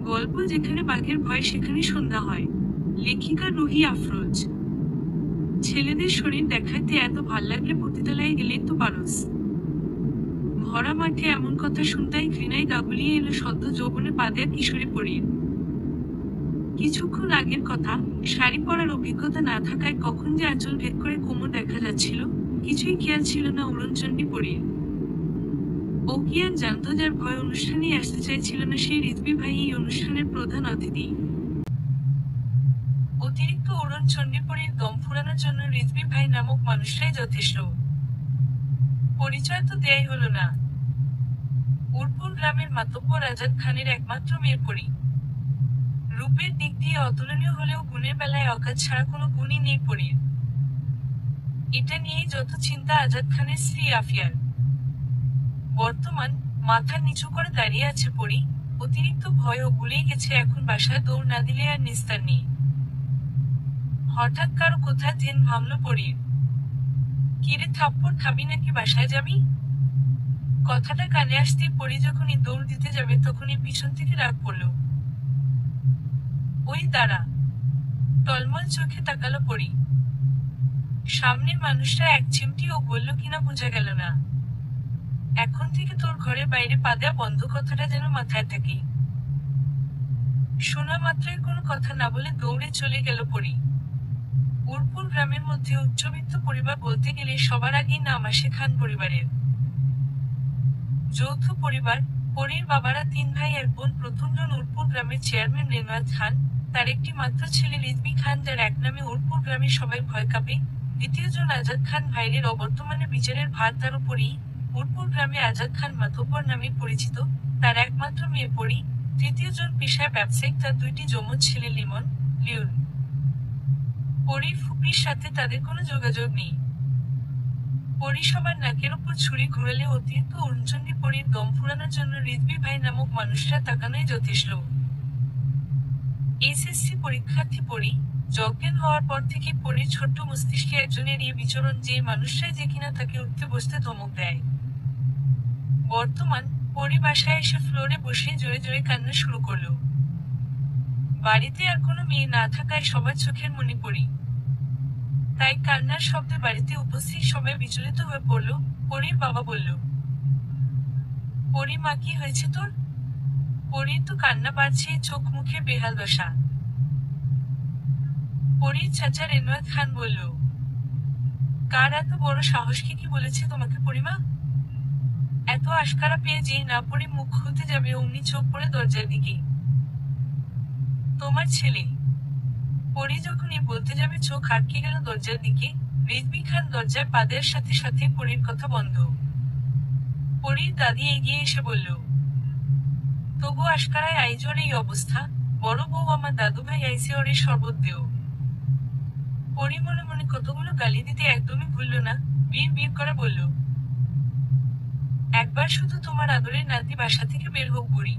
গল্প যেখানে বাঘের ভয় সেখানে সন্ধ্যা হয়। লেখিকা রুহি আফরোজ। ছেলেদের শরীর দেখাইতে এত ভাল লাগলে পতিতালয়ে গেলেই তো পারস। ভরা মাঠে এমন কথা শুনতাই ঘৃণায় গাগুলিয়ে এলো সদ্য যৌবনে পা দেয়া কিশোরী পরীর। কিছুক্ষণ আগের কথা, শাড়ি পরার অভিজ্ঞতা না থাকায় কখন যে আঁচল ভেদ করে কোমর দেখা যাচ্ছিল, কিছুই খেয়াল ছিল না অরুণচণ্ডী পরীর। ও কি আর জানতো যার ভয় অনুষ্ঠানেই আসতে চাইছিল না সেই রিজভী ভাই এই অনুষ্ঠানের প্রধান অতিথি। অতিরিক্ত অরুণচণ্ডী পরীর দম ফুরানোর জন্য রিজভী ভাই নামক মানুষটাই যথেষ্ট। পরিচয় তো দেয়াই হলো না। উরপুর গ্রামের মাতব্বর আজাদ খানের একমাত্র মেয়ের পরী। রূপের দিক দিয়ে অতুলনীয় হলেও গুণের বেলায় অকাজ ছাড়া কোনো গুণই নেই পরীর। এটা নিয়েই যত চিন্তা আজাদ খানের স্ত্রী আফিয়ার। বর্তমান, মাথা নিচু করে দাঁড়িয়ে আছে পরী, অতিরিক্ত ভয়ও ভুলেই গেছে এখন বাসায় দৌড় না দিলে আর নিস্তার নেই। হঠাৎ কারো কোথায় ধ্যান ভাঙল পরীর। কিরে থাপ্পড় খাবি নাকি বাসায় যাবি? কথাটা কানে আসতেই পরী যখনই দৌড় দিতে যাবে তখনই পিছন থেকে রাগ পড়ল। ওই দাঁড়া! টলমল চোখে তাকালো পরী। সামনের মানুষটা এক চিমটিও বলল কিনা বোঝা গেল না। এখন থেকে তোর ঘরের বাইরে পা দেয়া বন্ধ, কথাটা যেন মাথায় থাকে। শোনা মাত্রই কোনো কথা না বলে দৌড়ে চলে গেল পরী। উরপুর গ্রামের মধ্যে উচ্চবিত্ত পরিবার বলতে গেলে সবার আগেই নাম আসে খান পরিবারের। যৌথ পরিবার, পরীর বাবারা 3 ভাই 1 বোন। প্রথমজন উরপুর গ্রামের চেয়ারম্যান রেনোয়াজ খান, তার একটি মাত্র ছেলে রিজভী খান যার এক নামে উরপুর গ্রামে সবাই ভয় কাঁপে। দ্বিতীয়জন আজাদ খান ভাইরের অবর্তমানে বিচারের ভার তার উপরই। উরপুর গ্রামে আজাদ খান মাতব্বর নামে পরিচিত, তার একমাত্র মেয়ে পরী। তৃতীয়জন পেশায় ব্যবসায়িক, তার 2টি যমজ ছেলে লিমন, লিওন। পরীর ফুপির সাথে তাদের কোনো যোগাযোগ নেই। পরী সবার নাকের উপর ছুরি ঘুরালে অতিরিক্ত অরুণচণ্ডী পরীর দম ফুরানোর জন্য রিজভী ভাই নামক মানুষটা তাকানোই যথেষ্ট। এসএসসি পরীক্ষার্থী পরী, যজ্ঞান হওয়ার পর থেকে পরীর ছোট্ট মস্তিষ্কে একজনের এই বিচরণ, যে মানুষটাই যে কিনা তাকে উঠতে বসতে ধমক দেয়। বর্তমান, পরী বাসায় এসে ফ্লোরে বসে জোরে জোরে কান্না শুরু করল। বাড়িতে আর কোনো মেয়ে না থাকায় সবার চোখের মনি পরী। তাই কান্নার শব্দে বাড়িতে উপস্থিত সবাই বিচলিত হয়ে পড়ল। পরীর বাবা বলল, পরী মা, কি হয়েছে তোর? পরীর তো কান্না বাড়ছে, চোখ মুখে বেহাল দশা। পরীর চাচা রেনোয়াজ খান বলল, কার এত বড় সাহস, কি বলেছে তোমাকে পরীমা? এত আশকারা পেয়ে যেই না পরী মুখ খুলতে যাবে অমনি চোখ পড়ে দরজার দিকে। তোমার ছেলে। পরী যখনই বলতে যাবে চোখ আটকে গেল দরজার দিকে। রিজভী খান দরজায় পা দেওয়ার সাথে সাথে পরীর কথা বন্ধ। পরীর দাদি এগিয়ে এসে বলল, তবু আশকারায় আইজোর এই অবস্থা, বড় বউ আমার দাদুভাই আইসে ওরে শরবত দেও। পরী মনে মনে কতগুলো গালি দিতে একদমই ভুলল না, বীর বীর করে বলল, একবার শুধু তোমার আদরের নাতি বাসা থেকে বের হোক বুড়ি।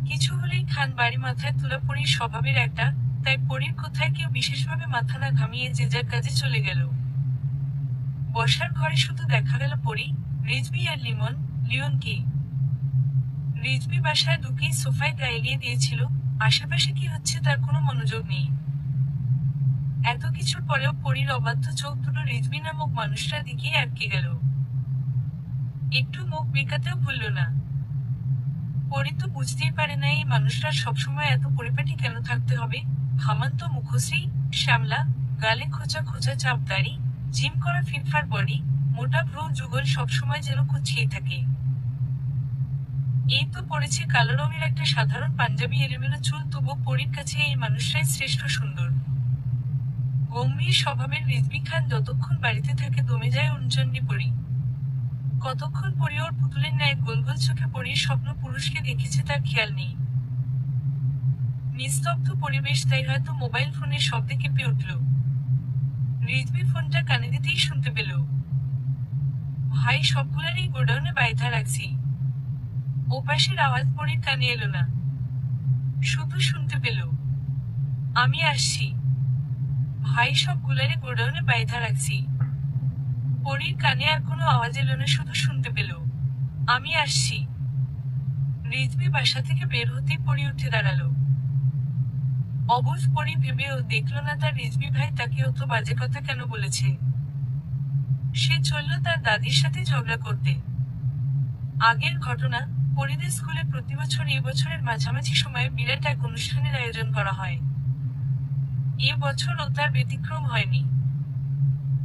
কিছু হলেই খান বাড়ি মাথায় তোলা পরীর স্বভাবের একটা, তাই পরীর কোথায় কেউ বিশেষভাবে মাথা না ঘামিয়ে যে যার কাজে চলে গেল। বসার ঘরে শুধু দেখা গেল পরী, রিজভী আর লিওনকে। রিজভী বাসায় ঢুকেই সোফায় গা এলিয়ে দিয়েছিল, আশেপাশে কি হচ্ছে তার কোনো মনোযোগ নেই। এত কিছুর পরেও পরীর অবাধ্য চোখ দুটো রিজভী নামক মানুষটার দিকেই আটকে গেল। একটু মুখ বেঁকাতেও ভুলল না। পরী তো বুঝতেই পারে না এই মানুষটার সবসময় এত পরিপাটি কেন থাকতে হবে। ঘামান্ত মুখশ্রী, শ্যামলা, গালে খোঁচা খোঁচা চাপ দাড়ি, জিম করা ফিটফাট বডি, মোটা ভ্রু যুগল সবসময় যেন কুঁচিয়ে থাকে। এই তো পড়েছে কালো রঙের একটা সাধারণ পাঞ্জাবি, এলোমেলো চুল, তবু পরীর কাছে এই মানুষটাই শ্রেষ্ঠ সুন্দর। গম্ভীর স্বভাবের রিজভী খান যতক্ষণ বাড়িতে থাকে দমে যায় অরুণচণ্ডী পরী। কতক্ষণ পরী ওর পুতুলের ন্যায় গোল গোল চোখে পরীর স্বপ্ন পুরুষকে দেখেছে তার খেয়াল নেই। নিস্তব্ধ পরিবেশ, তাই হয়তো মোবাইল ফোনের শব্দে কেঁপে উঠল। রিজভী ফোনটা কানে দিতেই শুনতে পেল, ভাই সবগুলারই গোডাউনে বাইধা রাখছি। ওপাশের আওয়াজ পরীর কানে এলো না, শুধু শুনতে পেল, আমি আসছি ভাই, সবগুলারে গোডাউনে বাইধা রাখছি। পরীর কানে আর কোনো আওয়াজ এলো না, শুধু শুনতে পেল, আমি আসছি। রিজভি বাসা থেকে বের হতেই পরি উঠে দাঁড়ালো। অবুঝ পরি ভেবেও দেখলো না তার রিজভি ভাই তাকে অত বাজে কথা কেন বলেছে। সে চলল তার দাদির সাথে ঝগড়া করতে। আগের ঘটনা, পরিদের স্কুলে প্রতিবছর এ বছরের মাঝামাঝি সময়ে বিরাট এক অনুষ্ঠানের আয়োজন করা হয়। এ বছরও তার ব্যতিক্রম হয়নি।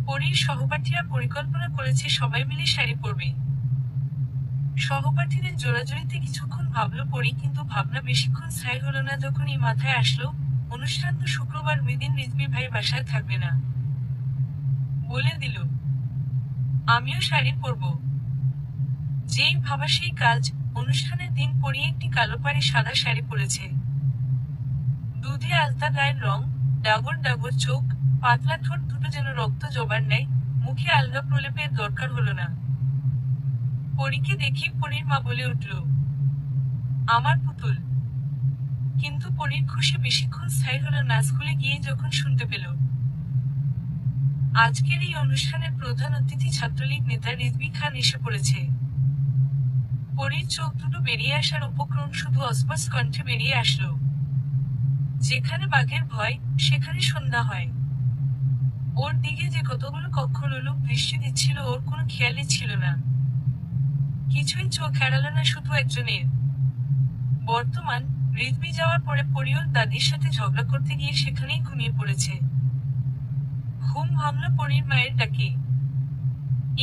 পরীর সহপাঠীরা পরিকল্পনা করেছে সবাই মিলে শাড়ি পরবে। সহপাঠীদের জোরাজুরিতে কিছুক্ষণ ভাবলো পরি, কিন্তু ভাবনা বেশিক্ষণ স্থায়ী হলো না। যখনই মাথায় আসলো, অনুষ্ঠান তো শুক্রবার, ওইদিন রিজভি ভাই বাসায় থাকবে না। বলে দিল, আমিও শাড়ি পরব। যেই ভাবা সেই কাজ। অনুষ্ঠানের দিন পরি একটি কালো পাড়ে সাদা শাড়ি পরেছে। দুধে আলতা গায়ের রং, ডাগর ডাগর চোখ, পাতলা ঠোঁট দুটো যেন রক্ত জবার নেয়। মুখে আলগা প্রলেপের দরকার হলো না। পরীকে দেখে পরীর মা বলে উঠল, আমার পুতুল। কিন্তু পরীর খুশি বেশিক্ষণ স্থায়ী হলো না। স্কুলে গিয়ে যখন শুনতে পেল আজকের এই অনুষ্ঠানের প্রধান অতিথি ছাত্রলীগ নেতা রিজভি খান এসে পড়েছে, পরীর চোখ দুটো বেরিয়ে আসার উপক্রম শুধু অস্পষ্ট কণ্ঠে বেরিয়ে আসলো, যেখানে বাঘের ভয় সেখানে সন্ধ্যা হয়। ওর দিকে যে কতগুলো কক্ষ লোলুপ দৃষ্টি দিচ্ছিল ওর কোনো খেয়ালই ছিল না। কিছুই চোখ এড়ালো না শুধু একজনের। বর্তমান, রিজভি যাওয়ার পরে পরি ওর দাদির সাথে ঝগড়া করতে গিয়ে সেখানেই ঘুমিয়ে পড়েছে। ঘুম ভাঙল পরির মায়ের ডাকে,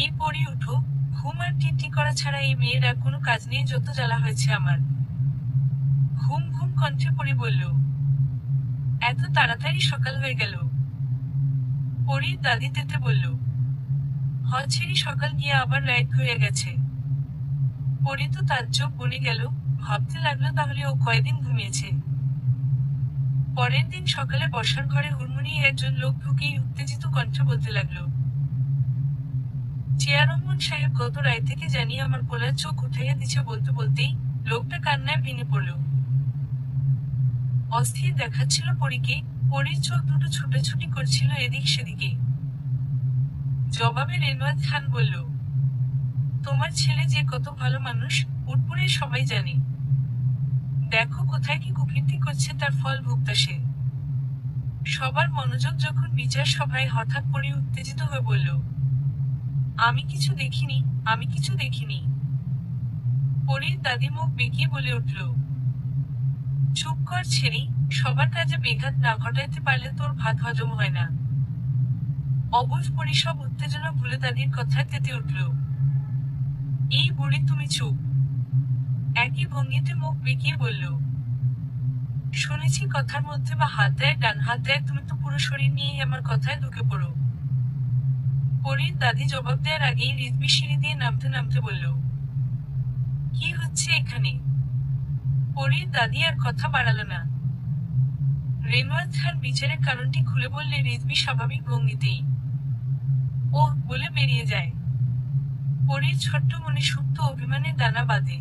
এই পরি উঠো। ঘুম আর টিটি করা ছাড়া এই মেয়ের আর কোনো কাজ নেই, যত জ্বালা হয়েছে আমার। ঘুম ঘুম কণ্ঠে পরি বলল, এত তাড়াতাড়ি সকাল হয়ে গেল? পরির দাদি তেতে বলল, হচ্ছেরই সকাল গিয়ে আবার রাত হয়ে গেছে। পরি তো তাজ্জব বনে গেল, ভাবতে লাগলো তাহলে ও কয়দিন ঘুমিয়েছে। পরের দিন সকালে বসার ঘরে হুড়মুড়িয়ে একজন লোক ঢুকেই উত্তেজিত কণ্ঠে বলতে লাগলো, চেয়ারম্যান সাহেব গত রায় থেকে জানি আমার পোলার চোখ উঠাইয়া দিচ্ছে। বলতে বলতেই লোকটা কান্নায় ভেঙে পড়ল। অস্থির দেখাচ্ছিল পরীকে। পরীর চোখ দুটো ছুটাছুটি করছিল এদিক সেদিকে। জবাবে রেনওয়াজ খান বলল, তোমার ছেলে যে কত ভালো মানুষ, উটপুরে সবাই জানে। দেখো কোথায় কি কুকীর্তি করছে, তার ফল ভুগতা সে। সবার মনোযোগ যখন বিচার সভায়, হঠাৎ পরি উত্তেজিত হয়ে বলল, আমি কিছু দেখিনি, আমি কিছু দেখিনি। পরীর দাদি মুখ বেঁকিয়ে বলে উঠল, চুপ কর ছেড়ি, সবার কাজে বেঘাত না ঘটাইতে পারলে তোর ভাত হজম হয় না। অবুঝ পরি সব উত্তেজনা ভুলে দাদির কথায় তেতে উঠল, এই বুড়ি তুমি চুপ। একই ভঙ্গিতে মুখ বেঁকিয়ে বলল, শুনেছি কথার মধ্যে বা হাত দেয়, ডান হাত দেয়, তুমি তো পুরো শরীর নিয়েই আমার কথায় ঢুকে পড়ো। পরীর দাদি জবাব দেওয়ার আগেই রিজভি সিঁড়ি দিয়ে নামতে নামতে বলল, কি হচ্ছে এখানে? পরীর দাদি আর কথা বাড়ালো না। রেনওয়াজ খান বিচারের কারণটি খুলে বললে রিজভি স্বাভাবিক ভঙ্গিতেই, ও বলে বেরিয়ে যায়। পরীর ছোট্ট মনে সুপ্ত অভিমানের দানা বাঁধে।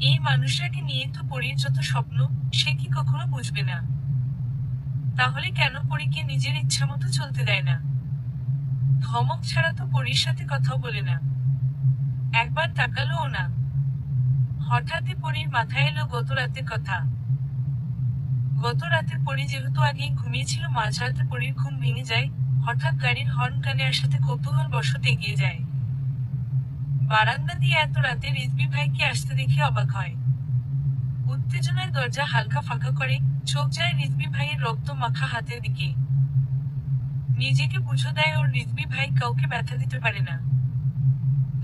এই মানুষটাকে নিয়ে তো পরীর যত স্বপ্ন, সে কি কখনো বুঝবে না? তাহলে কেন পরীকে নিজের ইচ্ছামতো চলতে দেয় না? ধমক ছাড়া তো পরীর সাথে কথাও বলে না। একবার তাকালোও না। হঠাৎই পরীর মাথায় এলো গত রাতের কথা। গত রাতে পরি যেহেতু আগেই ঘুমিয়েছিল, মাঝরাতে পরীর ঘুম ভেঙে যায়। হঠাৎ গাড়ির হর্ন কানে আসাতে কৌতূহল বশত এগিয়ে যায়। বারান্দা দিয়ে এত রাতে রিজভি ভাইকে আসতে দেখে অবাক হয়। উত্তেজনায় দরজা হালকা ফাঁকা করে, চোখ যায় রিজভি ভাইয়ের রক্ত মাখা হাতের দিকে। নিজেকে বুঝো দেয় ওর রিজভি ভাই কাউকে ব্যথা দিতে পারে না।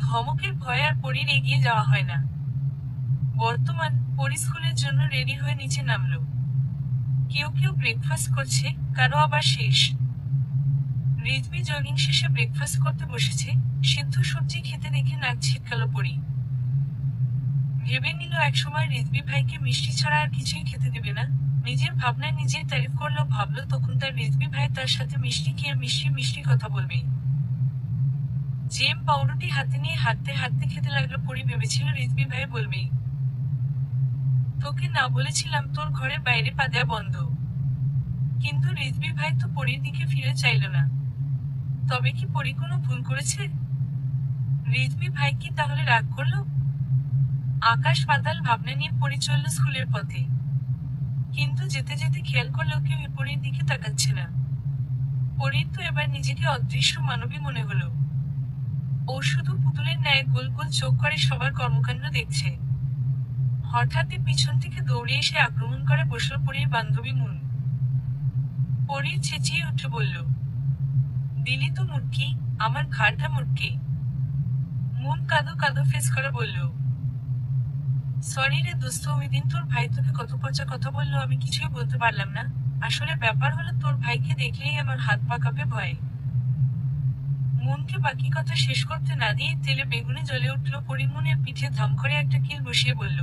ধমকের ভয় আর পরীর এগিয়ে যাওয়া হয় না। বর্তমান, পরি স্কুলের জন্য রেডি হয়ে নিচে নামলো। কেউ কেউ ব্রেকফাস্ট করছে, কারো আবার শেষ। রিজভি জগিং শেষে ব্রেকফাস্ট করতে বসেছে। সিদ্ধ সবজি খেতে দেখে নাক ছিটকালো পরি। ভেবে নিল একসময় রিজভি ভাইকে মিষ্টি ছাড়া আর কিছুই খেতে দেবে না। নিজের ভাবনায় নিজেই তারিফ করলো। ভাবলো তখন তার রিজভি ভাই তার সাথে মিষ্টি খেয়ে মিষ্টি মিষ্টি কথা বলবে। জেম পাউরুটি হাতে নিয়ে হাঁটতে হাঁটতে খেতে লাগলো পরি। ভেবেছিল রিজভি ভাই বলবে, তোকে না বলেছিলাম তোর ঘরের বাইরে পা দেয়া বন্ধ। কিন্তু রিজভি ভাই তো পরির দিকে ফিরে চাইল না। তবে কি পরি কোনো ভুল করেছে? রিজভি ভাই কি তাহলে রাগ করলো? আকাশ পাতাল ভাবনা নিয়ে পরি চলল স্কুলের পথে। কিন্তু যেতে যেতে খেয়াল করলো কেউ পরীর দিকে তাকাচ্ছে না। পরীর তো এবার নিজেকে অদৃশ্য মানবী মনে হলো। ও শুধু পুতুলের ন্যায় গোল গোল চোখ করে সবার কর্মকাণ্ড দেখছে। হঠাৎই পিছন থেকে দৌড়ে এসে আক্রমণ করে বসল পরীর বান্ধবী মুন। পরী চেঁচিয়ে উঠে বলল, দিলি তো মুটকি, আমার ঘাড়টা মুটকে। মুন কাঁদো কাঁদো ফেস করে বলল, সরি রে দোস্ত, ওই দিন তোর ভাই তোকে কত পচা কথা বললো আমি কিছুই বলতে পারলাম না। আসলে ব্যাপার হলো তোর ভাইকে দেখলেই আমার হাত পা কাঁপে ভয়ে। মনকে বাকি কথা শেষ করতে না দিয়ে তেলে বেগুনে জ্বলে উঠল পরিমনের পিঠে ধাম করে একটা কিল বসিয়ে বলল,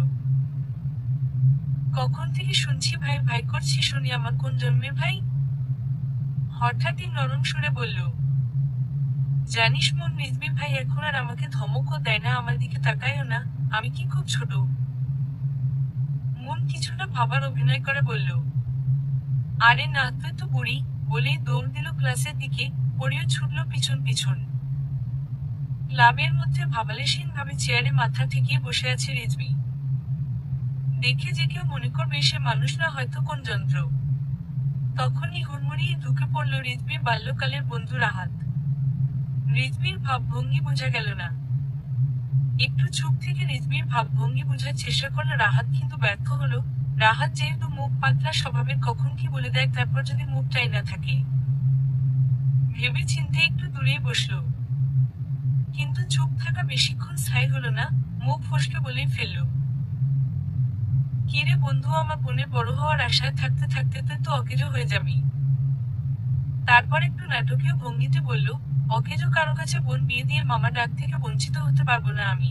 কখন থেকে শুনছি ভাই ভাই করছি, শুনি আমার কোন জন্মের ভাই? হঠাৎই নরম সুরে বলল, জানিস মন, রিজবি ভাই এখন আর আমাকে ধমকও দেয় না, আমার দিকে তাকায়ও না। আমি কি খুব ছোট? মন কিছুটা ভাবার অভিনয় করে বলল, আরে না, তুই তো বুড়ি। বলেই দৌড় দিল ক্লাসের দিকে। পড়েও ছুটল পিছন পিছন। ক্লাবের মধ্যে ভাবালেশীন ভাবে চেয়ারে মাথা ঠেকিয়ে বসে আছে রিজবি। দেখে যে কেউ মনে করবে সে মানুষ না, হয়তো কোন যন্ত্র। তখনই হুড়মুড়িয়ে ঢুকে পড়ল রিজবির বাল্যকালের বন্ধু রাহাত। রিজবির ভাবভঙ্গি বোঝা গেল না। একটু চুপ থেকে রিজবির ভাবভঙ্গি বোঝার চেষ্টা করলো রাহাত, কিন্তু ব্যর্থ হলো। রাহাত যেহেতু মুখ পাতলা স্বভাবের, কখন কি বলে দেয়, তারপর যদি মুখটাই না থাকে। ভেবে চিন্তে একটু দূরেই বসল, কিন্তু চুপ থাকা বেশিক্ষণ স্থায়ী হলো না। মুখ ফসকে বলেই ফেলল, কিরে বন্ধু, আমার বোনের বড় হওয়ার আশায় থাকতে থাকতে তুই তো অকেজো হয়ে যাবি। তারপর একটু নাটকীয় ভঙ্গিতে বলল, অকেজো কারো কাছে বোন বিয়ে দিয়ে মামা ডাক থেকে বঞ্চিত হতে পারবো না আমি।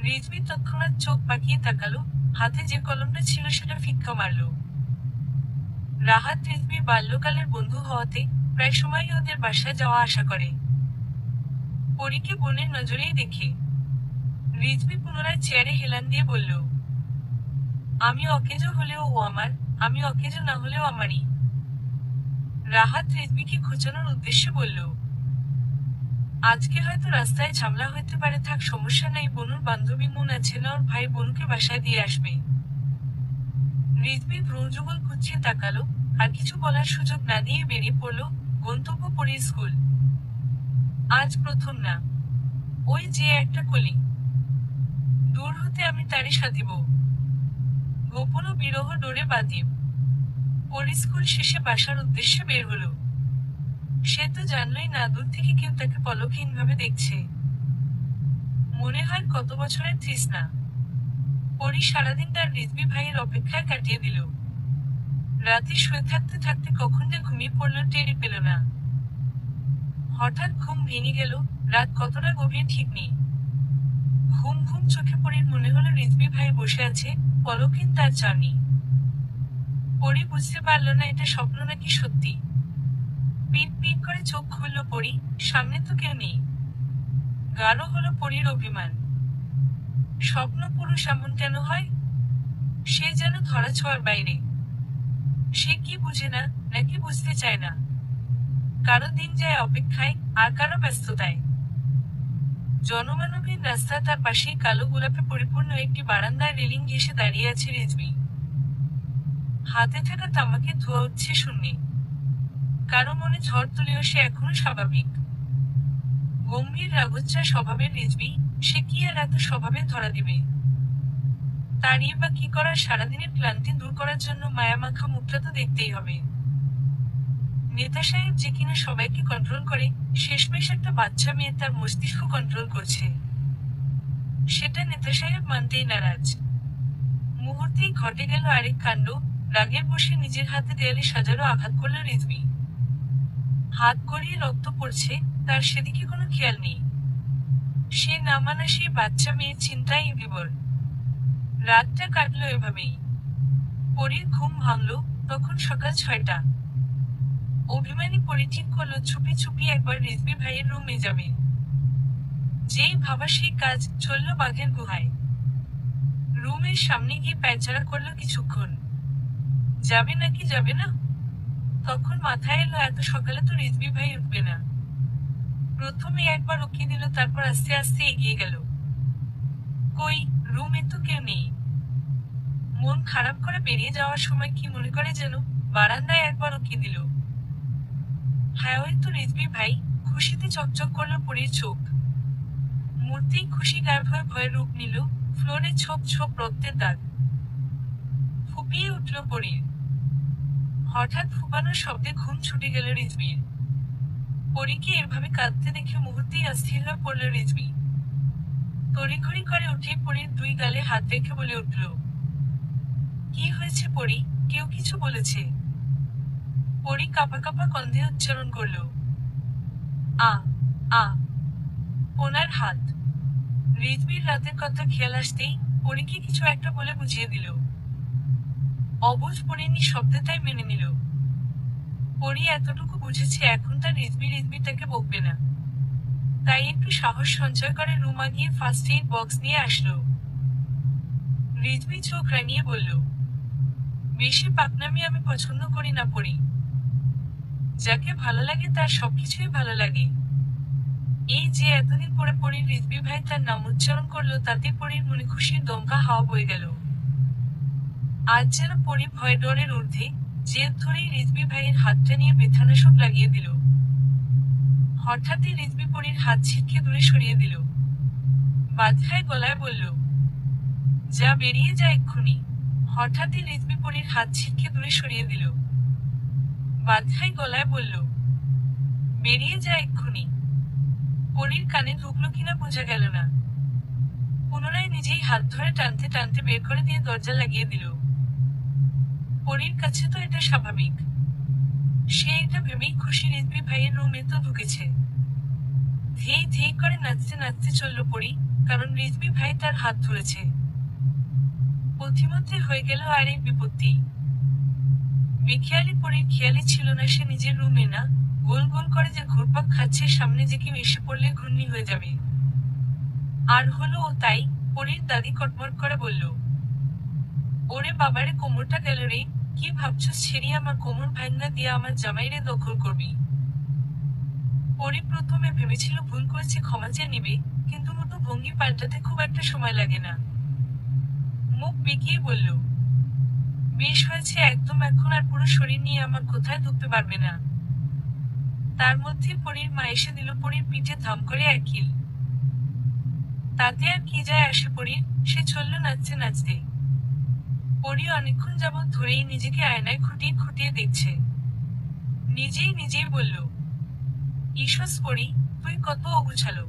রিজবি তৎক্ষণাৎ চোখ পাকিয়ে তাকালো। হাতে যে কলমটা ছিল সেটা ফিক্কা মারল। রাহাত রিজবির বাল্যকালের বন্ধু হওয়াতে প্রায় সময়ই ওদের বাসায় যাওয়া আসা করে। পরীকে বোনের নজরেই দেখে রিজবি পুনরায় চেয়ারে হেলান দিয়ে বলল, আমি অকেজো হলেও ও আমার, আমি অকেজো না হলেও আমারই। রাহাত রিজবিকে খোঁচানোর উদ্দেশ্যে বলল, আজকে হয়তো রাস্তায় ঝামেলা হইতে পারে, থাক সমস্যা নাই, বনুর বান্ধবী মুন আছে না, ওর ভাই বোনকে বাসায় দিয়ে আসবে। রিজবি ভ্রুযুগল কুঁচিয়ে তাকালো, আর কিছু বলার সুযোগ না দিয়ে বেরিয়ে পড়ল। গন্তব্য পরীর স্কুল। আজ প্রথম না, ওই যে একটা কলি, দূর হতে আমি তারই সাধিব। গোপন বিরহ ডোরে বাঁধিব। পরী স্কুল শেষে বাসার উদ্দেশ্যে বের হলো। সে তো জানলই না দূর থেকে কেউ তাকে পলকহীন ভাবে দেখছে। মনে হয় কত বছরের তৃষ্ণা। পরী সারাদিন তার রিজবি ভাইয়ের অপেক্ষায় কাটিয়ে দিল। রাতে শুয়ে থাকতে থাকতে কখন যে ঘুমিয়ে পড়ল টেরই পেল না। হঠাৎ ঘুম ভেঙে গেল। রাত কতটা গভীর ঠিক নেই। ঘুম ঘুম চোখে পরীর মনে হলো রিজবি ভাই বসে আছে, পলকহীন তার চানি। পরী বুঝতে পারল না এটা স্বপ্ন নাকি সত্যি। পিট পিট করে চোখ খুলল পরী, সামনে তো কেউ নেই। গাঢ় হলো পরীর অভিমান। স্বপ্ন পুরুষ এমন কেন হয়? সে যেন ধরা ছোঁয়ার বাইরে। সে কি বুঝে না, নাকি বুঝতে চায় না? কারো দিন যায় অপেক্ষায়, আর কারো ব্যস্ততায়। জনমানবহীন রাস্তা, তার পাশেই কালো গোলাপে পরিপূর্ণ একটি বারান্দার রেলিং ঘেঁষে দাঁড়িয়ে আছে রিজবি। হাতে থাকা তামাকের ধোঁয়া উঠছে শূন্যে। কারো মনে ঝড় তুলেও সে এখনো স্বাভাবিক। গম্ভীর রাগোচ্চার স্বভাবের রিজবি, সে কি আর এত স্বভাবে ধরা দিবে? তাড়িয়ে বা কি করার, সারাদিনের ক্লান্তি দূর করার জন্য মায়ামাখা মুখটা তো দেখতেই হবে। নেতা সাহেব যে কিনা সবাইকে কন্ট্রোল করে, শেষমেশ একটা বাচ্চা মেয়ে তার মস্তিষ্ক কন্ট্রোল করছে। সেটা নেতা সাহেব মানতেই নারাজ। মুহূর্তেই ঘটে গেল আরেক কাণ্ড। রাগের বসে নিজের হাতে দেয়ালে সাজারও আঘাত করল রিজবি। হাত গড়িয়ে রক্ত পড়ছে, তার সেদিকে কোনো খেয়াল নেই। সে না মানা সেই বাচ্চা মেয়ের চিন্তায় বিবর। রাতটা কাটলো এভাবেই। পরীর ঘুম ভাঙল তখন সকাল 6টা। অভিমানী পরী ঠিক করলো চুপি চুপি একবার রিজবি ভাইয়ের রুমে যাবে। যেই ভাবা সেই কাজ, চলল বাঘের গুহায়। রুমের সামনে গিয়ে প্যাচারা করলো কিছুক্ষণ। যাবে নাকি যাবে না? তখন মাথায় এলো এত সকালে তো রিজবি ভাই উঠবে না। প্রথমে একবার উকিয়ে দিল, তারপর আস্তে আস্তে এগিয়ে গেল। কই, রুমে তো কেউ নেই। মন খারাপ করে বেরিয়ে যাওয়ার সময় কি মনে করে যেন বারান্দায় একবার উকি দিল। হ্যাঁ, ওই তো রিজভী ভাই। খুশিতে চকচক করলো পরীর চোখ। মূর্তি খুশি গায়েব হয়ে ভয়ের রূপ নিল। ফ্লোরে ছোপ ছোপ রক্তের দাগ। ফুপিয়ে উঠল পরীর। হঠাৎ ফুপানোর শব্দে ঘুম ছুটে গেল রিজভীর। পরীকে এভাবে কাঁদতে দেখে মুহূর্তেই অস্থির হয়ে পড়ল রিজভী। তড়িঘড়ি করে উঠে পরীর দুই গালে হাত রেখে বলে উঠল, কি হয়েছে পরী? কেউ কিছু বলেছে? পরী কাঁপা কাঁপা কণ্ঠে উচ্চারণ করল, আ আ। ওনার হাত। রিজভীর রাতের কথা খেয়াল আসতেই পরীকে কিছু একটা বলে বুঝিয়ে দিল। অবুঝ পরীনি শব্দে তাই মেনে নিল। পরী এতটুকু বুঝেছে এখন তার রিজভী তাকে বকবে না। তাই একটু সাহস সঞ্চয় করে রুমা গিয়ে ফার্স্ট এইড বক্স নিয়ে আসলো। রিজভী চোখ রাঙিয়ে বলল, বেশি পাকনামি আমি পছন্দ করি না পরী। যাকে ভালো লাগে তার সবকিছুই ভালো লাগে। এই যে এতদিন পরে পরীর রিজভী ভাই তার নাম উচ্চারণ করলো তাতে পরীর মনে খুশির দমকা হাওয়া বয়ে গেল। আজ যেন পরী ভয় ডরের ঊর্ধ্বে, জেদ ধরেই রিজভী ভাইয়ের হাতটা নিয়ে ব্যথানাশক লাগিয়ে দিল। হঠাৎই রিজভী পরীর হাত ছিটকে দূরে সরিয়ে দিল। বাদখায় গলায় বলল, যা বেরিয়ে যা এক্ষুনি। হঠাৎই রিজভী পরীর হাত ছিটকে দূরে সরিয়ে দিল। বাদখায় গলায় বলল, বেরিয়ে যা এক্ষুনি। পরীর কানে ঢুকলো কিনা বোঝা গেল না। পুনরায় নিজেই হাত ধরে টানতে টানতে বের করে দিয়ে দরজা লাগিয়ে দিল। পরীর কাছে তো এটা স্বাভাবিক। সে এটা ভেবেই খুশি রিজভী ভাইয়ের রুমে তো ঢুকেছে। ধেই ধেই করে নাচতে নাচতে চলল পরী, কারণ রিজভী ভাই তার হাত ধরেছে। পথিমধ্যে হয়ে গেল আর এই বিপত্তি। বেখেয়ালি পরীর খেয়ালই ছিল না সে নিজের রুমে না, গোল গোল করে যে ঘুরপাক খাচ্ছে সামনে যে কেউ এসে পড়লে ঘূর্ণি হয়ে যাবে। আর হলো ও তাই। পরীর দাদি কটমট করে বলল, ওরে বাবারে, কোমরটা গেল রে। কি ভাবছস ছেড়ি আমার কোমর ভাঙনা দিয়ে আমার জামাইরে দখল করবি? পরী প্রথমে ভেবেছিল ভুল করেছে, ক্ষমা চেয়ে নিবে, কিন্তু মতো ভঙ্গি পাল্টাতে খুব একটা সময় লাগে না। মুখ বেঁকিয়ে বলল, বেশ হয়েছে একদম, এখন আর পুরো শরীর নিয়ে আমার কোথায় ঢুকতে পারবে না। তার মধ্যে পরীর মা এসে দিল পরীর পিঠে ধাম করে এক কিল। তাতে আর কি যায় আসে পরীর, সে চলল নাচতে নাচতে। পরী অনেকক্ষণ যাবৎ ধরেই নিজেকে আয়নায় খুঁটিয়ে খুঁটিয়ে দেখছে। নিজেই বলল, ঈশ্বস পরী, তুই কত অগুছালো।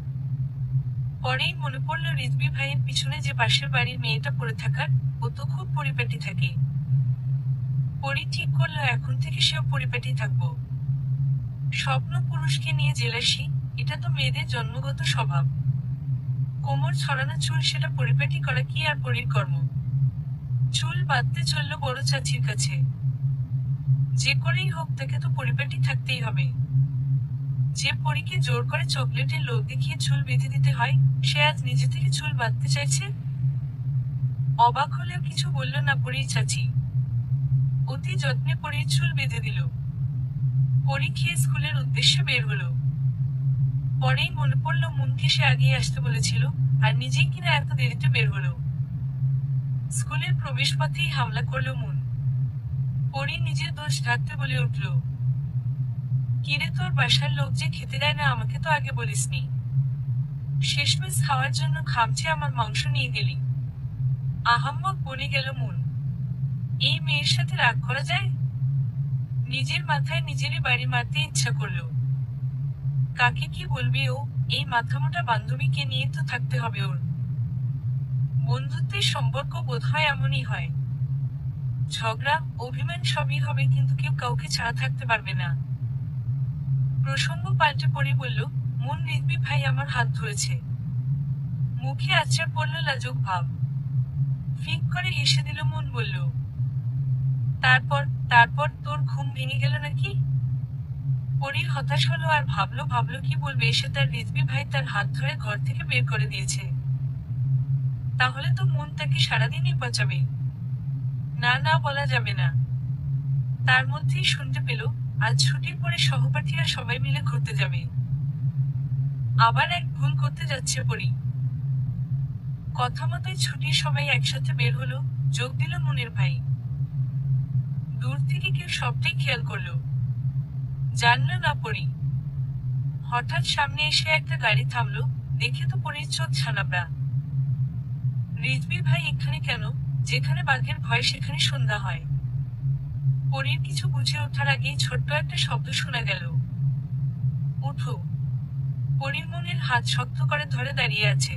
পরেই মনে পড়ল রিজভী ভাইয়ের পিছনে যে পাশের বাড়ির মেয়েটা পড়ে থাকার, ও তো খুব পরিপাটি থাকে। পরী ঠিক করলো এখন থেকে সেও পরিপাটি থাকবো। স্বপ্ন পুরুষকে নিয়ে জেলাসি, এটা তো মেয়েদের জন্মগত স্বভাব। কোমর ছড়ানো চুল সেটা পরিপাটি করা কি আর পরীর কর্ম। চুল বাঁধতে চলল বড় চাচির কাছে। যে করেই হোক তাকে তো পরিপাটি থাকতেই হবে। যে পরীকে জোর করে চকলেটের লোভ দেখিয়ে চুল বেঁধে দিতে হয়, সে আজ নিজে থেকে চুল বাঁধতে চাইছে। অবাক হলেও কিছু বলল না পরীর চাচি। অতি যত্নে পরীর চুল বেঁধে দিল। পরী খেয়ে স্কুলের উদ্দেশ্যে বের হলো। পরেই মনে পড়ল মুনকে সে আগেই আসতে বলেছিল, আর নিজেই কিনা এত দেরিতে বের হলো। স্কুলের প্রবেশ পথেই হামলা করলো মুন। পরী নিজের দোষ ঢাকতে বলে উঠল, কিরে, তোর বাসার লোক যে খেতে দেয় না আমাকে তো আগে বলিসনি। শেষমেশ খাওয়ার জন্য খামচে আমার মাংস নিয়ে গেলি। আহাম্মক বনে গেল মুন। এই মেয়ের সাথে রাগ করা যায়? নিজের মাথায় নিজেরই বাড়ি মারতে ইচ্ছা করলো। কাকে কি বলবে ও? এই মাথামোটা বান্ধবীকে নিয়ে তো থাকতে হবে ওর। বন্ধুত্বের সম্পর্ক বোধহয় এমনই হয়। ঝগড়া, অভিমান সবই হবে, কিন্তু কেউ কাউকে ছাড়া থাকতে পারবে না। প্রসঙ্গ পাল্টে পড়ে বলল, মুন, রিজভী ভাই আমার হাত ধরেছে। মুখে আছড়ে পড়ল লাজুক ভাব। ফিক করে হেসে দিল মুন, বলল, তারপর তারপর তোর ঘুম ভেঙে গেল নাকি? পরী হতাশ হলো আর ভাবলো কি বলবে এসে তার রিজভী ভাই তার হাত ধরে ঘর থেকে বের করে দিয়েছে। তাহলে তো মন তাকে সারাদিনই বাঁচাবে। না না, বলা যাবে না। তার মধ্যেই শুনতে পেল, আজ ছুটির পরে সহপাঠীরা সবাই মিলে ঘুরতে যাবে। আবার এক ভুল করতে যাচ্ছে পরী। কথা মতোই ছুটির সবাই একসাথে বের হলো, যোগ দিল মুনের ভাই। দূর থেকে কেউ সবটাই খেয়াল করলো, জানলো না পরি। হঠাৎ সামনে এসে একটা গাড়ি থামলো, দেখে তো পরির চোখ ছানাবড়া। রিজভী ভাই এখানে কেন? যেখানে বাঘের ভয় সেখানে সন্ধ্যা হয়। পরির কিছু বুঝে ওঠার আগেই ছোট্ট একটা শব্দ শোনা গেল, উঠো। পরি মুনের হাত শক্ত করে ধরে দাঁড়িয়ে আছে।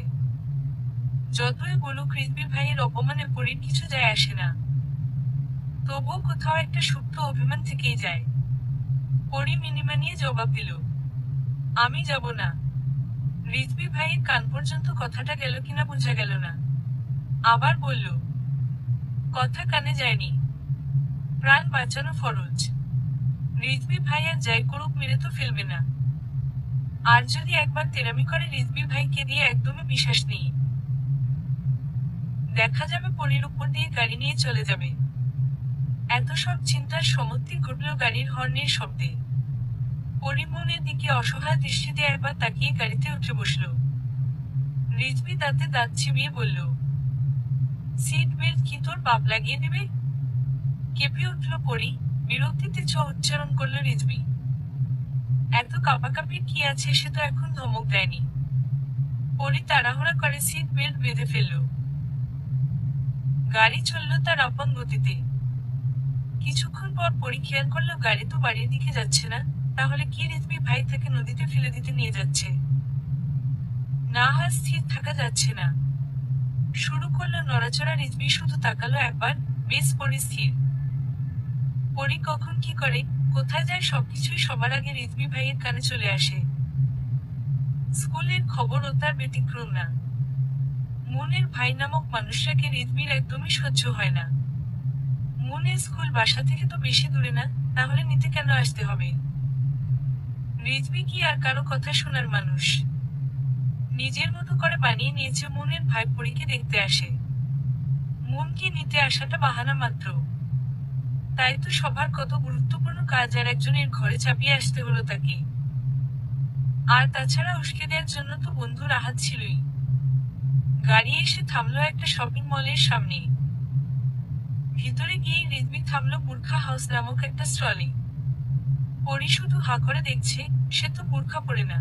যতই বলুক রিজভী ভাইয়ের অপমানে পরির কিছু যায় আসে না, তবুও কোথাও একটা সুপ্ত অভিমান থেকেই যায়। পরি মিনিমানিয়ে জবাব দিল, আমি যাব না। রিজভী ভাইয়ের কান পর্যন্ত কথাটা গেল কিনা বোঝা গেল না। আবার বলল, কথা কানে যায়নি, প্রাণ বাঁচানো ফরজ। রিজভী ভাই আর যাই করুক মেরে তো ফেলবে না। আর যদি একবার তেরামি করে রিজভী ভাইকে দিয়ে একদমই বিশ্বাস নেই। দেখা যাবে পরির উপর দিয়ে গাড়ি নিয়ে চলে যাবে। এত সব চিন্তার সমাপ্তি ঘটল গাড়ির হর্নের শব্দে। পরি মুনের দিকে অসহায় দৃষ্টিতে একবার তাকিয়ে গাড়িতে উঠে বসল। রিজভী দাঁতে দাঁত চিবিয়ে বলল, সিট বেল্ট কি তোর বাপ লাগিয়ে দেবে? কেঁপে উঠল পরি, বিরক্তিতে চ উচ্চারণ করল রিজভী। এত কাঁপাকাঁপির কি আছে, সে তো এখন ধমক দেয়নি। পরি তাড়াহুড়া করে সিট বেল্ট বেঁধে ফেলল। গাড়ি চলল তার আপন গতিতে। কিছুক্ষণ পর পরি খেয়াল করলো গাড়ি তো বাড়ির দিকে যাচ্ছে না, তাহলে কি রিজভী ভাই তাকে নদীতে ফেলে দিতে নিয়ে যাচ্ছে? না, আর স্থির থাকা যাচ্ছে না। শুরু করলো নড়াচড়া। রিজভী শুধু তাকালো একবার, বেশ পরিস্থির। পরি কখন কি করে, কোথায় যায় সবকিছুই সবার আগে রিজভী ভাইয়ের কানে চলে আসে। স্কুলের খবরও তার ব্যতিক্রম না। মুনের ভাই নামক মানুষটাকে রিজভীর একদমই সহ্য হয় না। মুনের স্কুল বাসা থেকে তো বেশি দূরে না, তাহলে নিতে কেন আসতে হবে? রিজভী কি আর কারো কথা শোনার মানুষ? নিজের মতো করে বানিয়ে নিয়েছে মুনের ভাই পরীকে দেখতে আসে। মুনকে নিতে আসাটা বাহানা মাত্র। তাই তো সবার কত গুরুত্বপূর্ণ কাজ আর একজনের ঘরে চাপিয়ে আসতে হলো তাকে। আর তাছাড়া উস্কে দেওয়ার জন্য তো বন্ধুর আহাত ছিলই। গাড়ি এসে থামলো একটা শপিং মলের সামনে। ভিতরে গিয়ে রিজভী থামলো বুরখা হাউস নামক একটা স্টলে। পরি শুধু হা করে দেখছে, সে তো বুরখা পরে না।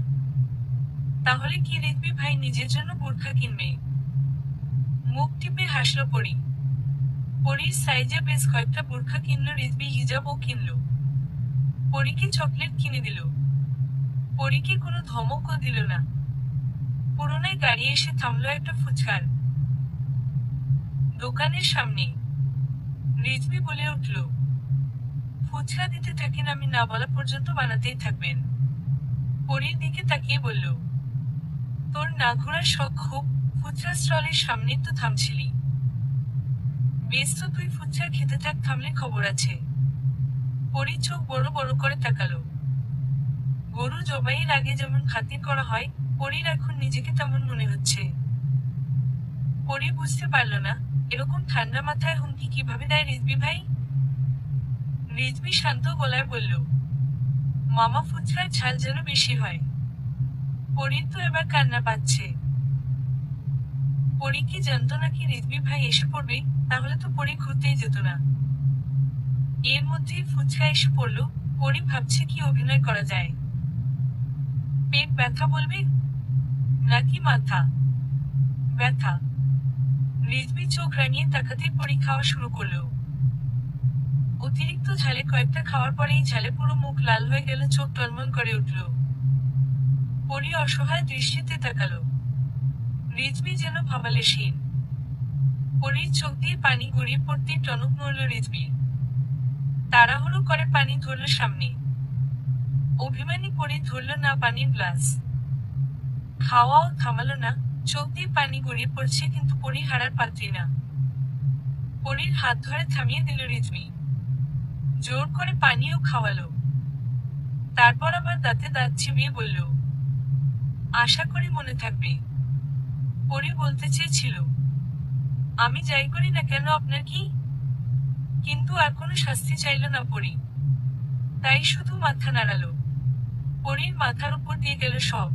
তাহলে কি রিজভী ভাই নিজের জন্য বুরখা কিনবে? মুখ টিপে হাসলো পরি। পরির সাইজে বেশ কয়েকটা বুরখা কিনলো রিজভী, হিজাবও কিনলো। পরিকে চকলেট কিনে দিল। পরিকে কোনো ধমকও দিল না। পুরোনায় গাড়ি এসে থামলো একটা ফুচকার দোকানের সামনে। রিজভী বলে উঠল, ফুচকা দিতে থাকেন, আমি না বলা পর্যন্ত বানাতেই থাকবেন। পরির দিকে তাকিয়ে বলল, তোর না ঘোরার শখ খুব, ফুচকা স্টলের সামনে তো থামছিলি। বেশ তো, তুই ফুচকা খেতে থাক, থামলে খবর আছে। পরি চোখ বড় বড় করে তাকালো। গরু জবাইয়ের আগে যেমন খাতির করা হয়, পরির এখন নিজেকে তেমন মনে হচ্ছে। পরি বুঝতে পারল না, এরকম ঠান্ডা মাথায় হুমকি কিভাবে দেয় রিজভী ভাই। রিজভী শান্ত গলায় বলল, মামা ফুচকার ঝাল যেন বেশি হয়। পরির তো এবার কান্না পাচ্ছে। পরি কি জানতো নাকি রিজভী ভাই এসে পড়বে? তাহলে তো পরি ঘুরতেই যেত না। এর মধ্যেই ফুচকা এসে পড়ল। পরি ভাবছে কি অভিনয় করা যায়। পেট ব্যথা বলবে নাকি মাথা ব্যথা? রিজভী চোখ রাঙিয়ে তাকাতে পরি খাওয়া শুরু করলো। অতিরিক্ত ঝালে কয়েকটা খাওয়ার পরেই ঝালে পুরো মুখ লাল হয়ে গেল, চোখ টলমল করে উঠল। পরি অসহায় দৃষ্টিতে তাকালো। রিজভী যেন ভাবালেশহীন। পরির চোখ দিয়ে পানি গড়িয়ে পড়তেই টনক নড়ল রিজভী। তাড়াহুড়ো করে পানি ধরল সামনে। অভিমানী পরি ধরল না পানির গ্লাস। খাওয়াও থামালো না, চোখ দিয়ে পানি গড়িয়ে পড়ছে, কিন্তু পরি হারার পাত্রী না। পরির হাত ধরে থামিয়ে দিল রিজভী। জোর করে পানিও খাওয়ালো। তারপর আবার দাঁতে দাঁত চিবিয়ে বলল, আশা করি মনে থাকবে। পরি বলতে চেয়েছিল, আমি যাই করি না কেন আপনার কি? কিন্তু আর কোনো শাস্তি চাইল না পরি। তাই শুধু মাথা নাড়ালো। পরির মাথার উপর দিয়ে গেল সব।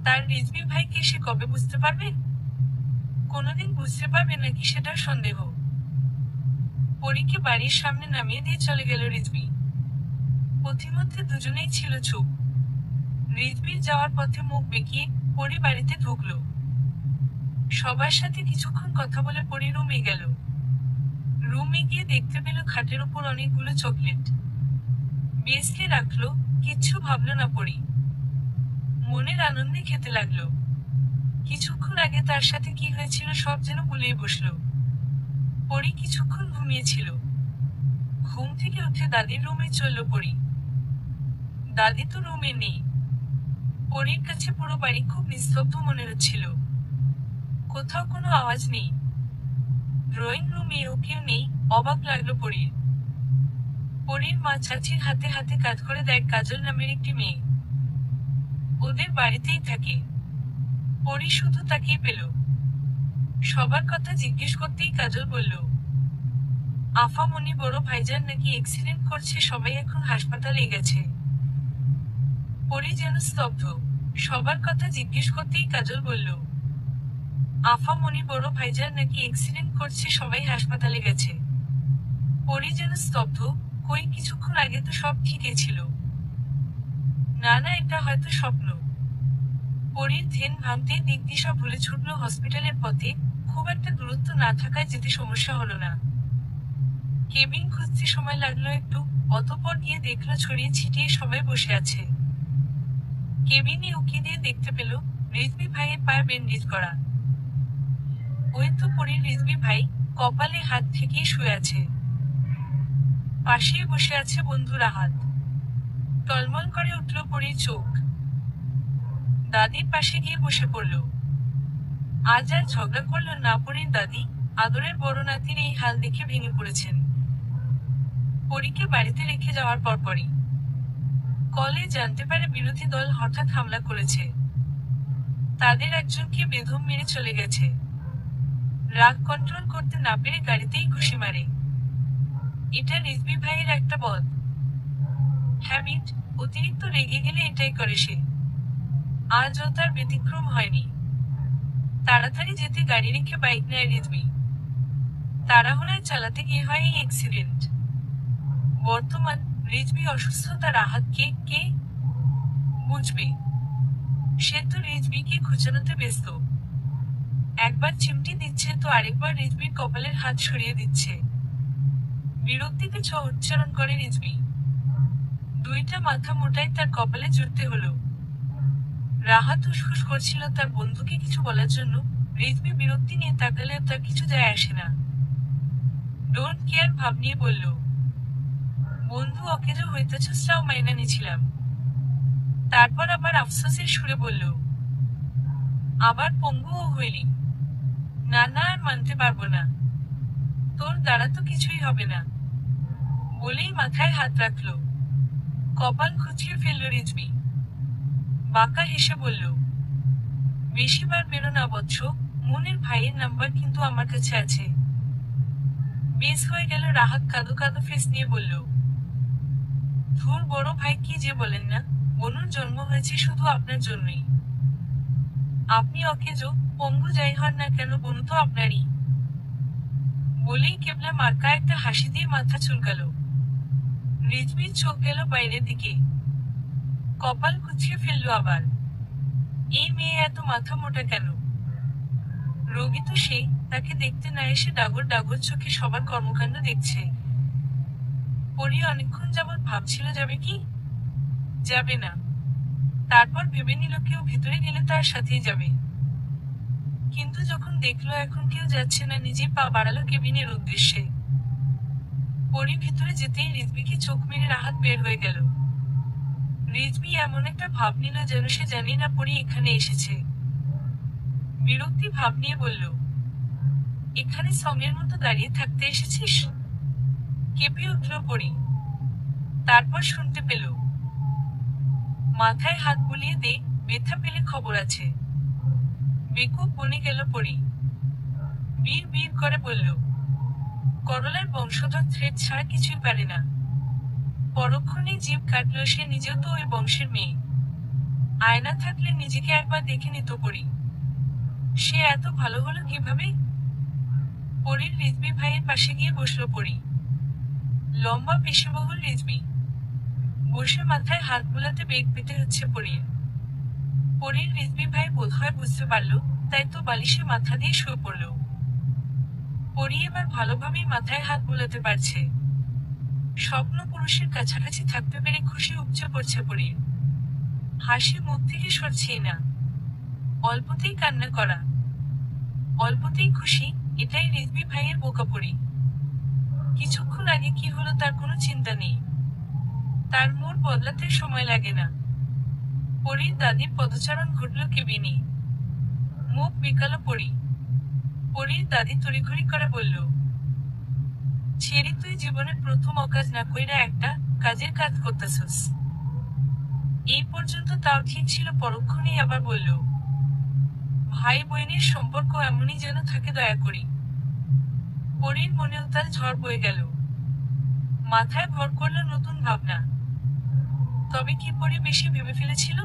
তার রিজভী ভাইকে সে কবে বুঝতে পারবে? কোনোদিন বুঝতে পারবে নাকি সেটার সন্দেহ। পরীকে বাড়ির সামনে নামিয়ে দিয়ে চলে গেল রিজভী। পথিমধ্যে দুজনেই ছিল চুপ। রিজভীর যাওয়ার পথে মুখ বেঁকিয়ে পরী বাড়িতে ঢুকলো। সবার সাথে কিছুক্ষণ কথা বলে পরী রুমে গেল। রুমে গিয়ে দেখতে পেল খাটের উপর অনেকগুলো চকলেট। বেসকে রাখলো, কিচ্ছু ভাবলো না পরী। মনের আনন্দে খেতে লাগলো। কিছুক্ষণ আগে তার সাথে কি হয়েছিল সব যেন ভুলেই বসলো। পরী কিছুক্ষণ ঘুমিয়েছিল। ঘুম থেকে উঠে দাদির রুমে চলল পরী। দাদি তো রুমে নেই। পরীর কাছে পুরো বাড়ি খুব নিস্তব্ধ মনে হচ্ছিল। কোথাও কোনো আওয়াজ নেই। ড্রয়িং রুমেও কেউ নেই, অবাক লাগলো পরীর। পরীর মা চাচির হাতে হাতে কাজ করে দেয় কাজল নামের একটি মেয়ে। ওদের বাড়িতেই থাকে। পরী শুধু তাকিয়ে পেল। সবার কথা জিজ্ঞেস করতেই কাজল বলল, আফামনি বড় ভাইজান নাকি অ্যাক্সিডেন্ট করছে, সবাই এখন হাসপাতালে গেছে। পরী যেন স্তব্ধ। সবার কথা জিজ্ঞেস করতেই কাজল বলল, আফামনি বড় ভাইজান নাকি অ্যাক্সিডেন্ট করছে, সবাই হাসপাতালে গেছে। পরী যেন স্তব্ধ। কই, কিছুক্ষণ আগে তো সব ঠিকই ছিল। না না, এটা হয়তো স্বপ্ন। পরীর ধ্যান ভাঙতেই দিকদিশা ভুলে ছুটল হসপিটালের পথে। খুব একটা দূরত্ব না থাকায় যেতে সমস্যা হলো না। কেবিন খুঁজতে সময় লাগলো একটু, অতঃপর গিয়ে দেখলো ছড়িয়ে ছিটিয়ে সবাই বসে আছে। কেবিনে উকি দিয়ে দেখতে পেল রিজভী ভাইয়ের পায়ে ব্যান্ডেজ করা। ওই তো পরীর রিজভী ভাই, কপালে হাত ঠেকিয়ে শুয়ে আছে। পাশেই বসে আছে বন্ধু রাহাত। টলমল করে উঠল পরীর চোখ। দাদির পাশে গিয়ে বসে পড়ল। আজ আর ঝগড়া করল না পরীর দাদি। আদরের বড় নাতির এই হাল দেখে ভেঙে পড়েছেন। পরীকে বাড়িতে রেখে যাওয়ার পরপরই কলে জানতে পারে বিরোধী দল হঠাৎ হামলা করেছে। তাদের একজনকে বেদম মেরে চলে গেছে। রাগ কন্ট্রোল করতে না পেরে গাড়িতেই ঘুষি মারে। এটা রিজভী ভাইয়ের একটা বদ হ্যাবিট। অতিরিক্ত রেগে গেলে এটাই করে সে। আজও তার ব্যতিক্রম হয়নি। তাড়াতাড়ি যেতে গাড়ি রেখে বাইক নেয় রিজভী। তাড়াহুড়ায় চালাতে গিয়ে হয় এই অ্যাক্সিডেন্ট। বর্তমান রিজভী অসুস্থতা রাহাতকে কে বুঝবে? সে তো রিজভীকে খোঁচানোতে ব্যস্ত। একবার চিমটি দিচ্ছে তো আরেকবার রিজভীর কপালের হাত সরিয়ে দিচ্ছে। বিরক্তিতে উচ্চারণ করে রিজভী। দুইটা মাথা মোটাই তার কপালে জুড়তে হলো। রাহাত উসখুস করছিল তার বন্ধুকে কিছু বলার জন্য। রিজভী বিরক্তি নিয়ে তাকালেও তার কিছু যায় আসে না। ডোন্ট কেয়ার ভাব নিয়ে বলল, বন্ধু অকেজো হইতেছটাও মাইনা নিছিলাম। তারপর আবার আফসোসের সুরে বলল, আবার পঙ্গুও হইলি। না না, আর মানতে পারবো না। তোর দ্বারা তো কিছুই হবে না। বলেই মাথায় হাত রাখল। কপাল খুঁচিয়ে ফেলল রিজভী। বাঁকা হেসে বলল, বেশিবার বেরো না বৎস, মনের ভাইয়ের নাম্বার কিন্তু আমার কাছে আছে। বেশ হয়ে গেল। রাহাত কাঁদো কাঁদো ফেস নিয়ে বলল, ধুর বড় ভাই, কি যে বলেন না। বনুর জন্ম হয়েছে শুধু আপনার জন্যই। আপনি অকেজো পঙ্গু যাই হন না কেন, বনু তো আপনারই। বলেই কেবলা মার্কা একটা হাসি দিয়ে মাথা চুলকাল। রিজভীর চোখ গেল বাইরের দিকে। কপাল কুঁচিয়ে ফেলল আবার। এই মেয়ে এত মাথা মোটা কেন? রোগী তো সে, তাকে দেখতে না এসে ডাগর ডাগর চোখে সবার কর্মকাণ্ড দেখছে। পরী অনেকক্ষণ যাবৎ ভাবছিল যাবে কি যাবে না। তারপর ভেবে নিল কেউ ভিতরে গেলে তার সাথেই যাবে। কিন্তু যখন দেখলো এখন কেউ যাচ্ছে না, নিজে পা বাড়ালো কেবিনের উদ্দেশ্যে। পরী ভিতরে যেতেই রিজভীকে চোখ মেরে রাহাত বের হয়ে গেল। রিজভী এমন একটা ভাব নিল যেন সে জানি না পরী এখানে এসেছে। বিরক্তি ভাব নিয়ে বলল, এখানে সঙ্গের মতো দাঁড়িয়ে থাকতে এসেছিস? কেঁপে উঠল পরী। তারপর শুনতে পেল, মাথায় হাত বুলিয়ে দে, ব্যথা পেলে খবর আছে। বেকুব বনে গেল পরী। বীর বীর করে বলল, করলার বংশধর থ্রেড ছাড়া কিছুই পারে না। পরক্ষণেই জিভ কাটল, সে নিজেও তো ওই বংশের মেয়ে। আয়না থাকলে নিজেকে একবার দেখে নিত পরী। সে এত ভালো হলো কিভাবে? পরীর রিজবি ভাইয়ের পাশে গিয়ে বসলো পরী। লম্বা পেশিবহুল রিজবি। বসে মাথায় হাত বুলাতে বেগ পেতে হচ্ছে পরীর। পরীর রিজবি ভাই বোধহয় বুঝতে পারল, তাই তো বালিশে মাথা দিয়ে শুয়ে পড়ল। পরী এবার ভালোভাবেই মাথায় হাত বুলাতে পারছে। স্বপ্ন পুরুষের কাছাকাছি থাকতে পেরে খুশি উপচে পড়ছে পরীর। হাসি মুখ থেকে সরছেই না। অল্পতেই কান্না করা, অল্পতেই খুশি, এটাই রিজবি ভাইয়ের বোকাপড়ি। কিছুক্ষণ আগে কি হলো তার কোনো চিন্তা নেই। তার মুড বদলাতে সময় লাগে না। পরীর দাদির পদচারণ ঘটল কেবিনে। মুখ বিকালো পরী। পরীর দাদি তড়িঘড়ি করে বলল, ছেড়ে তুই জীবনের প্রথম অকাজ না কইরা একটা কাজের কাজ করতেছস। এই পর্যন্ত তাও ঠিক ছিল, পরক্ষণেই আবার বলল, ভাই বোনের সম্পর্ক এমনই যেন থাকে, দয়া করি। পরীর মনে উতাল ঝড় বয়ে গেল। মাথায় ভর করল নতুন ভাবনা। তবে কি পরী বেশি ভেবে ফেলেছিল?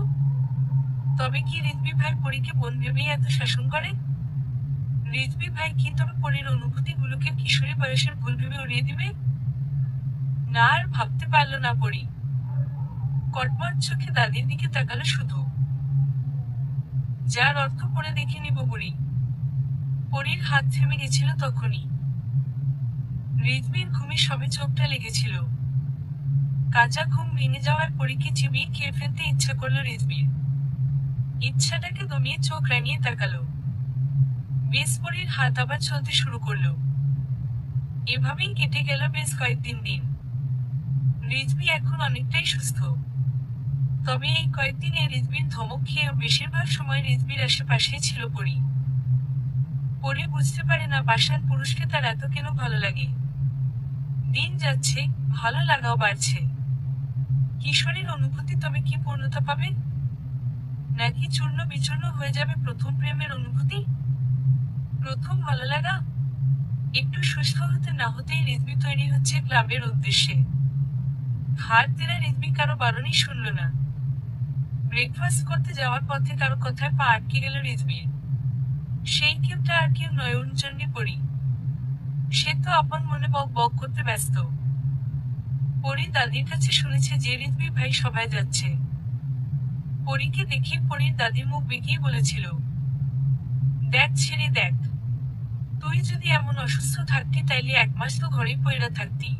তবে কি রিজবি ভাই পরীকে বোন ভেবেই এত শাসন করে? রিজবি ভাই কি তবে পরীর অনুভূতিগুলোকে কিশোরী বয়সের ভুল ভেবে উড়িয়ে দিবে? না, আর ভাবতে পারল না পরী। কটমট চোখে দাদির দিকে তাকালো শুধু। যার অর্থ পরে দেখে নিব বুড়ি। পরীর হাত থেমে গেছিল তখনই। রিজবির ঘুমে সবে চোখটা লেগেছিল। কাঁচা ঘুম ভেঙে যাওয়ার পরীকে চিবিয়ে খেয়ে ফেলতে ইচ্ছা করলো রিজবির। ইচ্ছাটাকে দমিয়ে চোখ রাঙিয়ে তাকালো। বেশ পরীর হাত আবার চলতে শুরু করলো। এভাবেই কেটে গেল বেশ কয়েকদিন দিন। রিজবি এখন অনেকটাই সুস্থ। তবে এই কয়েকদিনে রিজবির ধমক খেয়ে বেশিরভাগ সময় রিজবির আশেপাশেই ছিল পরী। পরী বুঝতে পারে না বাসার পুরুষকে তার এত কেন ভালো লাগে। দিন যাচ্ছে, ভালো লাগাও বাড়ছে। কিশোরীর অনুভূতি তবে কি পূর্ণতা পাবে? নাকি চূর্ণ বিচূর্ণ হয়ে যাবে প্রথম প্রেমের অনুভূতি? প্রথম ভালো লাগা? একটু সুস্থ হতে না হতেই রিজবি তৈরি হচ্ছে ক্লাবের উদ্দেশ্যে। ঘাড় তেরা রিজবি কারো বারণই শুনল না। ব্রেকফাস্ট করতে যাওয়ার পথে কারো কথায় পা আটকে গেল রিজবির। সেই কেউটা আর কেউ নয়, অরুণচন্ডী পরী। সে তো আপন মনে বক বক করতে ব্যস্ত। পরী দাদির কাছে শুনেছে যে রিজবি ভাই সভায় যাচ্ছে। পরীকে দেখে পরীর দাদির মুখ বেঁকিয়ে বলেছিল, দেখ ছেড়ে দেখ, তুই যদি এমন অসুস্থ থাকতি তাইলে 1 মাস তো ঘরেই পইরা থাকতি।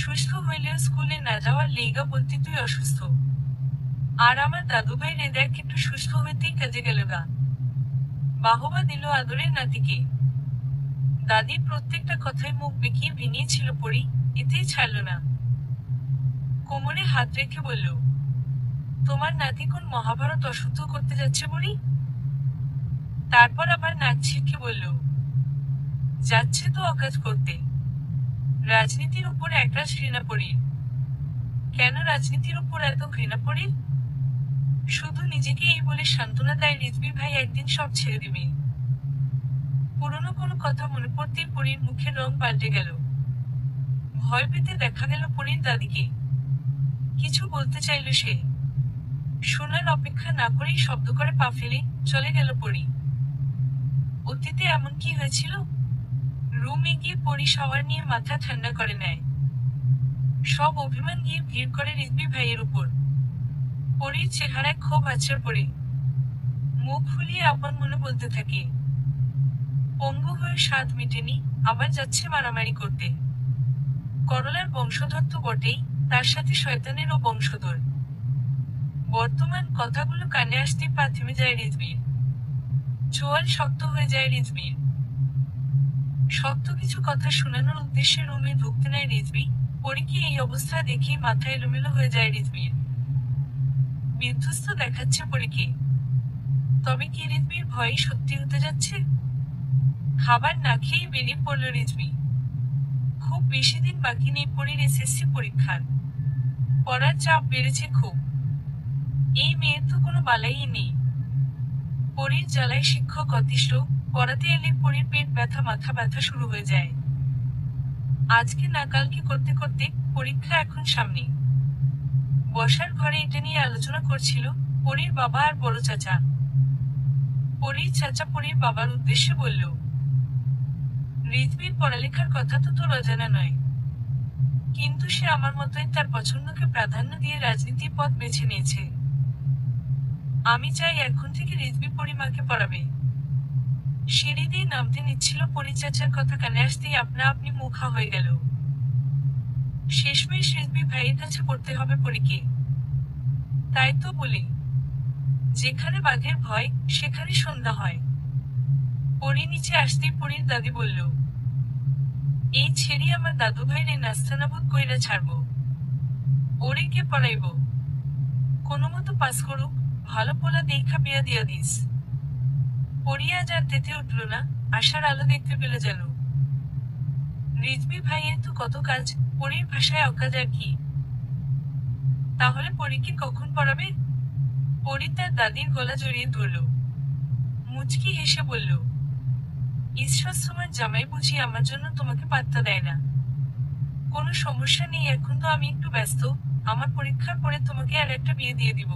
সুস্থ হইলেও স্কুলে না যাওয়ার লেগা বলতি তুই অসুস্থ। আর আমার দাদু ভাই রে দেখ একটু সুস্থ হইতেই কাজে গেল গা। বাহবা দিল আদরের নাতিকে। দাদির প্রত্যেকটা কথায় মুখ বেঁকিয়ে ভেঙেছিল পরী, এতেই ছাড়ল না। কোমরে হাত রেখে বলল, তোমার নাতি কোন মহাভারত অশুদ্ধ করতে যাচ্ছে বুড়ি? তারপর আবার নাক ছিটকে বলল, যাচ্ছে তো অকাজ করতে। রাজনীতির উপর একটা ঘৃণা পরীর। কেন রাজনীতির উপর এত ঘৃণা পরীর? শুধু নিজেকে এই বলে সান্ত্বনা দেয় রিজবি ভাই একদিন সব ছেড়ে দিবে। পুরনো কোনো কথা মনে পড়তেই পরীর মুখের রং পাল্টে গেল। ভয় পেতে দেখা গেল পরীর দাদিকে। কিছু বলতে চাইল সে। শোনার অপেক্ষা না করেই শব্দ করে পা ফেলে চলে গেল পরী। অতীতে এমন কি হয়েছিল? রুমে গিয়ে পরী শাওয়ার নিয়ে মাথা ঠান্ডা করে নেয়। সব অভিমান গিয়ে ভিড় করে রিজবি ভাইয়ের উপর। পরীর চেহারায় ক্ষোভ আছড়ে পড়ে। মুখ ফুলিয়ে আপন মনে বলতে থাকে, পঙ্গু হয়ে স্বাদ মেটেনি, আবার যাচ্ছে মারামারি করতে। করলার বংশধর তো বটেই, তার সাথে শয়তানেরও বংশধর। বর্তমান কথাগুলো কানে আসতে পা থেমে যায় রিজবির। চোয়াল শক্ত হয়ে যায় রিজবির। শক্ত কিছু কথা শোনানোর উদ্দেশ্যে রুমে ঢুকতে নেয় রিজবি। পরীকে এই অবস্থা দেখে মাথা এলোমেলো হয়ে যায় রিজবির। বিধ্বস্ত দেখাচ্ছে পরীকে। তবে কি রিজবির ভয়ে সত্যি হতে যাচ্ছে? খাবার না খেয়েই বেরিয়ে পড়ল রিজবি। খুব বেশি দিন বাকি নেই পরীর এসএসসি পরীক্ষার। পড়ার চাপ বেড়েছে খুব। এই মেয়ের তো কোনো বালাই নেই। পরীর জ্বালায় শিক্ষক অতিষ্ঠ, পড়াতে এলে পরীর পেট ব্যথা মাথা ব্যথা শুরু হয়ে যায়। আজকে না কালকে করতে করতে পরীক্ষা এখন সামনে। বসার ঘরে এটা নিয়ে আলোচনা করছিল পরীর বাবা আর বড় চাচা। পরীর চাচা পরীর বাবার উদ্দেশ্যে বলল, রিজভির পড়ালেখার কথা তো তোর অজানা নয়, কিন্তু সে আমার মতোই তার পছন্দকে প্রাধান্য দিয়ে রাজনীতির পথ বেছে নিয়েছে। আমি চাই এখন থেকে রিজভি পরিমাকে পড়াবে। সিঁড়ি দিয়ে নামতে নিচ্ছিল, পরী চাচার কথা কানে আসতেই আপনা আপনি মুখা হয়ে গেল। শেষমেশ রিজভি ভাইয়ের কাছে পড়তে হবে পরীকে। তাই তো বলি, যেখানে বাঘের ভয় সেখানে সন্ধ্যা হয়। পরী নিচে আসতেই পরীর দাদি বলল, এই ছেড়ি আমার দাদু ভাইরে নাস্তানাবুদ কইরা ছাড়বো। ওরে কে পড়াইব? কোনো মতো পাস করুক, ভালো পোলা দেখা বিয়া দিয়া দিস। পরী আজ আর তেতে উঠল না, আশার আলো দেখতে পেল যেন। রিজভি ভাইয়ের তো কত কাজ, পরীর ভাষায় অকাজ আর কি। তাহলে পরীকে কখন পড়াবে? পরী তার দাদির গলা জড়িয়ে ধরল। মুচকি হেসে বলল, ঈশ্বর তোমার জামাই বুঝি আমার জন্য তোমাকে পাত্তা দেয় না। কোনো সমস্যা নেই, এখন তো আমি একটু ব্যস্ত, আমার পরীক্ষার পরে তোমাকে আর একটা বিয়ে দিয়ে দিব।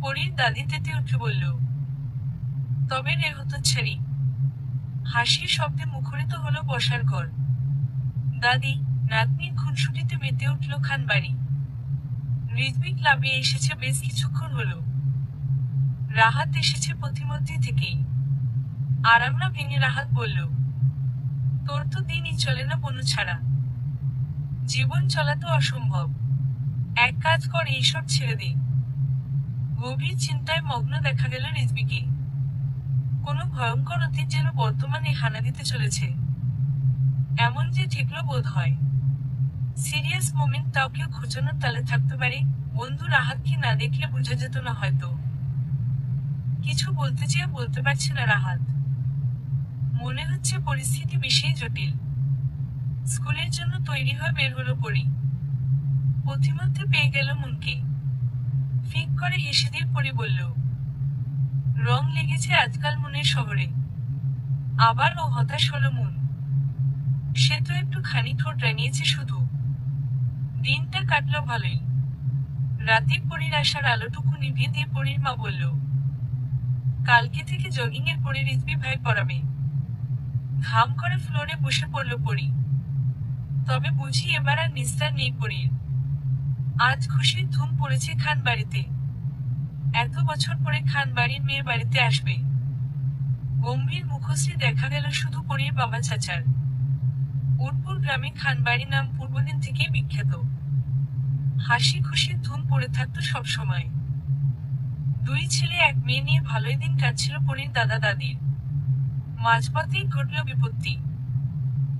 পরীর দাদি তেতে উঠে বলল, তবে রে হতচ্ছাড়ি। হাসির শব্দে মুখরিত হলো বসার ঘর। দাদি নাতনির খুনসুটিতে মেতে উঠল খান বাড়ি। রিজভি ক্লাবে এসেছে বেশ কিছুক্ষণ হলো। রাহাত এসেছে পথিমধ্যে থেকেই। আরাম না ভেঙে রাহাত বলল, তোর তো দিনই চলে না বনু ছাড়া। জীবন চলা তো অসম্ভব। এক কাজ কর, এইসব ছেড়ে দে। গভীর চিন্তায় মগ্ন দেখা গেল রিজভিকে। কোনো ভয়ঙ্কর অতীত যেন বর্তমানে হানা দিতে চলেছে। এমন যে ঠেকলো বোধ হয়। সিরিয়াস মোমেন্ট তাও কেউ খোঁচানোর তালে থাকতে পারে, বন্ধু রাহাতকে না দেখলে বোঝা যেত না হয়তো। কিছু বলতে চেয়ে বলতে পারছে না রাহাত। মনে হচ্ছে পরিস্থিতি বেশি জটিল। স্কুলের জন্য তৈরি হয়ে বের হলো পরী। পথিমধ্যে পেয়ে গেল মনকে। ফিক করে হেসে দিয়ে পরী বলল, রং লেগেছে আজকাল মনের শহরে। আবার ও হতাশ হলো মন। সে তো একটু খানি ঠোঁট রানিয়েছে শুধু। দিনটা কাটলো ভালোই। রাতে পরীর আসার আলোটুকু নিভিয়ে দিয়ে পরীর মা বলল, কালকে থেকে জগিং এর পরে রিজভি ভাই পড়াবে। ঘাম করে ফ্লোরে বসে পড়ল পরী। তবে বুঝি এবার আর নিস্তার নেই পরীর। আজ খুশির ধুম পড়েছে খান বাড়িতে। এত বছর পরে খান বাড়ির মেয়ের বাড়িতে আসবে। গম্ভীর মুখশ্রী দেখা গেল শুধু পরীর বাবা চাচার। উটপুর গ্রামে খানবাড়ি নাম পূর্বদিন থেকেই বিখ্যাত। হাসি খুশির ধুম পড়ে থাকতো সবসময়। দুই ছেলে এক মেয়ে নিয়ে ভালোই দিন কাটছিল পরীর দাদা দাদির। মাঝপথেই ঘটল বিপত্তি।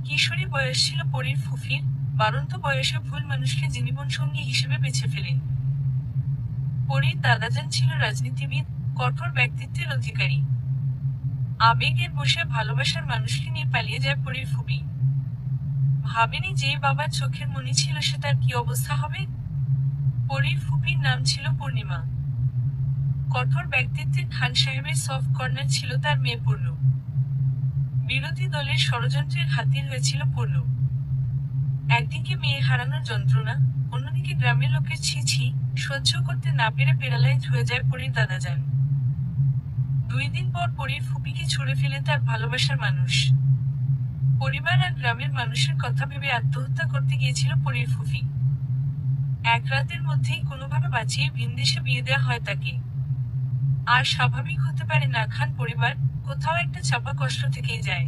কিশোরী বয়স ছিল পরীর ফুফির, বাড়ন্ত বয়সে ভুল মানুষকে জীবন সঙ্গী হিসেবে বেছে ফেলে। পরীর দাদাজান ছিল রাজনীতিবিদ, কঠোর ব্যক্তিত্বের অধিকারী। আবেগের বসে ভালোবাসার মানুষকে নিয়ে পালিয়ে যায় পরীর ফুফি। ভাবেনি যে বাবার চোখের মনি ছিল সে তার কি অবস্থা হবে। পরীর ফুপির নাম ছিল পূর্ণিমা। কঠোর ব্যক্তিত্বের খান সাহেবের সফট কর্নার ছিল তার মেয়ে পূর্ণ। বিরোধী দলের ষড়যন্ত্রের হাতির হয়েছিল পূর্ণ। একদিকে মেয়ে হারানোর যন্ত্রণা, অন্যদিকে গ্রামের লোকের ছি ছি সহ্য করতে না পেরে প্যারালাইজড হয়ে যায় পরীর দাদাজান। 2 দিন পর পরীর ফুপিকে ছুঁড়ে ফেলে তার ভালোবাসার মানুষ। পরিবার আর গ্রামের মানুষের কথা ভেবে আত্মহত্যা করতে গিয়েছিল পরীর ফুফি। এক রাতের মধ্যেই কোনোভাবে বাঁচিয়ে ভিনদেশে বিয়ে দেওয়া হয় তাকে। আর স্বাভাবিক হতে পারে না খান পরিবার, কোথাও একটা চাপা কষ্ট থেকেই যায়।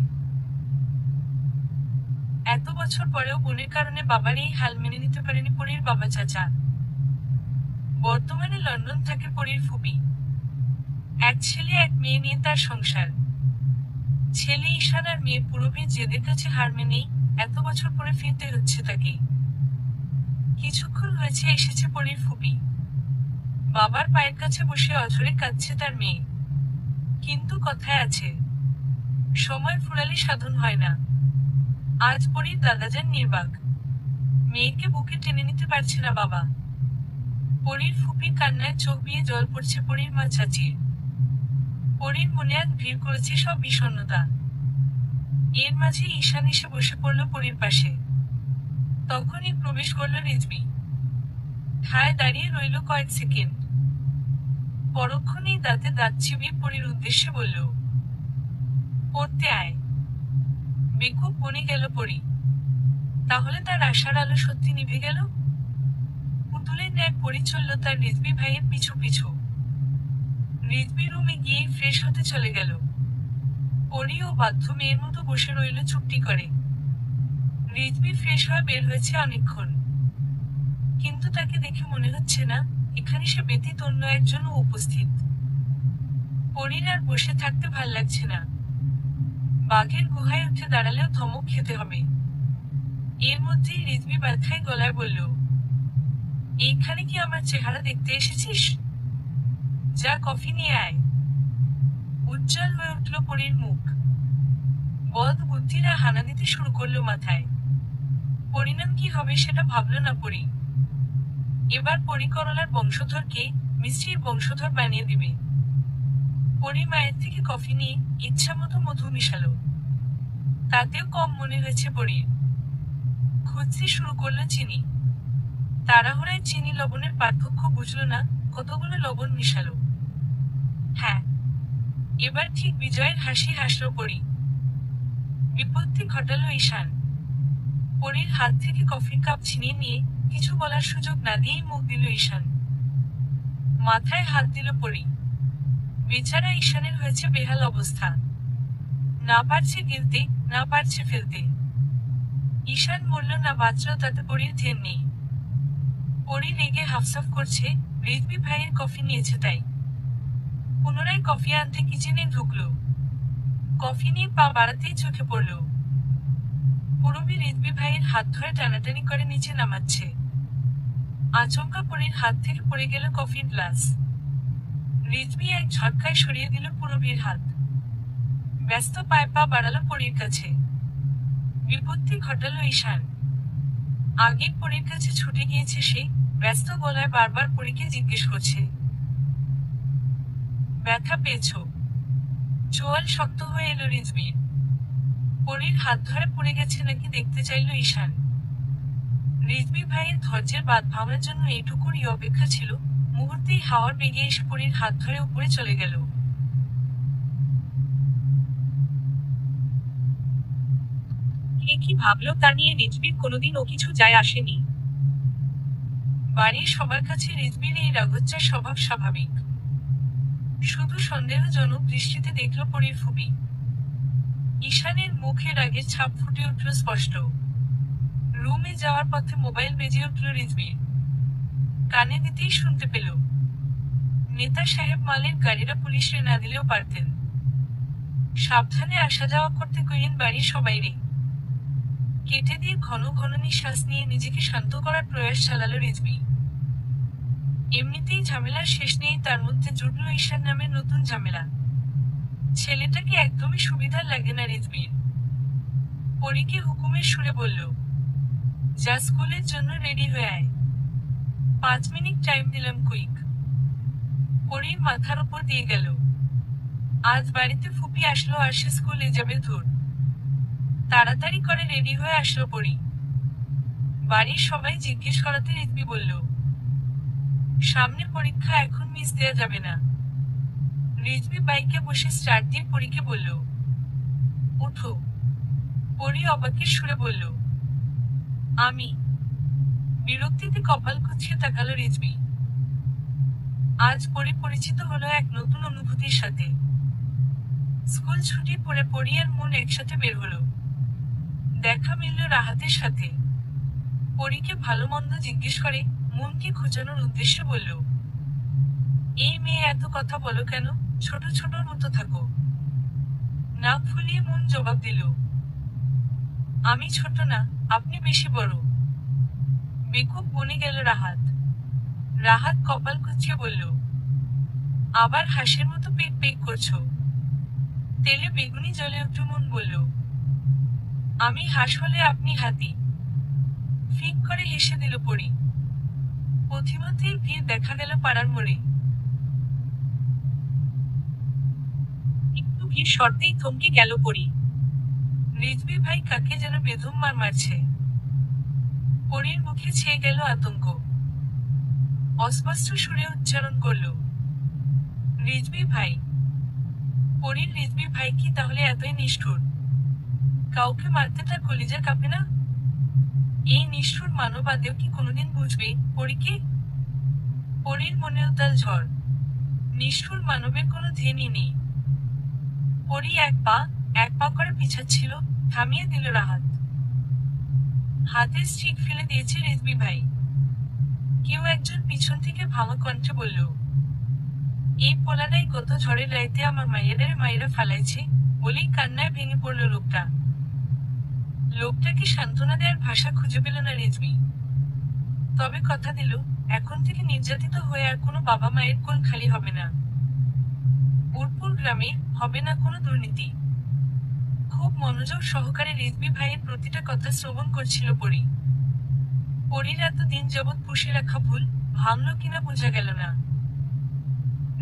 এত বছর পরেও বোনের কারণে বাবার এই হাল মেনে নিতে পারেনি পরীর বাবা চাচা। বর্তমানে লন্ডন থাকে পরীর ফুপি। এক ছেলে এক মেয়ে নিয়ে তার সংসার। ছেলে ঈশান আর মেয়ে পুরবীর জেদের কাছে হার মেনেই এত বছর পরে ফিরতে হচ্ছে তাকে। কিছুক্ষণ হয়েছে এসেছে পরীর ফুপি। বাবার পায়ের কাছে বসে অঝরে কাঁদছে তার মেয়ে। কিন্তু কথায় আছে, সময় ফুরালে সাধন হয় না। আজ পরীর দাদাজান নির্বাক। মেয়েকে বুকে টেনে নিতে পারছে না বাবা। পরীর ফুপির কান্নায় চোখ বিয়ে জল পড়ছে পরীর মা চাচির। পরীর মনে আজ ভিড় করেছে সব বিষণ্ণতা। এর মাঝে ঈশান এসে বসে পড়ল পরীর পাশে। তখনই প্রবেশ করল রিজভি। ঠায় দাঁড়িয়ে রইল কয়েক সেকেন্ড। পরক্ষণেই দাঁতে দাঁত চিবিয়ে পরীর উদ্দেশ্যে বলল, পড়তে আয়। বেকুব বনে গেল পরী। তাহলে তার আশার আলো সত্যি নিভে গেল। পুতুলের ন্যায় পরী চলল তার রিজভী ভাইয়ের পিছু পিছু। রিজভী রুমে গিয়েই ফ্রেশ হতে চলে গেল। পরী ও বাধ্য মেয়ের মতো বসে রইল চুপটি করে। রিজভী ফ্রেশ হয়ে বের হয়েছে অনেকক্ষণ, কিন্তু তাকে দেখে মনে হচ্ছে না এখানে সে ব্যতীত অন্য একজনও উপস্থিত। পরীর আর বসে থাকতে ভাল লাগছে না। বাঘের গুহায় উঠে দাঁড়ালেও ধমক খেতে হবে। এর মধ্যেই রিজভী ব্যথায় গলায় বলল, এইখানে কি আমার চেহারা দেখতে এসেছিস? যা কফি নিয়ে আয়। উজ্জ্বল হয়ে উঠল পরীর মুখ। বদ বুদ্ধিরা হানা দিতে শুরু করলো মাথায়। পরিণাম কি হবে সেটা ভাবল না পরী। এবার পরী করলার বংশধরকে মিষ্টির বংশধর বানিয়ে দিবে। পরী মায়ের থেকে কফি নিয়ে ইচ্ছামতো মধু মিশালো। তাতেও কম মনে হয়েছে পরীর। খুঁজতে শুরু করলো চিনি। তাড়াহুড়ায় চিনি লবণের পার্থক্য বুঝল না, কতগুলো লবণ মিশালো। হ্যাঁ, এবার ঠিক বিজয়ের হাসি হাসল পরী। বিপত্তি ঘটালো ঈশান। পরীর হাত থেকে কফির কাপ ছিনিয়ে নিয়ে কিছু বলার সুযোগ না দিয়েই মুখ দিল ঈশান। মাথায় হাত দিল পরী। বেচারা ঈশানের হয়েছে বেহাল অবস্থা। না পারছে গিলতে, না পারছে ফেলতে। ঈশান মরল না বাঁচল তাতে পরীর ধ্যান নেই। পরী রেগে হাফসাফ করছে, রিজভী ভাইয়ের কফি নিয়েছে তাই। পুনরায় কফি আনতে কিচেনে ঢুকলো। কফি নিয়ে পা বাড়াতেই চোখে পড়ল পুরবী রিজভী ভাইয়ের হাত ধরে টানাটানি করে নিচে নামাচ্ছে। আচমকা পরীর হাত থেকে পড়ে গেল কফির গ্লাস। রিজভী এক ঝটকায় সরিয়ে দিল পুরবীর হাত। ব্যস্ত পায়ে পা বাড়ালো পরীর কাছে। বিপত্তি ঘটালো ঈশান। আগে পরীর কাছে ছুটে গিয়েছে সে, ব্যস্ত গলায় বারবার পরীকে জিজ্ঞেস করছে, ব্যথা পেয়েছ? চোয়াল শক্ত হয়ে এলো রিজভীর। পরীর হাত ধরে পড়ে গেছে নাকি দেখতে চাইল ঈশান। রিজভী ভাইয়ের ধৈর্যের বাঁধ ভাঙার জন্য এইটুকুরই অপেক্ষা ছিল, মুহূর্তেই হাওয়ার বেগে এসে পরীর হাত ধরে উপরে চলে গেল। কে কি ভাবলো তা নিয়ে রিজভীর কোনোদিন ও কিছু যায় আসেনি। বাড়ির সবার কাছে রিজভীর এই রাগচ্চার স্বভাব স্বাভাবিক। শুধু সন্দেহজনক দৃষ্টিতে দেখল পরীর ফুপি। ঈশানের মুখে রাগের ছাপ ফুটে উঠল স্পষ্ট। রুমে যাওয়ার পথে মোবাইল বেজে উঠল রিজভীর। কানে দিতেই শুনতে পেল, নেতা সাহেব মালের গাড়িরা পুলিশে না দিলেও পারতেন। সাবধানে আসা যাওয়া করতে কইলেন বাড়ির সবাইরে। কেটে দিয়ে ঘন ঘন নিঃশ্বাস নিয়ে নিজেকে শান্ত করার প্রয়াস চালালো রিজভী। এমনিতেই ঝামেলার শেষ নেই, তার মধ্যে জুটল ঈশান নামের নতুন ঝামেলা। ছেলেটাকে একদমই সুবিধার লাগে না রিজভীর। পরীকে হুকুমের সুরে বলল, যা স্কুলের জন্য রেডি হয়ে আয়। 5 মিনিট টাইম দিলাম কুইক। পরীর মাথার উপর দিয়ে গেল। আজ বাড়িতে ফুপি আসলো আর সে স্কুলে যাবে ধুর। তাড়াতাড়ি করে রেডি হয়ে আসলো পরী। বাড়ির সবাই জিজ্ঞেস করাতে রিজভী বলল, সামনে পরীক্ষা, এখন মিস দেয়া যাবে না। রিজভী বাইকে বসে স্টার্ট দিয়ে পরীকে বলল, উঠো। পরী অবাকের সুরে বলল, আমি? বিরক্তিতে কপাল কুঁচকে তাকালো রিজভী। আজ পরী পরিচিত হলো এক নতুন অনুভূতির সাথে। স্কুল ছুটি পরে পরী আর মন একসাথে বের হলো। দেখা মিলল রাহাতের সাথে। পরীকে ভালো মন্দ জিজ্ঞেস করে মনকে খোঁচানোর উদ্দেশ্যে বলল, এই মেয়ে এত কথা বলো কেন, ছোট ছোট মতো থাকো। নাক ফুলিয়ে মন জবাব দিল, আমি ছোট না, আপনি বেশি বড়। বেকুব বনে গেল রাহাত। রাহাত কপাল কুঁচকে বলল, আবার হাঁসের মতো পেক পেক করছো। তেলে বেগুনি জলে উঠু মন বলল, আমি হাঁস হলে আপনি হাতি। ফিক করে হেসে দিল পরী। পথিমধ্যেই ভিড় দেখা গেল পাড়ার মোড়ে। একটু ভিড় সরতেই থমকে গেল পরী। রিজভী ভাই কাকে যেন বেদম মার মারছে। পরীর মুখে ছেয়ে গেল আতঙ্ক। অস্পষ্ট সুরে উচ্চারণ করল, রিজভী ভাই। পরীর রিজভী ভাই কি তাহলে এতই নিষ্ঠুর? কাউকে মারতে তার কলিজা কাঁপে না? এই নিষ্ঠুর মানব আদেও কি কোনোদিন বুঝবে পরীকে? পরীর মনে উত্তাল ঝড়। নিষ্ঠুর মানবের কোনো ধ্যানই নেই। পরী এক পা করে পিছাচ্ছিল, থামিয়ে দিল রাহাত। হাতের স্টিক ফেলে দিয়েছে রিজভী ভাই। কেউ একজন পিছন থেকে ভাঙা কণ্ঠে বলল, এই পোলাটাই গত ঝড়ের রাইতে আমার মায়েরা ফালাইছে, বলেই কান্নায় ভেঙে পড়ল লোকটা। লোকটাকে সান্ত্বনা দেওয়ার ভাষা খুঁজে পেল না রিজভী। তবে কথা দিল, এখন থেকে নির্যাতিত হয়ে আর কোনো বাবা মায়ের কোল খালি হবে না। উরপুর গ্রামে হবে না কোনো দুর্নীতি। খুব মনোযোগ সহকারে রিজভী ভাইয়ের প্রতিটা কথা শ্রবণ করছিল পরী। পরীর এতদিন যাবৎ পুষে রাখা ভুল ভাঙল কিনা বোঝা গেল না।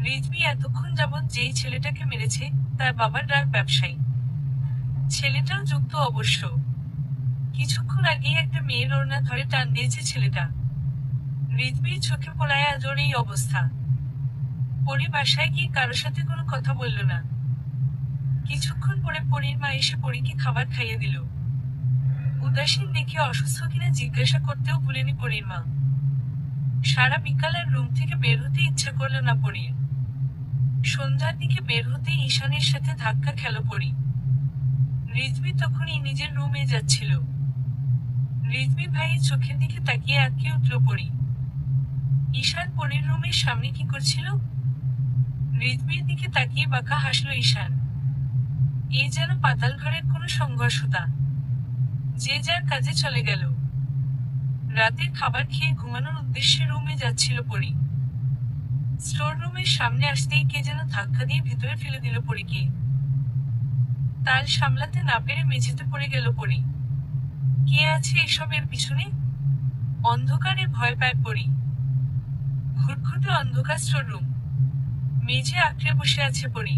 রিজভী এতক্ষণ যাবৎ যেই ছেলেটাকে মেরেছে তার বাবার ড্রাগ ব্যবসায়ী। ছেলেটাও যুক্ত অবশ্য। কিছুক্ষণ আগেই একটা মেয়ের ওড়না ধরে টান দিয়েছে ছেলেটা। রিজভীর চোখে পড়ায় আজ ওর এই অবস্থা। পরী বাসায় গিয়ে কারো সাথে কোনো কথা বলল না। কিছুক্ষণ পরে পরীর মা এসে পরীকে খাবার খাইয়ে দিল। উদাসীন দেখে অসুস্থ কিনা জিজ্ঞাসা করতেও ভুলেনি পরীর মা। সারা বিকাল আর রুম থেকে বের হতে ইচ্ছা করল না পরীর। সন্ধ্যার দিকে বের হতে ঈশানের সাথে ধাক্কা খেল পরী। রিজভী তখনই নিজের রুমে যাচ্ছিল। রিজভী ভাইয়ের চোখের দিকে তাকিয়ে আটকে উঠল পরী। ঈশান পরীর রুমের সামনে কি করছিল? রিজভীর দিকে তাকিয়ে বাঁকা হাসল ঈশান। এ যেন পাতাল ঘরের কোনো সংঘর্ষতা। যে যার কাজে চলে গেল। রাতের খাবার খেয়ে ঘুমানোর উদ্দেশ্যে রুমে যাচ্ছিল পরী। স্টোর রুমের সামনে আসতেই কে যেন ধাক্কা দিয়ে ভেতরে ফেলে দিল পরীকে। তাল সামলাতে না পেরে মেঝেতে পড়ে গেল পরী। কে আছে এসবের পিছনে? অন্ধকারে ভয় পায় পরী। ঘুটঘুটে অন্ধকার স্টোর রুম। মেঝে আঁকড়ে বসে আছে পরী।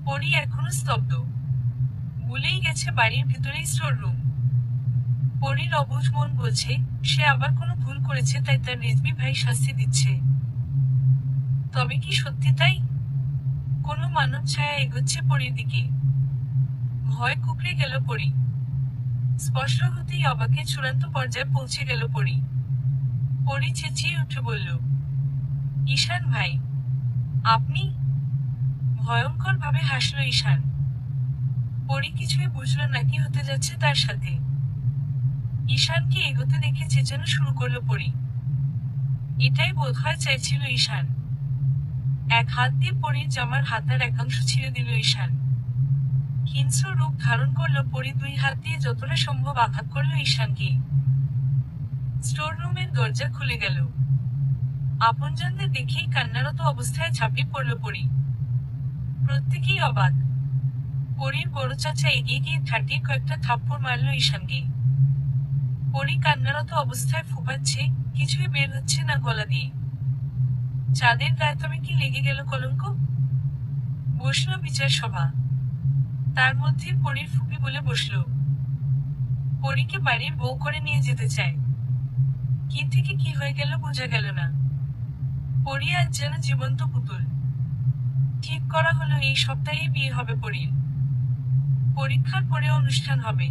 পরী এখনো স্তব্ধ। ভুলেই গেছে বাড়ির ভিতরেই স্টোর রুম। পরীর অবুঝ মন বলছে সে আবার কোনো ভুল করেছে, তাই তার রিজভী ভাই শাস্তি দিচ্ছে। তবে কি সত্যি তাই? কোনো মানব ছায়া এগোচ্ছে পরীর দিকে। ভয় কুকড়ে গেল পরী। স্পষ্ট হতেই অবাকে চূড়ান্ত পর্যায়ে পৌঁছে গেল পরী। পরী চেঁচিয়ে উঠে বলল, ঈশান ভাই, আপনি? ভয়ঙ্কর ভাবে হাসল ঈশান। পরী কিছুই বুঝল না কি হতে যাচ্ছে তার সাথে। ঈশানকে এগোতে দেখে চেঁচানো শুরু করলো পরী। এটাই বোধহয় চাইছিল ঈশান। এক হাত দিয়ে পরীর জামার হাতার একাংশ ছিঁড়ে দিল ঈশান। হিংস্র রূপ ধারণ করলো পরী দুই হাত দিয়ে যতটা সম্ভব আঘাত করলো ঈশানকে। স্টোর রুমের দরজা খুলে গেল। আপনজনদের দেখেই কান্নারত অবস্থায় ঝাঁপিয়ে পড়ল পরী। প্রত্যেকেই অবাক। পরীর বড় চাচা এগিয়ে গিয়ে ঠাটিয়ে কয়েকটা থাপ্পড় মারল ঈশানকে। পরী কান্নারত অবস্থায় ফুপাচ্ছে, কিছুই বের হচ্ছে না গলা দিয়ে। চাঁদের গায়ে তবে কি লেগে গেল কলঙ্ক? বসল বিচার সভা। তার মধ্যে পরীর ফুপি বলে বসল, পরীকে বাড়ির বউ করে নিয়ে যেতে চায়। কি থেকে কি হয়ে গেল বোঝা গেল না। পরী আজ যেন জীবন্ত পুতুল। ঠিক করা হলো এই সপ্তাহে বিয়ে হবে পরীর। পরীক্ষার পরে অনুষ্ঠান হবে।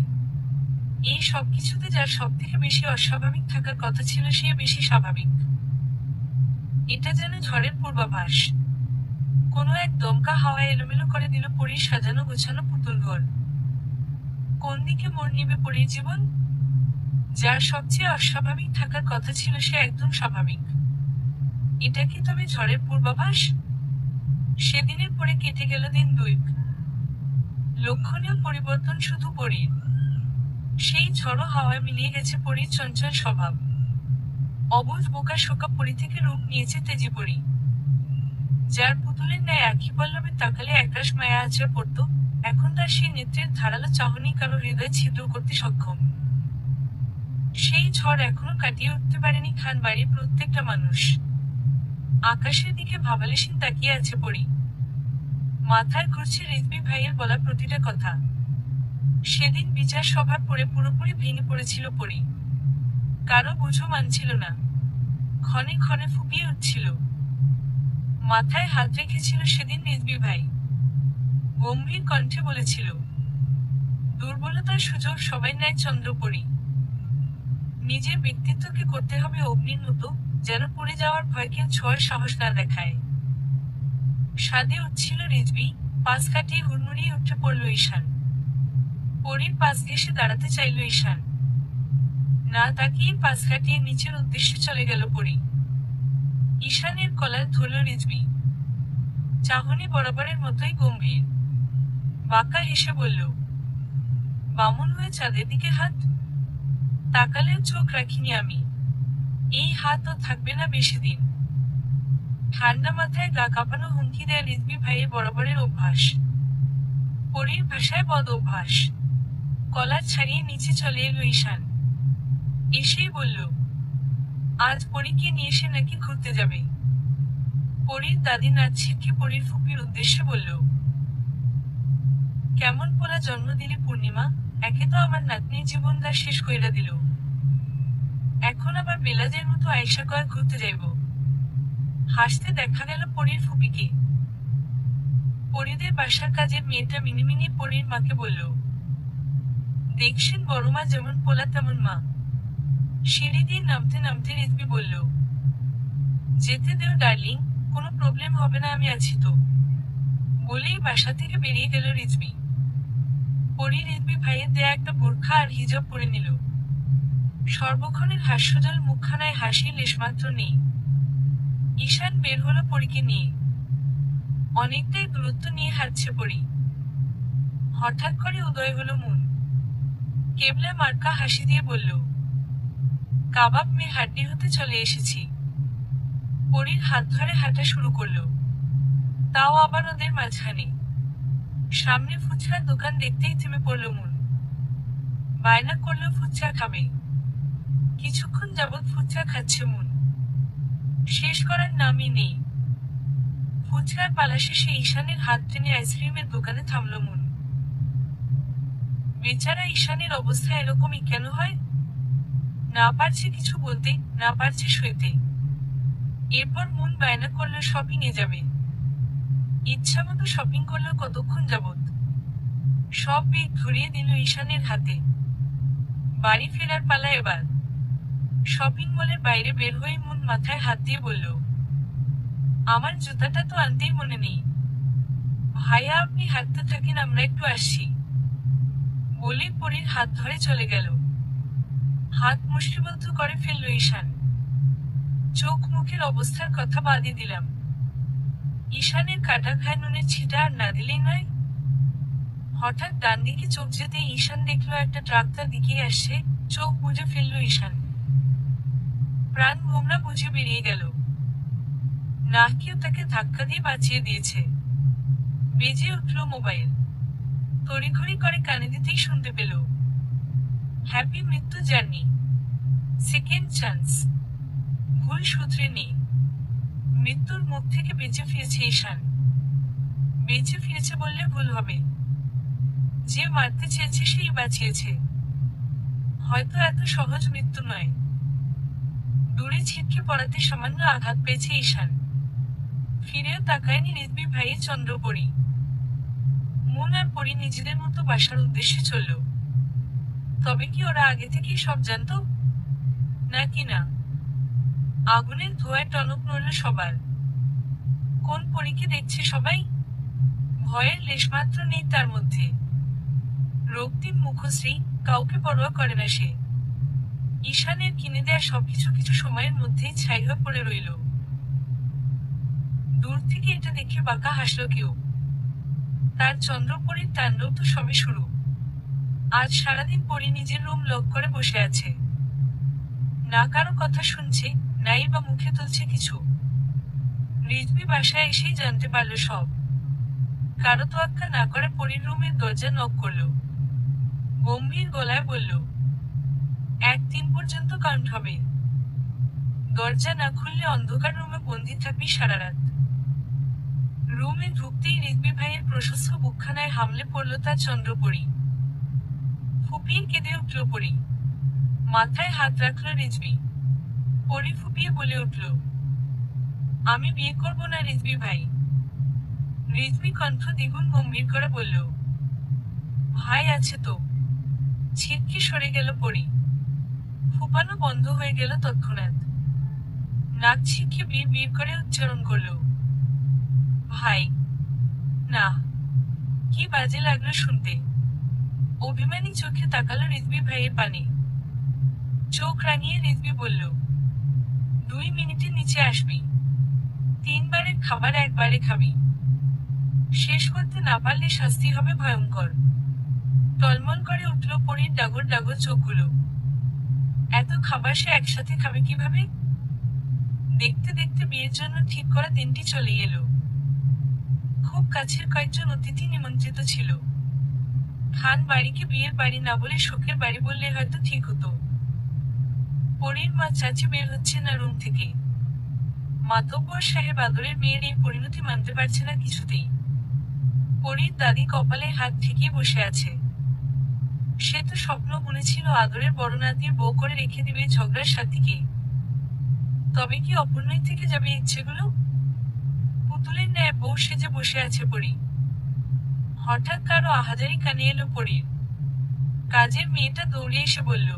এই সবকিছুতে যার সব থেকে বেশি অস্বাভাবিক থাকার কথা ছিল সে বেশি স্বাভাবিক। এটা যেন ঝড়ের পূর্বাভাস। কোনো এক দমকা হাওয়া এলোমেলো করে দিল পরীর সাজানো গোছানো পুতুল ঘর। কোন দিকে মোড় নিবে পরীর জীবন? যার সবচেয়ে অস্বাভাবিক থাকার কথা ছিল সে একদম স্বাভাবিক। এটা কি তবে ঝড়ের পূর্বাভাস? সেদিনের পরে কেটে গেল দিন দুই। লক্ষণীয় পরিবর্তন শুধু পরীর। সেই ঝড়ো হাওয়ায় মিলিয়ে গেছে পরীর চঞ্চল স্বভাব। অবুঝ বোকা শোকা পরী থেকে রূপ নিয়েছে তেজি পরী। যার পুতুলের ন্যায় আখি পল্লবে তাকালে একরাশ মায়া আছড়ে পড়ত, এখন তার সেই নেত্রের ধারালো চাহনি কারো হৃদয় ছিদ্র করতে সক্ষম। সেই ঝড় এখনো কাটিয়ে উঠতে পারেনি খান বাড়ির প্রত্যেকটা মানুষ। আকাশের দিকে ভাবালেশীন তাকিয়ে আছে পরী। মাথায় ঘুরছে রিজভী ভাইয়ের বলা প্রতিটা কথা। সেদিন বিচার সভার পরে পুরোপুরি ভেঙে পড়েছিল পরী। কারো বুঝো মানছিল না। ক্ষণে ক্ষণে ফুপিয়ে উঠছিল। মাথায় হাত রেখেছিল সেদিন রিজভী ভাই। গম্ভীর কণ্ঠে বলেছিল, দুর্বলতার সুযোগ সবাই নেয় চন্দ্রপরি। নিজের ব্যক্তিত্বকে করতে হবে অগ্নির মতো, যেন পড়ে যাওয়ার ভয়কে ছোঁয়ার সাহস না দেখায়। সাদে উঠছিল রিজভী, পাশ কাটিয়ে হুড়মুড়িয়ে উঠে পড়ল ঈশান। পরীর পাশ ঘেঁষে দাঁড়াতে চাইল ঈশান। না তাকিয়ে পাশ কাটিয়ে নিচের উদ্দেশ্যে চলে গেল পরী। ঈশানের কলার ধরল রিজভী। চাহনি বরাবরের মতোই গম্ভীর। বাঁকা হেসে বলল, বামন হয়ে চাঁদের দিকে হাত। তাকালেও চোখ রাখিনি আমি। এই হাতও থাকবে না বেশি দিন। ঠান্ডা মাথায় গা কাঁপানো হুমকি দেয় রিজভী ভাইয়ের বরাবরের অভ্যাস। পরীর ভাষায় বদ অভ্যাস। কলার ছাড়িয়ে নিচে চলে এলো ঈশান। এসেই বলল, আজ পরীকে নিয়ে এসে নাকি ঘুরতে যাবে। পরীর দাদি নাচ শিখে পরীর ফুপির উদ্দেশ্যে বলল, কেমন পোলা জন্ম দিলি পূর্ণিমা, একে তো আমার নাতনির জীবনটা শেষ কইরা দিল। এখন আবার বেলাজের মতো আয়েশা কয়া ঘুরতে যাইব। হাসতে দেখা গেল পরীর ফুপিকে। পরীদের বাসার কাজের মেয়েটা মিনিমিনি পরীর মাকে বলল, দেখছেন বড় মা যেমন পোলা তেমন মা। সিঁড়ি দিয়ে নামতে নামতে রিজভী বলল, যেতে দেও ডার্লিং, কোনো প্রবলেম হবে না, আমি আছি তো। বলেই বাসা থেকে বেরিয়ে গেল রিজভী। পরী রিজভী ভাইয়ের দেয়া একটা বোরখা আর হিজাব পরে নিল। সর্বক্ষণের হাস্যজল মুখখানায় হাসির লেশমাত্র নেই। ঈশান বের হলো পরীকে নিয়ে। অনেকটাই দূরত্ব নিয়ে হাঁটছে পরী। হঠাৎ করে উদয় হলো মন। কেবলা মার্কা হাসি দিয়ে বলল, কাবাব মেয়ে হাড্ডি হতে চলে এসেছি। পরীর হাত ধরে হাঁটা শুরু করলো, তাও আবার ওদের মাঝখানে। সামনে ফুচকার দোকান দেখতেই থেমে পড়ল মন। বায়না করলো ফুচকা খাবে। কিছুক্ষণ যাবৎ ফুচকা খাচ্ছে মন। শেষ করার নামই নেই। ফুচকার পালা শেষে ঈশানের হাত টেনে আইসক্রিমের দোকানে থামল মন। বেচারা ঈশানের অবস্থা এরকমই কেন হয়? না পারছে কিছু বলতে, না পারছে সইতে। এরপর মন বায়না করলো শপিং এ যাবে। ইচ্ছা মতো শপিং করলো কতক্ষণ যাবৎ। সব বেগ ধরিয়ে দিল ঈশানের হাতে। বাড়ি ফেরার পালা এবার। শপিং মলের বাইরে বের হয়ে মন মাথায় হাত দিয়ে বলল, আমার জুতাটা তো আনতেই মনে নেই। ভাইয়া আপনি হাঁটতে থাকেন, আমরা একটু আসছি। বলে পরীর হাত ধরে চলে গেল। হাত মুষ্টিবদ্ধ করে ফেলল ঈশান। চোখ মুখের অবস্থার কথা বাদই দিলাম। ঈশানের কাটা ঘায়ে নুনের ছিটা আর না দিলেই নয়। হঠাৎ ডান দিকে চোখ যেতে ঈশান দেখলো একটা ট্রাক তার দিকেই আসছে। চোখ বুজে ফেলল ঈশান। প্রাণ ভোমরা বুঝে বেরিয়ে গেল। না কেউ তাকে ধাক্কা দিয়ে বাঁচিয়ে দিয়েছে। বেজে উঠল মোবাইল। তড়িঘড়ি করে কানে দিতেই শুনতে পেল, হ্যাপি মৃত্যু জার্নি, সেকেন্ড চান্স। ভুল সূত্রে নেই। মৃত্যুর মুখ থেকে বেঁচে ফিরেছে ঈশান। বেঁচে ফিরেছে বললে ভুল হবে। যে মারতে চেয়েছে সেই বাঁচিয়েছে। হয়তো এত সহজ মৃত্যু নয়। দূরে ছিটকে পড়াতে সামান্য আঘাত পেয়েছে ঈশান। ফিরেও তাকায়নি রিজভী ভাইয়ের চন্দ্রপরি। মন আর পরি নিজেদের মতো বাসার উদ্দেশ্যে চলল। তবে কি ওরা আগে থেকেই সব জানতো? নাকি না? আগুনের ধোঁয়ায় টনক নড়ল সবার। কোন পরীকে দেখছে সবাই? ভয়ের লেশমাত্র নেই তার মধ্যে। রক্তিম মুখশ্রী, কাউকে পরোয়া করে না সে। ঈশানের কিনে দেয়া সবকিছু কিছু সময়ের মধ্যেই ছাই হয়ে পড়ে রইল। দূর থেকে এটা দেখে বাঁকা হাসল কেউ। তার চন্দ্রপরীর তাণ্ডব তো সবে শুরু। আজ সারাদিন পরি নিজের রুম লক করে বসে আছে। না কারো কথা শুনছে, নাই বা মুখে তুলছে কিছু। রিজভী বাসায় এসেই জানতে পারল সব। কারো তোয়াক্কা না করে পরীর রুমের দরজা নক করল। গম্ভীর গলায় বলল, 1-3 পর্যন্ত কাউন্ট হবে। দরজা না খুললে অন্ধকার রুমে বন্দি থাকবি সারা রাত। রুমে ঢুকতেই রিজভী ভাইয়ের প্রশস্ত বুকখানায় হামলে পড়ল তার চন্দ্রপরি। ফুপিয়ে কেঁদে উঠল পরি। মাথায় হাত রাখল রিজভী। পরি ফুপিয়ে বলে উঠল, আমি বিয়ে করব না রিজভি ভাই। রিজভি কণ্ঠ দ্বিগুণ গম্ভীর করে বলল। ভাই আছে তো। ছিটকে সরে গেল পরি। ফুপানো বন্ধ হয়ে গেল তৎক্ষণাৎ। নাক ছিটকে বিড় বিড় করে উচ্চারণ করল। ভাই। না। কি বাজে লাগলো শুনতে। অভিমানী চোখে তাকালো রিজভি ভাইয়ের পানে। চোখ রাঙিয়ে রিজভি বলল, 2 মিনিটে নিচে আসবি। 3 বারের খাবার একবারে খাবি। শেষ করতে না পারলে শাস্তি হবে ভয়ঙ্কর। টলমল করে উঠল পরীর ডাগর ডাগর চোখগুলো। এত খাবার সে একসাথে খাবে কিভাবে? দেখতে দেখতে বিয়ের জন্য ঠিক করা দিনটি চলে এলো। খুব কাছের কয়েকজন অতিথি নিমন্ত্রিত ছিল। খান বাড়িকে বিয়ের বাড়ি না বলে শোকের বাড়ি বললে হয়তো ঠিক হতো। পরীর মা চাচি বের হচ্ছে না রুম থেকে। মাতব্বর সাহেব আদরের মেয়ের এই পরিণতি মানতে পারছে না কিছুতেই। পরীর দাদি কপালে হাত ঠেকিয়ে বসে আছে। সে তো স্বপ্ন বুনেছিল আদরের বড় নাতির বউ করে রেখে দিবে ঝগড়ার সাথীকে। তবে কি অপূর্ণই থেকে যাবে ইচ্ছেগুলো? পুতুলের ন্যায় বউ সেজে বসে আছে পরী। হঠাৎ কারো আহাজারি কানে এলো পরীর। কাজের মেয়েটা দৌড়ে এসে বলল,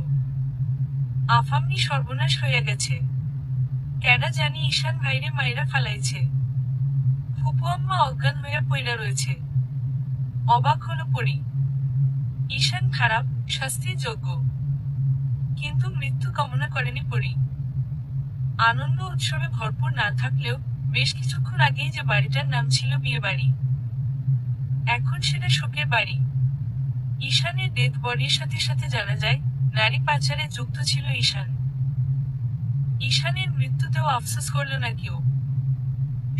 আফামনি সর্বনাশ হইয়া গেছে। কেডা জানি ঈশান ভাইরে মাইরা ফালাইছে। ফুপু আম্মা অজ্ঞান হইয়া পইরা রয়েছে। অবাক হলো পরী। ঈশান খারাপ, শাস্তির যোগ্য। কিন্তু মৃত্যু কামনা করেনি পরী। আনন্দ উৎসবে ভরপুর না থাকলেও বেশ কিছুক্ষণ আগেই যে বাড়িটার নাম ছিল বিয়ে বাড়ি, এখন সেটা শোকের বাড়ি। ঈশানের ডেথ বডির সাথে সাথে জানা যায় নারী পাচারে যুক্ত ছিল ঈশান। ঈশানের মৃত্যুতেও আফসোস করল না কেউ।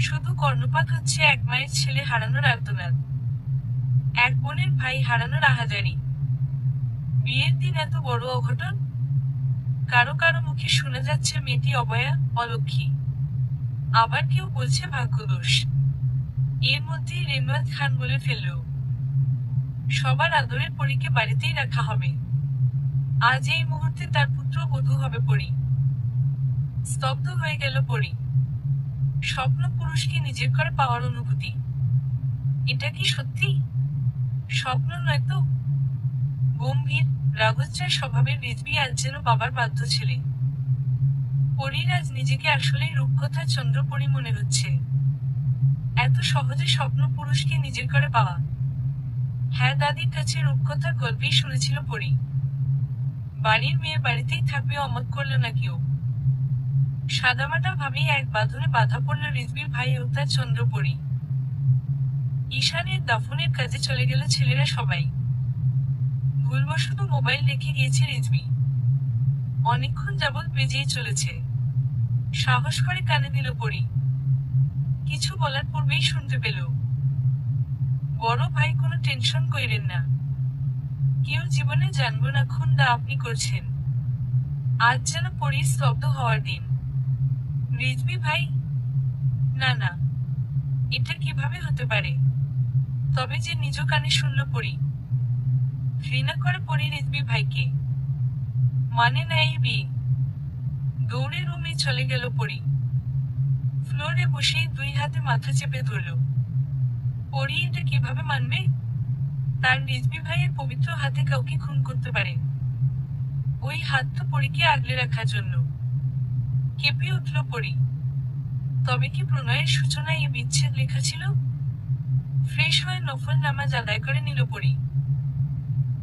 শুধু কর্ণপাত হচ্ছে এক মায়ের ছেলে হারানোর আর্তনাদ, এক বোনের ভাই হারানোর আহাজারি। বিয়ের দিন এত বড় অঘটন। কারো কারো মুখে শোনা যাচ্ছে মেয়েটি অবয়া, অলক্ষী। আবার কেউ বলছে ভাগ্যদোষ। এর মধ্যেই রেনওয়াজ খান বলে ফেলল, সবার আদরের পরীকে বাড়িতেই রাখা হবে। আজ এই মুহূর্তে তার পুত্র বধূ হবে পরী। স্তব্ধ হয়ে গেল পরী। স্বপ্ন পুরুষকে নিজের করে পাওয়ার অনুভূতি। এটা কি সত্যি? স্বপ্ন নয় তো? গম্ভীর, রাগজ্জার স্বভাবের রিজভি আজ যেন বাবার বাধ্য ছেলে। পরীর আজ নিজেকে আসলেই রূপকথা চন্দ্রপরী মনে হচ্ছে। এত সহজে স্বপ্ন পুরুষকে নিজের করে পাওয়া। হ্যাঁ, দাদির কাছে রূপকথার গল্পেই শুনেছিল পরী। বাড়ির মেয়ে বাড়িতেই থাকবে অমত করল না কেউ। সাদামাটা ভাবেই এক বাঁধনে বাধা পড়ল রিজভির ভাই ও তার চন্দ্রপরী। ঈশানের দাফনের কাজে চলে গেল ছেলেরা সবাই। ভুলবশত মোবাইল রেখে গিয়েছে রিজভি। অনেকক্ষণ যাবৎ বেজেই চলেছে। সাহস করে কানে দিল পরী। কিছু বলার পূর্বেই শুনতে পেল, বড় ভাই কোনো টেনশন কইরেন না। কেউ জীবনে জানবো না খুন্দা আপনি করছেন। আজ যেন পরীর স্তব্ধ হওয়ার দিন। রিজভি ভাই? না না, এটা কিভাবে হতে পারে? তবে যে নিজ কানে শুনল পরী। ঘৃণা করে পরী রিজভি ভাইকে। মানে না এই বিয়ে। দৌড়ে রুমে চলে গেল পরী। ফ্লোরে বসেই 2 হাতে মাথা চেপে ধরল। পরী এটা কিভাবে মানবে? তার রিজভি ভাইয়ের পবিত্র হাতে কাউকে খুন করতে পারে? ওই হাত তো পরীকে আগলে রাখার জন্য। কেঁপে উঠল পরী। তবে কি প্রণয়ের সূচনায় এই বিচ্ছেদ লেখা ছিল? ফ্রেশ হয়ে নফল নামাজ আদায় করে নিল পরী।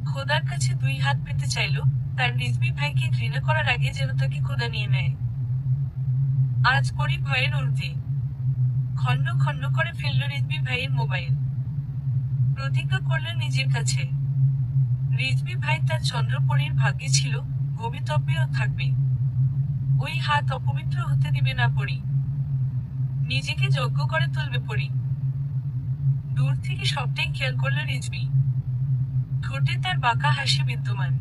খোদার কাছে 2 হাত পেতে চাইল, তার রিজভি ভাইকে ঘৃণা করার আগে যেন তাকে খোদা নিয়ে নেয়। আজ পরী ভয়ের ঊর্ধ্বে। খণ্ড খণ্ড করে ফেলল রিজভি ভাইয়ের মোবাইল। প্রতিজ্ঞা করল নিজের কাছে, রিজভি ভাই তার চন্দ্রপরীর ভাগ্যে ছিল, ভবিতব্যেও থাকবে। ওই হাত অপবিত্র হতে দিবে না পরী। নিজেকে যজ্ঞ করে তুলবে পরী। দূর থেকে সবটাই খেয়াল করল রিজভি। ঠোঁটে তার বাঁকা হাসি বিদ্যমান।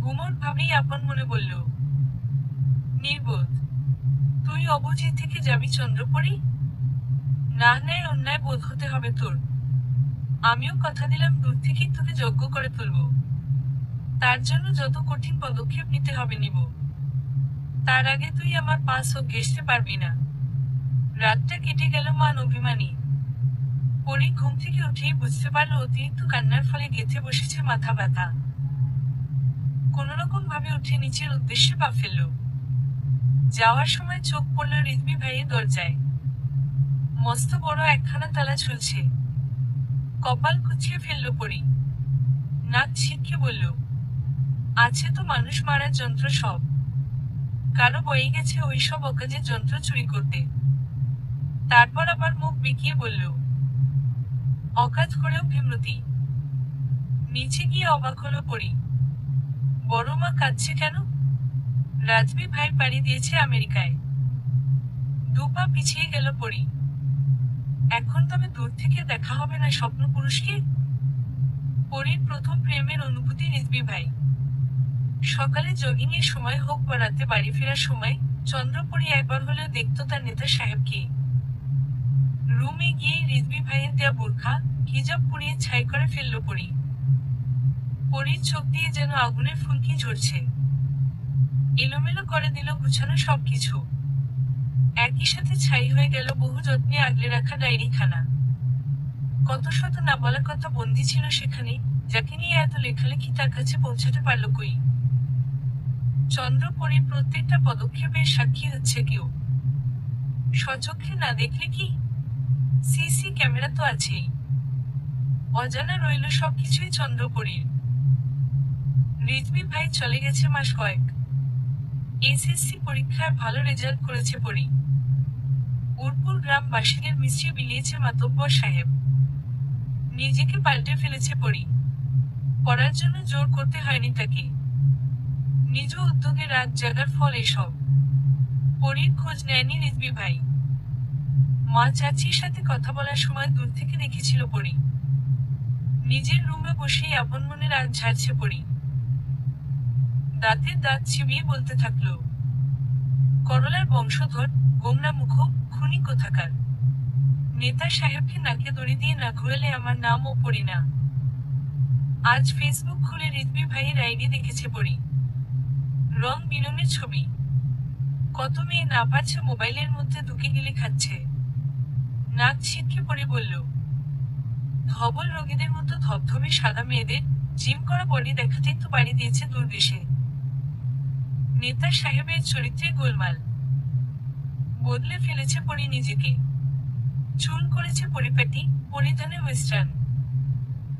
গুমর ভাবেই আপন মনে বলল, নির্বোধ। তুই অবুঝে থেকে যাবি চন্দ্রপরী? না ন্যায় অন্যায় বোধ হতে হবে তোর। আমিও কথা দিলাম দূর থেকেই তোকে যজ্ঞ করে তুলব। তার জন্য যত কঠিন পদক্ষেপ নিতে হবে নিব। তার আগে তুই আমার পাশ ও ঘেঁষতে পারবি না। রাতটা কেটে গেল মান অভিমানী। পরি ঘুম থেকে উঠেই বুঝতে পারল অতিরিক্ত কান্নার ফলে গেঁথে বসেছে মাথা ব্যথা। কোনোরকম ভাবে উঠে নিচের উদ্দেশ্যে পা ফেলল। যাওয়ার সময় চোখ পড়ল রিজভী ভাইয়ের দরজায়। মস্ত বড় একখানা তালা ঝুলছে। কপাল কুঁচিয়ে ফেলল পরি। নাক ছিটকে বলল, আছে তো মানুষ মারার যন্ত্র সব। কারো বয়ে গেছে ওই সব অকাজের যন্ত্র চুরি করতে। তারপর আবার মুখ বেঁকিয়ে বলল, অকাজ করেও বিমৃতি। নিচে গিয়ে অবাক হলো পরি। বড় মা কাঁদছে কেন? রাজবি ভাই পাড়ি দিয়েছে আমেরিকায়। দুপা পিছিয়ে গেল পরি। এখন তবে দূর থেকে দেখা হবে না স্বপ্ন পুরুষকে? পরির প্রথম প্রেমের অনুভূতি রিজভী ভাই। সকালে জগিং এর সময় হোক বা রাতে বাড়ি ফেরার সময় চন্দ্রপরি একবার হলেও দেখত তার নেতা সাহেবকে। রুমে গিয়ে রিজভী ভাইয়ের দেয়া বোরখা হিজাব পুড়িয়ে ছাই করে ফেলল পরি। পরির চোখ দিয়ে যেন আগুনের ফুলকি ঝরছে। এলোমেলো করে দিল গুছানো সবকিছু। একই সাথে ছাই হয়ে গেল বহু যত্নে আগলে রাখা ডায়েরি খানা। কত শত না বলা কথা বন্দী ছিল সেখানে, যাকে নিয়ে এত লেখালেখি তার কাছে পৌঁছাতে পারল কই? চন্দ্রপরির প্রত্যেকটা পদক্ষেপের সাক্ষী হচ্ছে কেউ। স্বচক্ষে না দেখলে কি? সিসি ক্যামেরা তো আছেই। অজানা রইল সবকিছুই চন্দ্রপরির। রিজভী ভাই চলে গেছে মাস কয়েক। এসএসসি পরীক্ষায় ভালো রেজাল্ট করেছে পরি। উরপুর গ্রামবাসীদের মিষ্টি বিলিয়েছে মাতব্বর সাহেব। নিজেকে পাল্টে ফেলেছে পরি। পড়ার জন্য জোর করতে হয়নি তাকে। নিজ উদ্যোগে রাত জাগার ফল এসব। পরির খোঁজ নেয়নি রিজভী ভাই। মা চাচির সাথে কথা বলার সময় দূর থেকে দেখেছিল পরি। নিজের রুমে বসেই আপন মনে রাত ঝাড়ছে পরি। দাঁতের দাঁত চিবিয়ে বলতে থাকলো, করলার বংশধর, গোমরা মুখ, খুনি কোথাকার। নেতা সাহেবকে নাকে দড়ি দিয়ে না ঘুরালে আমার নামও পড়ি না। আজ ফেসবুক খুলে রিজভী ভাইয়ের আইডি দেখেছে পরি। রং বিরঙের ছবি। কত মেয়ে না পারছে মোবাইলের মধ্যে ঢুকে গেলে খাচ্ছে। নাক ছিটকে পড়ে বলল, ধবল রোগীদের মতো ধবধবে সাদা মেয়েদের জিম করা বডি দেখাতেই তো বাড়ি দিয়েছে দূর দেশে। নেতা সাহেবের চরিত্রে গোলমাল। বদলে ফেলেছে পরি নিজেকে। চুল করেছে পরিপাটি, পরিধানে ওয়েস্টার্ন।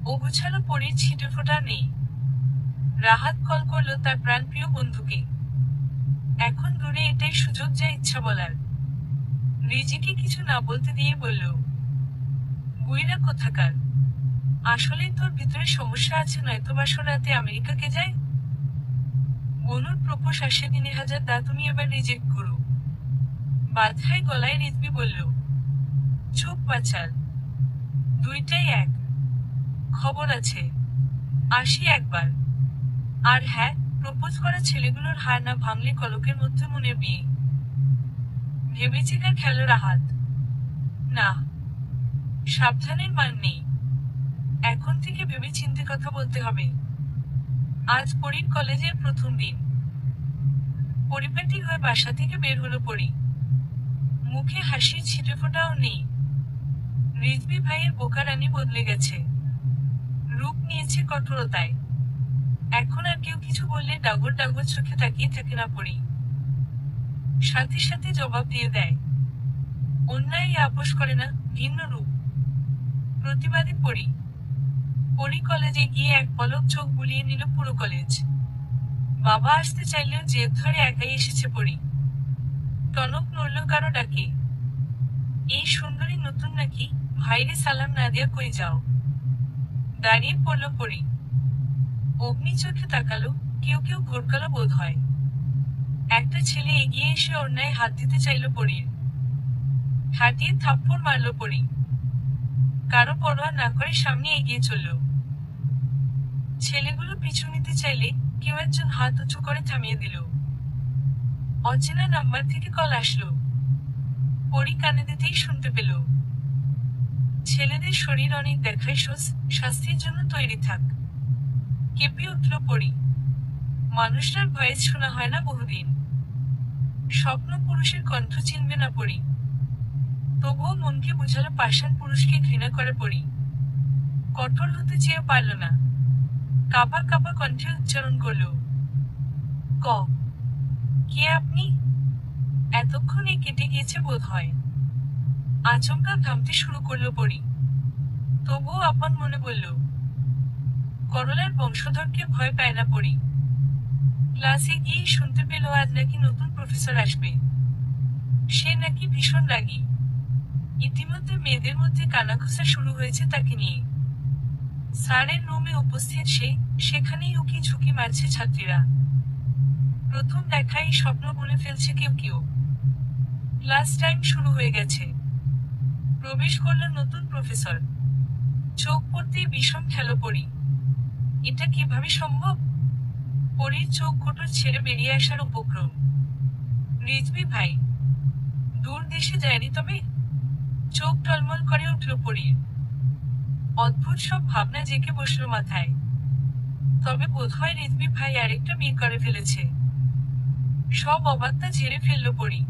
ও গুছালো পরির ছিটে ফোটা নেই। রাহাত কল করলো তার প্রাণপ্রিয় বন্ধুকে। এখন দূরে এটাই সুযোগ যা ইচ্ছা বলার। রিজিকে কিছু না বলতে দিয়ে বলল, বুইরা কোথাকার। আসলে তোর ভিতরে সমস্যা আছে নয়তো বাসর রাতে আমেরিকাকে যায়। বনুর প্রপোজ আসে ৩,০০০ দা তুমি এবার রিজেক্ট করো। বাধাই গলায় রিজভী বলল, চুপ বাচাল। দুইটাই এক। খবর আছে। আসি একবার। আর হ্যাঁ, প্রপোজ করা ছেলেগুলোর হার না ভাঙলে কলকের মধ্যে মনের বিয়ে। ভেবেচিকা খেলো রাহাত। না, সাবধানের মান নেই। এখন থেকে ভেবে চিন্তে কথা বলতে হবে। আজ পরির কলেজের প্রথম দিন। পরিপাটি হয়ে বাসা থেকে বের হলো পরি। মুখে হাসির ছিটে ফোটাও নেই। রিজভী ভাইয়ের বোকা রানী বদলে গেছে। রূপ নিয়েছে কঠোরতায়। এখন আর কেউ কিছু বললে ডাগর ডাগর চোখে তাকিয়ে থাকে না পরি। সাথে সাথে জবাব দিয়ে দেয়। অন্যায় আপোষ করে না, ভিন্ন রূপ। প্রতিবাদী পরি। পরি কলেজে গিয়ে এক পলক চোখ বুলিয়ে নিল পুরো কলেজ। বাবা আসতে চাইলেও জেদ ধরে একাই এসেছে পরি। টনক নড়ল কারো ডাকে। এই সুন্দরী নতুন নাকি, ভাইরে সালাম না দিয়া কই যাও। দাঁড়িয়ে পড়ল পরি। অগ্নি চোখে তাকালো, কেউ কেউ ঘোরকালো বোধ হয়। একটা ছেলে এগিয়ে এসে অন্যায় হাত দিতে চাইল পরির। হাঁটিয়ে থাপ্পড় মারল পরি। কারো পরোয়া না করে সামনে এগিয়ে চলল। ছেলেগুলো পিছু নিতে চাইলে কেউ একজন হাত উঁচু করে থামিয়ে দিল। অচেনা নাম্বার থেকে কল আসলো। পরি কানে দিতেই শুনতে পেল, ছেলেদের শরীর অনেক দেখায় সোস, শাস্তির জন্য তৈরি থাক। কেঁপে উঠল পরি। মানুষটার ভয়েস শোনা হয় না বহুদিন। স্বপ্ন পুরুষের কণ্ঠ চিনবে না পরি। তবুও মনকে বোঝালো পাষাণ পুরুষকে ঘৃণা করে পড়ি। কঠোর হতে চেয়েও পারল না। কাঁপা কাঁপা কণ্ঠে উচ্চারণ করল, ক কে আপনি? এতক্ষণে কেটে গিয়েছে বোধ হয়। আচমকা ঘামতে শুরু করলো পড়ি। তবুও আপন মনে বলল, করলার বংশধরকে ভয় পায় না পড়ি। ক্লাসে গিয়ে শুনতে পেল আজ নাকি নতুন প্রফেসর আসবে। সে নাকি ভীষণ রাগী। ইতিমধ্যে মেয়েদের মধ্যে কানাঘুষা শুরু হয়েছে তাকে নিয়ে। স্যারের রুমে উপস্থিত সে, সেখানেই উকি ঝুঁকি মারছে ছাত্রীরা। প্রথম দেখাই স্বপ্ন বলে ফেলছে কেউ কেউ। ক্লাস টাইম শুরু হয়ে গেছে। প্রবেশ করল নতুন প্রফেসর। চোখ পড়তেই বিষম খেলো পড়ি। এটা কিভাবে সম্ভব? পরীর চোখ কোটর ছেড়ে বেরিয়ে আসার উপক্রম। রিজভী ভাই দূর দেশে যায়নি তবে? চোখ টলমল করে উঠল পরীর। অদ্ভুত সব ভাবনা জেঁকে বসল মাথায়। তবে বোধহয় রিজভী ভাই আরেকটা বিয়ে করে ফেলেছে। সব অবাকতা ঝেড়ে ফেলল পরী।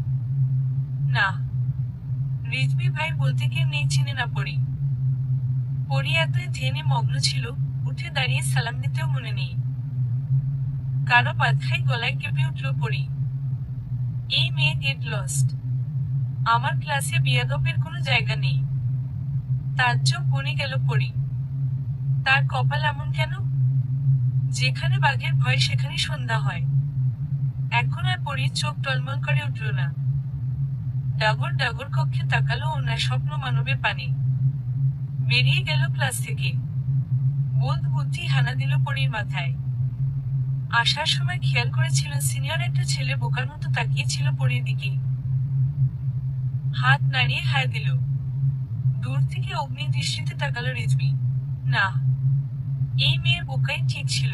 না, রিজভী ভাই বলতে কেউ নেই চিনে না পরী। পরী এতই ধ্যানে মগ্ন ছিল, উঠে দাঁড়িয়ে সালাম দিতেও মনে নেই। কারো বাধায় গলায় কেঁপে উঠল পরী। এই মেয়ে গেট লস্ট। আমার ক্লাসে বিয়াদবের কোনো জায়গা নেই। তাজ্জব বনে গেল পরী। তার কপাল এমন কেন? যেখানে বাঘের ভয় সেখানে সন্ধ্যা হয়। এখন আর পরীর চোখ টলমল করে উঠল না। ডাগর ডাগর কক্ষে তাকালো ওনার স্বপ্ন মানবের পানে। বেরিয়ে গেল ক্লাস থেকে। বোধ বুদ্ধি হানা দিল পরীর মাথায়। আসার সময় খেয়াল করেছিল সিনিয়র একটা ছেলে বোকার মতো তাকিয়েছিল পরীর দিকে। হাত নাড়িয়ে হায় দিল। দূর থেকে অগ্নি দৃষ্টিতে তাকালো রিজভী। না, এই মেয়ে বোকাই ঠিক ছিল।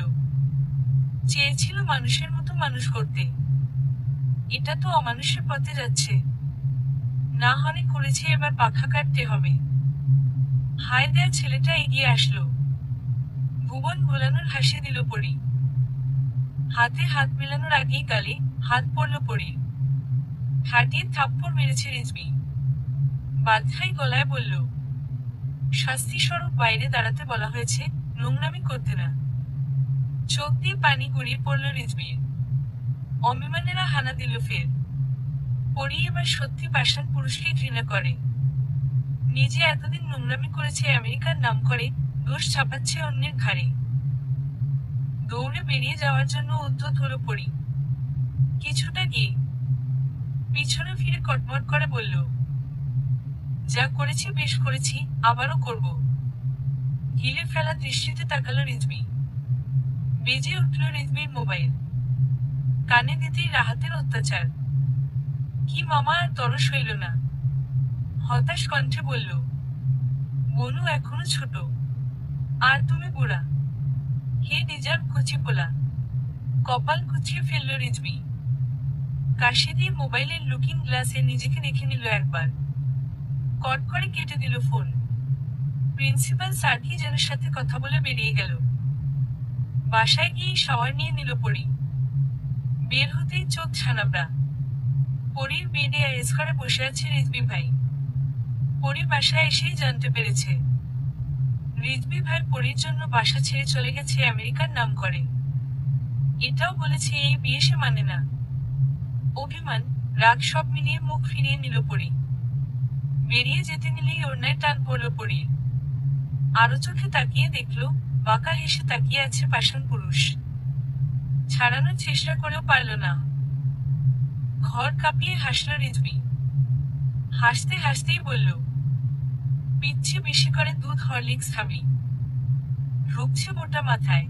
চেয়েছিল মানুষের মতো মানুষ করতে। এটা তো অমানুষের পথে যাচ্ছে। না হলে করেছে, এবার পাখা কাটতে হবে। হায় দেয়া ছেলেটা এগিয়ে আসলো। ভুবন ভোলানোর হাসি দিল পরী। হাতে হাত মেলানোর আগেই গালে হাত পড়ল পরীর। খাটিয়ে থাপ্পড় মেরেছে রিজভী। বাধ্যাই গলায় বলল, শাস্তি স্বরূপ বাইরে দাঁড়াতে বলা হয়েছে, নোংরামি করতে না। চোখ দিয়ে পানি গড়িয়ে পড়ল রিজভীর। অভিমানেরা হানা দিল ফের। পরী এবার সত্যি পাষাণ পুরুষকে ঘৃণা করে। নিজে এতদিন নোংরামি করেছে আমেরিকার নাম করে, দোষ চাপাচ্ছে অন্যের ঘাড়ে। দৌড়ে বেরিয়ে যাওয়ার জন্য উদ্যত হলো পরী। কিছুটা গিয়ে পিছনে ফিরে কটমট করে বলল, যা করেছি বেশ করেছি, আবারও করব। গিলে ফেলা দৃষ্টিতে তাকালো রিজভী। বেজে উঠল রিজভীর মোবাইল। কানে দিতেই রাহাতের অত্যাচার। কি মামা আর তরস হইল না। হতাশ কণ্ঠে বলল, বনু এখনো ছোট, আর তুমি বুড়া। হে ডিজার্ভ কচি পোলা। কপাল কুচিয়ে ফেলল রিজভী। কাশি দিয়ে মোবাইলের লুকিং গ্লাসে নিজেকে দেখে নিল একবার। কট করে কেটে দিল ফোন। প্রিন্সিপাল স্যার কি যেন সাথে কথা বলে বেরিয়ে গেল। বাসায় গিয়ে শাওয়ার নিয়ে নিল পরী। বের হতেই চোখ ছানাবড়া। পরীর বেডে আয়েস করে বসে আছে রিজভী ভাই। পরী বাসায় এসেই জানতে পেরেছে রিজভী ভাই পরীর জন্য বাসা ছেড়ে চলে গেছে আমেরিকার নাম করে। এটাও বলেছে এই বিয়ে সে মানে না। অভিমান, রাগ সব মিলিয়ে মুখ ফিরিয়ে নিল পরী। বেরিয়ে যেতে নিলেই ওড়নায় টান পড়ল পরীর। আরো চোখে তাকিয়ে দেখল, বাঁকা হেসে তাকিয়ে আছে পাষাণ পুরুষ। ছাড়ানোর চেষ্টা করেও পারল না। ঘর কাঁপিয়ে হাসল রিজভী। হাসতে হাসতেই বলল, পিচ্ছে বেশি করে দুধ হরলিক্স খাবি। ঢুকছে মোটা মাথায়।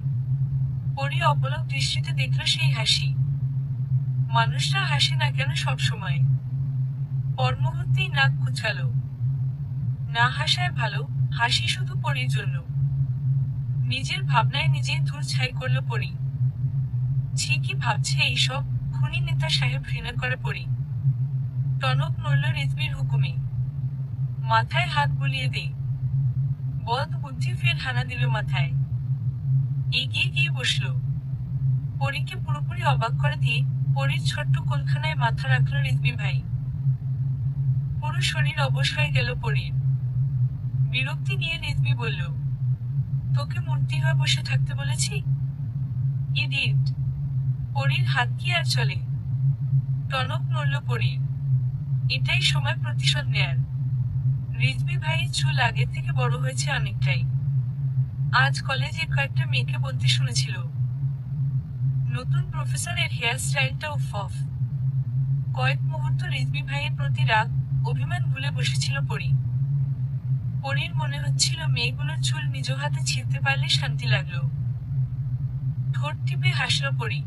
পরী অপলক দৃষ্টিতে দেখল সেই হাসি। মানুষরা হাসে না কেন সব সময়? পর মুহূর্তেই নাক কুচকালো। না হাসায় ভালো, হাসি শুধু পরীর জন্য। নিজের ভাবনায় নিজেই ধূর ছাই করল পরী। ছি কি ভাবছে এইসব, খুনি নেতা সাহেব ঘৃণা করে পরী। টনক নড়ল রিজভীর হুকুমে। মাথায় হাত বুলিয়ে দে। বদ বুদ্ধি ফের হানা দিল মাথায়। এগিয়ে গিয়ে বসল। পরীকে পুরোপুরি অবাক করে দিয়ে পরীর ছোট্ট কোলখানায় মাথা রাখল রিজভী ভাই। পুরো শরীর অবশ হয়ে গেল পরীর। বিরক্তি নিয়ে রিজভি বলল, তোকে মূর্তি হয়ে বসে থাকতে বলেছি? ইডিয়েট! পরীর হাত কি আর চলে? টনক নড়ল পরীর। এটাই সময় প্রতিশোধ নেয়ার। রিজভি ভাইয়ের চুল আগের থেকে বড় হয়েছে অনেকটাই। আজ কলেজে কয়েকটা মেয়েকে বলতে শুনেছিল, নতুন প্রফেসরের হেয়ার স্টাইলটা উফ। কয়েক মুহূর্ত রিজভি ভাইয়ের প্রতি রাগ, অভিমান ভুলে বসেছিল পরী। পরীর মনে হচ্ছিল মেয়েগুলোর চুল নিজ হাতে ছিঁড়তে পারলে শান্তি লাগলো। ঠোঁট টিপে হাসল পরী।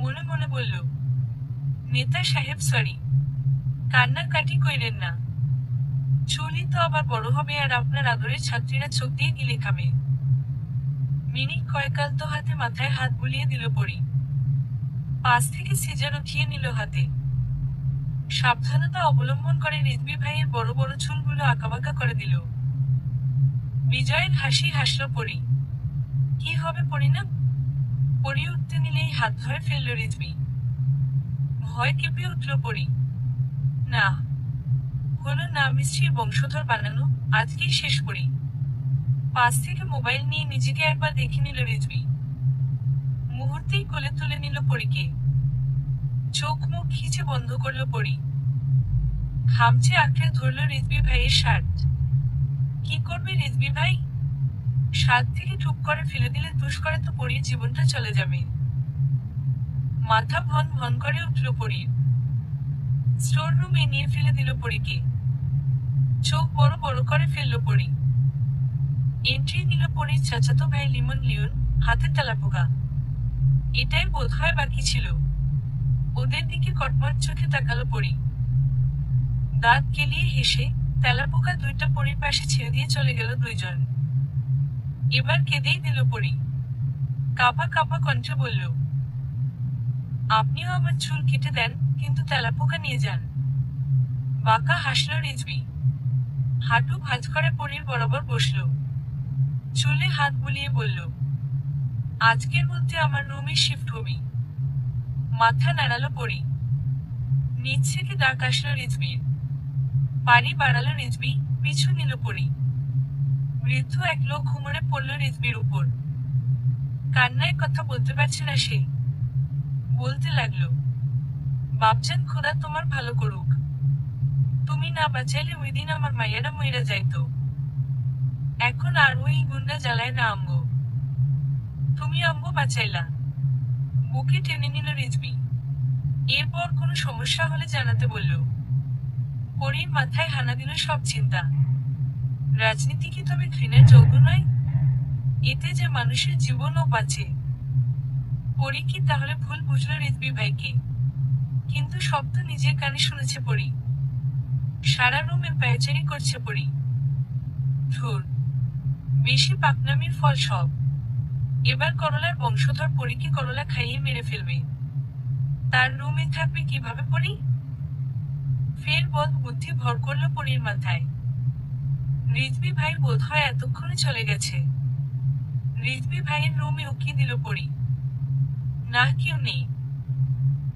মনে মনে বলল, নেতা সাহেব সরি, কান্নাকাটি কইরেন না। চুলই তো আবার বড় হবে আর আপনার আদরের ছাত্রীরা চোখ দিয়ে গিলে খাবে। মিনিট কয়েকাল তো হাতে মাথায় হাত বুলিয়ে দিল পরী। পাশ থেকে সিজার উঠিয়ে নিল হাতে। সাবধানতা অবলম্বন করে রিজভি ভাইয়ের বড় বড় চুলগুলো আঁকাবাঁকা করে দিল। বিজয়ের হাসি হাসল পরী। কি হবে পরিণাম? পরী উঠতে নিলেই হাত ধরে ফেলল রিজভি। ভয় কেঁপে উঠল পরী। না, হলো না মিষ্টির বংশধর বানানো, আজকেই শেষ করি। পাশ থেকে মোবাইল নিয়ে নিজেকে একবার দেখে নিল রিজভি। মুহূর্তেই কোলে তুলে নিল পরীকে। চোখ মুখ খিচে বন্ধ করল পরী। খামচে আঁকড়ে ধরল রিজভি ভাইয়ের শার্ট। কি করবে রিজভি ভাই? শার্ট থেকে টুপ করে ফেলে দিলে তুষ করে তো পরীর জীবনটা চলে যাবে। মাথা ভন ভন করে উঠল পরীর। স্টোর রুমে নিয়ে ফেলে দিল পরীকে। চোখ বড় বড় করে ফেলল পরী। এন্ট্রি নিল পরীর চাচাতো ভাই লিমন লিওন, হাতে তেলাপোকা। এটাই বোধহয় বাকি ছিল। ওদের দিকে কটমট চোখে তাকালো পরী। দাঁত কেলিয়ে হেসে তেলাপোকা দুইটা পরীর পাশে ছেড়ে দিয়ে চলে গেল দুইজন। এবার কেঁদেই দিল পরী। কাঁপা কাঁপা কণ্ঠে বলল, আপনিও আমার চুল কেটে দেন, কিন্তু তেলাপোকা নিয়ে যান। বাঁকা হাসল রিজভি। হাঁটু ভাঁজ করে পরীর বরাবর বসল। চুলে হাত বুলিয়ে বলল, আজকের মধ্যে আমার রুমে শিফট হবি। মাথা নাড়ালো পরী। নিচ থেকে ডাক আসলো রিজভির। পাড়ি বাড়ালো রিজভি, পিছু নিল পরী। বৃদ্ধ এক লোক ঘুমড়ে পড়ল রিজভির উপর। কান্নায় কথা বলতে পারছে না সে। বলতে লাগলো, বাপজান খোদা তোমার ভালো করুক। তুমি না বাঁচাইলে ওই দিন আমার মাইয়ারা মইরা যাইতো। এখন আর ওই গুন্ডা জ্বালায় না আমগো। তুমি আমগো বাঁচাইলা। বুকে টেনে নিল রিজভি। এরপর কোনো সমস্যা হলে জানাতে বলল। পরীর মাথায় হানা দিল সব চিন্তা। রাজনীতি কি তবে ঘৃণার যৌগ নয়? এতে যে মানুষের জীবনও বাঁচে। পরী কি তাহলে ভুল বুঝল রিজভি ভাইকে? কিন্তু সব তো নিজের কানে শুনেছে পরী। সারা রুমে পায়চারি করছে পরী। ধুর, বেশি পাকনামির ফল সব। এবার করলার বংশধর পরীকে করলা খাইয়ে মেরে ফেলবে। তার রুমে থাকবে কিভাবে পরী? ফের বদ বুদ্ধি ভর করল পরীর মাথায়। রিজভি ভাই বোধহয় এতক্ষণে চলে গেছে। রিজভি ভাইয়ের রুমে উকিয়ে দিল পরী। না, কেউ নেই।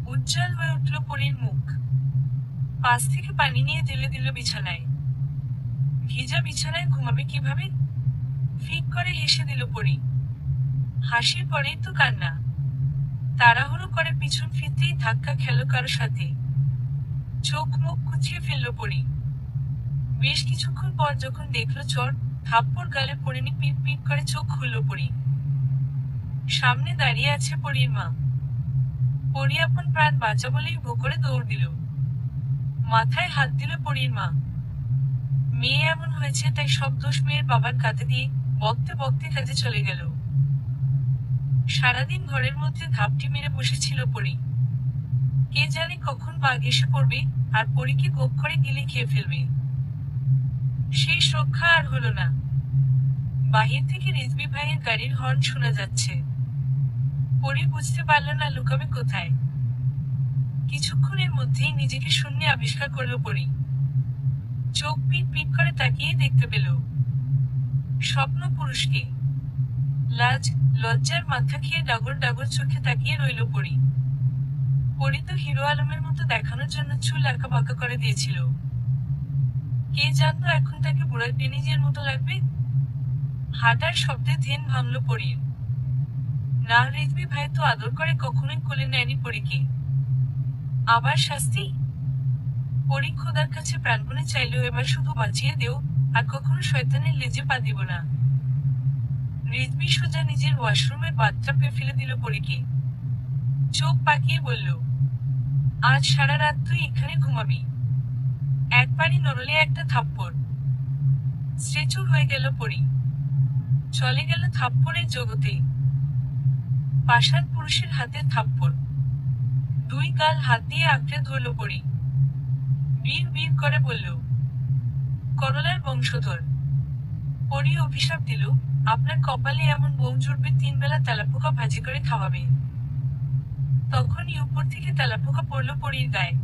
উজ্জ্বল হয়ে উঠল পরীর মুখ। পাশ থেকে পানি নিয়ে ঢেলে দিল বিছানায়। ভিজা বিছানায় ঘুমাবে কিভাবে? ফিক করে হেসে দিল পরী। হাসির পরেই তো কান্না। তাড়াহুড়ো করে পিছন ফিরতেই ধাক্কা খেল কারো সাথে। চোখ মুখ কুচিয়ে ফেলল পরী। বেশ কিছুক্ষণ পর যখন দেখল চট থাপ্পড় গালে পড়েনি, পিট পিট করে চোখ খুলল পরী। সামনে দাঁড়িয়ে আছে পরীর মা। পরী আপন প্রাণ বাঁচা বলেই ভো করে দৌড় দিল। মাথায় হাত দিল পরীর মা। মেয়ে এমন হয়েছে তাই সব দোষ মেয়ের বাবার কাঁধে দিয়ে বকতে বকতে কাজে চলে গেল। সারাদিন ঘরের মধ্যে ঘাপটি মেরে বসেছিল পরী। কে জানে কখন বাঘ এসে পড়বে আর পরীকে গোপ করে গিলে খেয়ে ফেলবে। সেই রক্ষা আর হলো না। বাহির থেকে রিজভি ভাইয়ের গাড়ির হর্ন শোনা যাচ্ছে। পরী বুঝতে পারল না লুকাবে কোথায়। কিছুক্ষণের মধ্যেই নিজেকে শূন্যে আবিষ্কার করল পরী। চোখ পিট পিট করে তাকিয়ে দেখতে পেল স্বপ্ন পুরুষকে। লাজ লজ্জার মাথা খেয়ে ডাগর ডাগর চোখে তাকিয়ে রইল পরী। পরী তো হিরো আলমের মতো দেখানোর জন্য চুল আঁকা বাঁকা করে দিয়েছিল। কে জানতো এখন তাকে বুড়া টেনিজের মতো লাগবে। হাঁটার শব্দে ধ্যান ভাঙল পরীর। না, রিজভি ভাই তো আদর করে কখনোই কোলে নেয়নি পরীকে। আবার শাস্তি? পরী খোদার কাছে প্রাণপণে চাইলেও এবার শুধু বাঁচিয়ে দেও, আর কখনো শয়তানের লেজে পা দিব না। রিজভি সোজা নিজের ওয়াশরুমের বাথটাবে ফেলে দিল পরীকে। চোখ পাকিয়ে বলল, আজ সারা রাত তুই এখানে ঘুমাবি। একবারই নরলে একটা থাপ্পড়। স্ট্রেচু হয়ে গেল পরী। চলে গেল থাপ্পড়ের জগতে। পাষাণ পুরুষের হাতে থাপ্পড়। দুই গাল হাত দিয়ে আঁকড়ে ধরল পরী। বীর বীর করে বলল, করলার বংশধর। পরী অভিশাপ দিল, আপনার কপালে এমন বউ জুড়বে 3 বেলা তেলাপোকা ভাজি করে খাওয়াবে। তখনই উপর থেকে তেলাপোকা পড়ল পরীর গায়ে।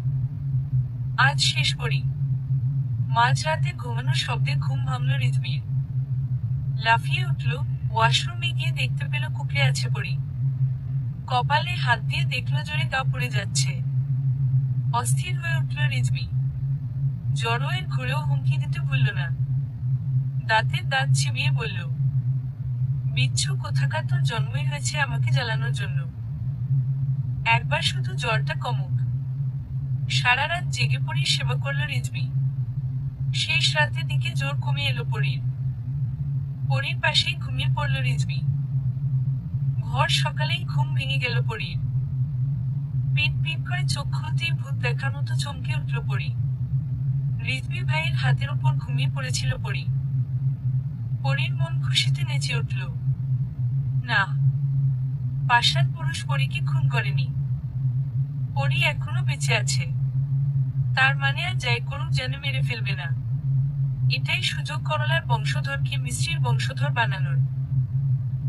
আজ শেষ পরী। মাঝরাতে ঘুমানোর শব্দে ঘুম ভাঙল রিজভির। লাফিয়ে উঠল, ওয়াশরুমে গিয়ে দেখতে পেল কুকড়ে আছে পরী। কপালে হাত দিয়ে দেখল জোরে গা পুড়ে যাচ্ছে। অস্থির হয়ে উঠল রিজভি। জড়োয়ের ঘুরেও হুমকি দিতে ভুলল না। দাঁতের দাঁত চিবিয়ে বলল, বিচ্ছু কোথাকার, তোর জন্মই হয়েছে আমাকে জ্বালানোর জন্য। একবার শুধু জ্বরটা কমুক। সারা রাত জেগে পরীর সেবা করল রিজভি। শেষ রাতের দিকে জোর কমে এলো পরীর। পরীর পাশেই ঘুমিয়ে পড়ল রিজভি। ভোর সকালেই ঘুম ভেঙে গেল পরীর। পিট পিট করে চোখ খুলতেই ভূত দেখার মতো চমকে উঠল পরী। রিজভি ভাইয়ের হাতের উপর ঘুমিয়ে পড়েছিল পরী। পরীর মন খুশিতে নেচে উঠল। না, পাষাণ পুরুষ পরীকে খুন করেনি। পরী এখনো বেঁচে আছে। তার মানে আর যাই করুক যেন মেরে ফেলবে না। এটাই সুযোগ করলার বংশধরকে মিস্ত্রির বংশধর বানানোর।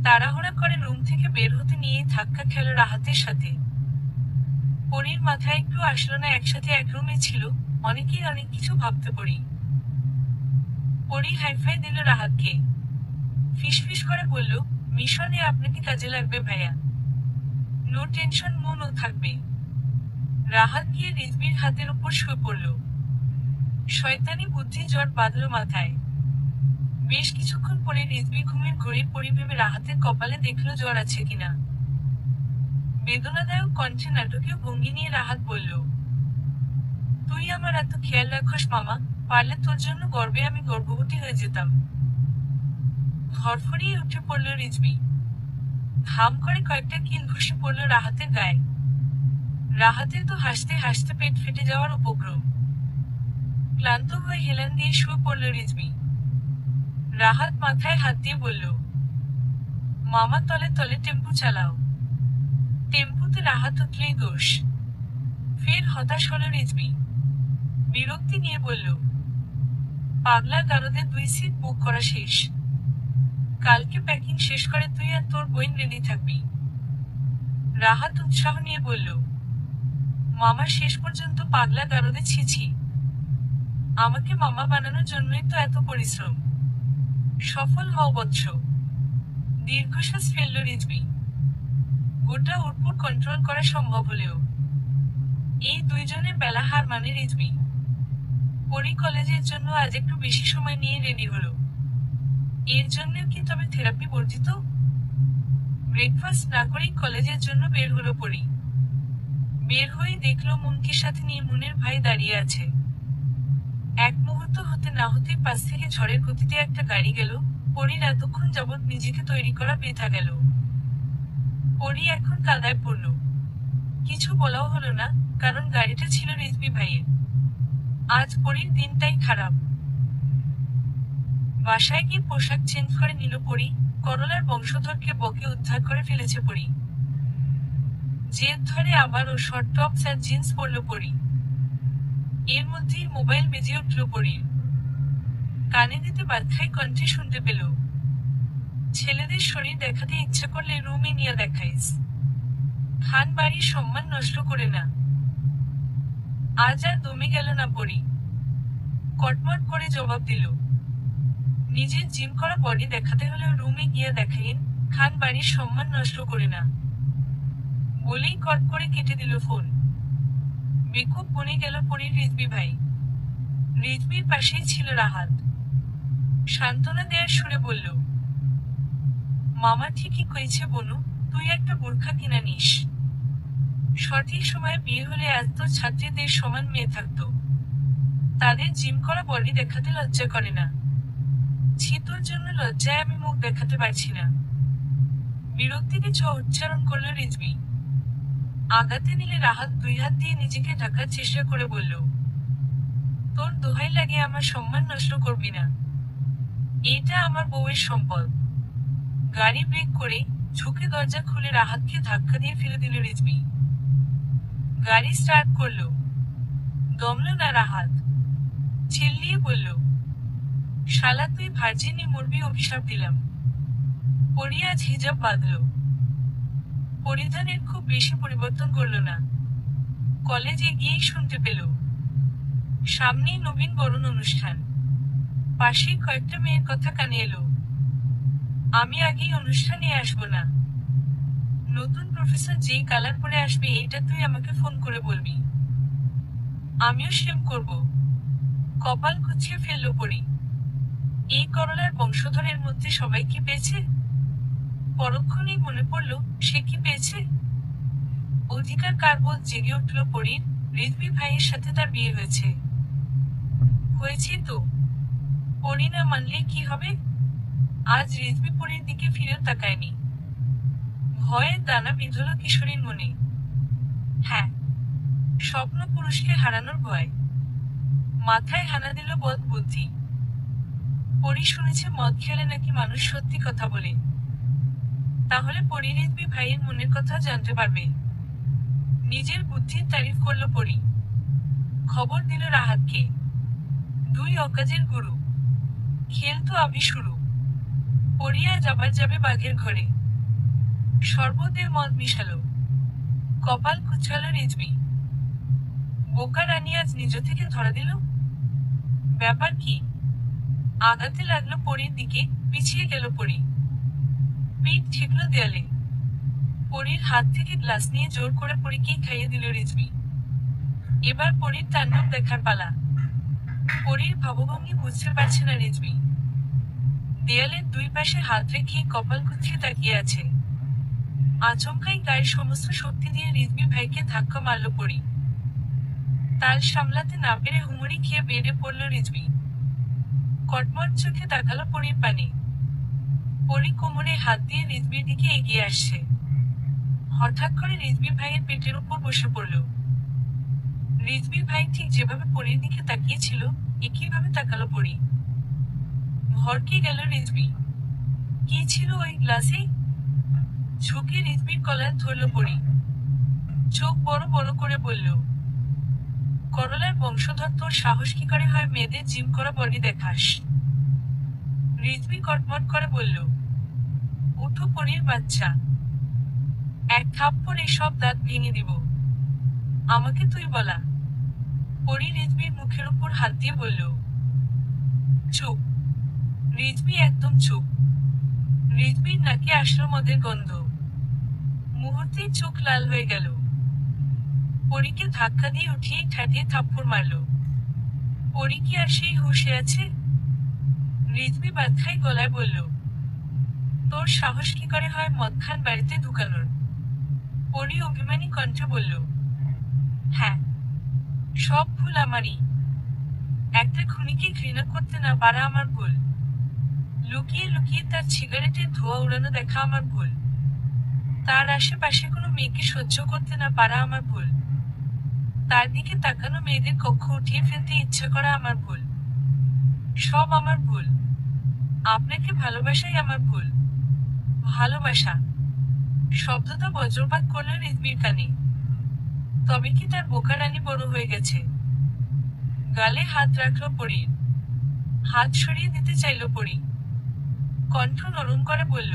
তাড়াহুড়া করে রুম থেকে বের হতে নিয়েই ধাক্কা খেল রাহাতের সাথে। পরীর মাথায় একটু আসলো না একসাথে এক রুমে ছিল, অনেকেই অনেক কিছু ভাবতে পড়ি। পরী হাইফাই দিল রাহাতকে। ফিসফিস করে বলল, মিশনে আপনাকে কাজে লাগবে ভাইয়া। নো টেনশন, মনও থাকবে। রাহাত গিয়ে রিজভির হাতের উপর শুয়ে পড়ল। শয়তানি বুদ্ধি জ্বর বাঁধল মাথায়। বেশ কিছুক্ষণ পরে রিজভি ঘুমের ঘড়ির পরিভেবে রাহাতের কপালে দেখল জ্বর আছে কিনা। বেদনাদায়ক কণ্ঠে নাটকীয় ভঙ্গি নিয়ে রাহাত বলল, তুই আমার এত খেয়াল রাখস মামা, পারলে তোর জন্য গর্বে আমি গর্ভবতী হয়ে যেতাম। ধরফরিয়ে উঠে পড়ল রিজভি। হাম করে কয়েকটা কিল ঘুষি পড়ল রাহাতের গায়ে। রাহাতের তো হাসতে হাসতে পেট ফেটে যাওয়ার উপক্রম। ক্লান্ত হয়ে হেলান দিয়ে শুয়ে পড়ল রিজভি। রাহাত মাথায় হাত দিয়ে বলল, মামা তলে তলে টেম্পু চালাও। টেম্পুতে রাহাত উঠলেই দোষ। ফের হতাশ হল রিজভি। বিরক্তি নিয়ে বলল, পাগলা গারদের 2 সিট বুক করা শেষ। কালকে প্যাকিং শেষ করে তুই আর তোর বোন রেডি থাকবি। রাহাত উৎসাহ নিয়ে বলল, মামা শেষ পর্যন্ত পাগলা গারদে ছিছি। আমাকে মামা বানানোর জন্যই তো এত পরিশ্রম। সফল হও বৎস। দীর্ঘশ্বাস ফেলল রিজভি। গোটা উটপুট কন্ট্রোল করা সম্ভব হলেও এই দুইজনের বেলা হার মানে রিজভি। পরী কলেজের জন্য আজ একটু বেশি সময় নিয়ে রেডি হলো। এর জন্যও কি তবে থেরাপি বর্জিত? ব্রেকফাস্ট না করেই কলেজের জন্য বের হলো পরী। বের হয়ে দেখলো মুনকে সাথে নিয়ে মুনের ভাই দাঁড়িয়ে আছে। এক মুহূর্ত হতে না হতে পাশ থেকে ঝড়ের গতিতে একটা গাড়ি গেল। পরীর এতক্ষণ যাবৎ নিজেকে তৈরি করা বৃথা গেল। পরী এখন কাদায় পড়ল। কিছু বলাও হলো না, কারণ গাড়িটা ছিল রিজভি ভাইয়ের। আজ পরীর দিনটাই খারাপ। বাসায় গিয়ে পোশাক চেঞ্জ করে নিল পরী। করলার বংশধরকে বকে উদ্ধার করে ফেলেছে পরী। জেদ ধরে আবারও শর্ট টপস আর জিন্স পরল পরী। এর মধ্যেই মোবাইল বেজে উঠল পরীর। কানে দিতে বাধ্যায় কণ্ঠে শুনতে পেল, ছেলেদের শরীর দেখাতে ইচ্ছা করলে রুমে নিয়ে দেখাইস। খান বাড়ির সম্মান নষ্ট করে না। আজ আর দমে গেল না পরী। কটমট করে জবাব দিল, নিজের জিম করা বডি দেখাতে হলেও রুমে গিয়ে দেখাইন, খান বাড়ির সম্মান নষ্ট করে না। বলেই কট করে কেটে দিল ফোন। বেকুব বনে গেল পরীর রিজভি ভাই। রিজভির পাশেই ছিল রাহাত। সান্ত্বনা দেয়ার সুরে বলল, মামা ঠিকই কইছে বনু, তুই একটা বোরখা কিনা নিস। সঠিক সময়ে বিয়ে হলে এত ছাত্রীদের সমান মেয়ে থাকতো। তাদের জিম করা বডি দেখাতে লজ্জা করে না। তোর জন্য লজ্জায় আমি মুখ দেখাতে পারছি না। বিরক্তিতে উচ্চারণ করল রিজভি। আগাতে নিলে রাহাত দুই হাত দিয়ে নিজেকে ঢাকার চেষ্টা করে বলল, তোর দোহাই লাগে আমার সম্মান নষ্ট করবি না। এটা আমার বউয়ের সম্পদ। গাড়ি ব্রেক করে ঝুঁকে দরজা খুলে রাহাতকে ধাক্কা দিয়ে ফেলে দিল রিজভি। গাড়ি স্টার্ট করলো। দমল না রাহাত। চিল্লিয়ে বলল, শালা তুই ভার্জিনে মরবি, অভিশাপ দিলাম। পরি আজ হিজাব বাঁধল। পরিধানের খুব বেশি পরিবর্তন করল না। কলেজে গিয়েই শুনতে পেল সামনেই নবীন বরণ অনুষ্ঠান। পাশেই কয়েকটা মেয়ের কথা কানে এলো। আমি আগেই অনুষ্ঠানে আসবো না। নতুন প্রফেসর যেই কালার পরে আসবে এটা তুই আমাকে ফোন করে বলবি। আমিও সেম করব। কপাল কুচিয়ে ফেললো পরি। এই করলার বংশধরের মধ্যে সবাই কি পেয়েছে? পরক্ষণেই মনে পড়ল সে কি পেয়েছে। অধিকার কার বোধ জেগে উঠল পরির। রিজভি ভাইয়ের সাথে তার বিয়ে হয়েছে। হয়েছে তো, পরি না মানলে কি হবে? আজ রিজভি পরির দিকে ফিরেও তাকায়নি। ভয়ের দানা বিঁধল কিশোরীর মনে। হ্যাঁ, স্বপ্ন পুরুষকে হারানোর ভয়। মাথায় হানা দিল বদ বুদ্ধি। পরি শুনেছে মদ খেলে নাকি মানুষ সত্যি কথা বলে। তাহলে পরি রিজভি ভাইয়ের মনের কথা জানতে পারবে। নিজের বুদ্ধির তারিফ করল পরি। খবর দিল রাহাতকে। দুই অকাজের গুরু। খেল তো আবি শুরু। পরি আজ আবার যাবে বাঘের ঘরে। শরবতে মদ মিশালো। কপাল কুচকালো রিজভি। বোকা রানী আজ নিজ থেকে ধরা দিল। ব্যাপার কি? আগাতে লাগলো পরির দিকে। পিছিয়ে গেল পরি। পিঠ ঠেকল দেয়ালে। পরির হাত থেকে গ্লাস নিয়ে জোর করে পরিকেই খাইয়ে দিল রিজভি। এবার পরির তাণ্ডব দেখার পালা। পরির ভাবভঙ্গি বুঝতে পারছে না রিজভি। দেয়ালের দুই পাশে হাত রেখে কপাল কুঁচিয়ে তাকিয়ে আছে। আচমকাই গায়ের সমস্ত শক্তি দিয়ে রিজভি ভাইকে ধাক্কা মারল পরি। তাল সামলাতে না পেরে হুমড়ি খেয়ে বেড়ে পড়ল রিজভি। কটমট চোখে তাকালো পরির পানে। পরি কোমরে হাত দিয়ে রিজভির দিকে এগিয়ে আসছে। হঠাৎ করে রিজভি ভাইয়ের পেটের উপর বসে পড়ল। রিজভি ভাই ঠিক যেভাবে পরির দিকে তাকিয়েছিল একইভাবে তাকালো পরি। ভরকে গেল রিজভি। কি ছিল ওই গ্লাসে? ঝুঁকে রিজভির কলার ধরল পরি। চোখ বড় বড় করে বলল, করলার বংশধর, তোর সাহস কি করে হয় মেয়েদের জিম করা বডি দেখাস? রিজভি কটমট করে বলল, উঠো পরির বাচ্চা। এক থাপ্পড়ে সব দাঁত ভেঙে দিব। আমাকে তুই বলা। পরি রিজভির মুখের উপর হাত দিয়ে বলল, চুপ। রিজভি একদম চুপ। রিজভির নাকে আসলো মদের গন্ধ। মুহূর্তেই চোখ লাল হয়ে গেল। পরিকে ধাক্কা দিয়ে উঠিয়ে ঠাটিয়ে থাপ্পড় মারল। পরি কি আর সেই হুঁশে আছে? রিজভি বাধ্যাই গলায় বলল, তোর সাহস কি করে হয় মদখান বাড়িতে ঢুকানোর? পরি অভিমানী কণ্ঠে বলল, হ্যাঁ, সব ভুল আমারই। একটা খুনিকে ঘৃণা করতে না পারা আমার ভুল। লুকিয়ে লুকিয়ে তার সিগারেটের ধোঁয়া উড়ানো দেখা আমার ভুল। তার আশেপাশে কোনো মেয়েকে সহ্য করতে না পারা আমার ভুল। তার দিকে তাকানো মেয়েদের কক্ষ উঠিয়ে ফেলতে ইচ্ছা করা আমার ভুল। সব আমার ভুল। আপনাকে ভালোবাসাই আমার ভুল। ভালোবাসা শব্দটা বজ্রপাত করল রিজভির কানে। তবে কি তার বোকা রানী বড় হয়ে গেছে? গালে হাত রাখলো পরির। হাত সরিয়ে দিতে চাইল পরি। কণ্ঠ নরম করে বলল,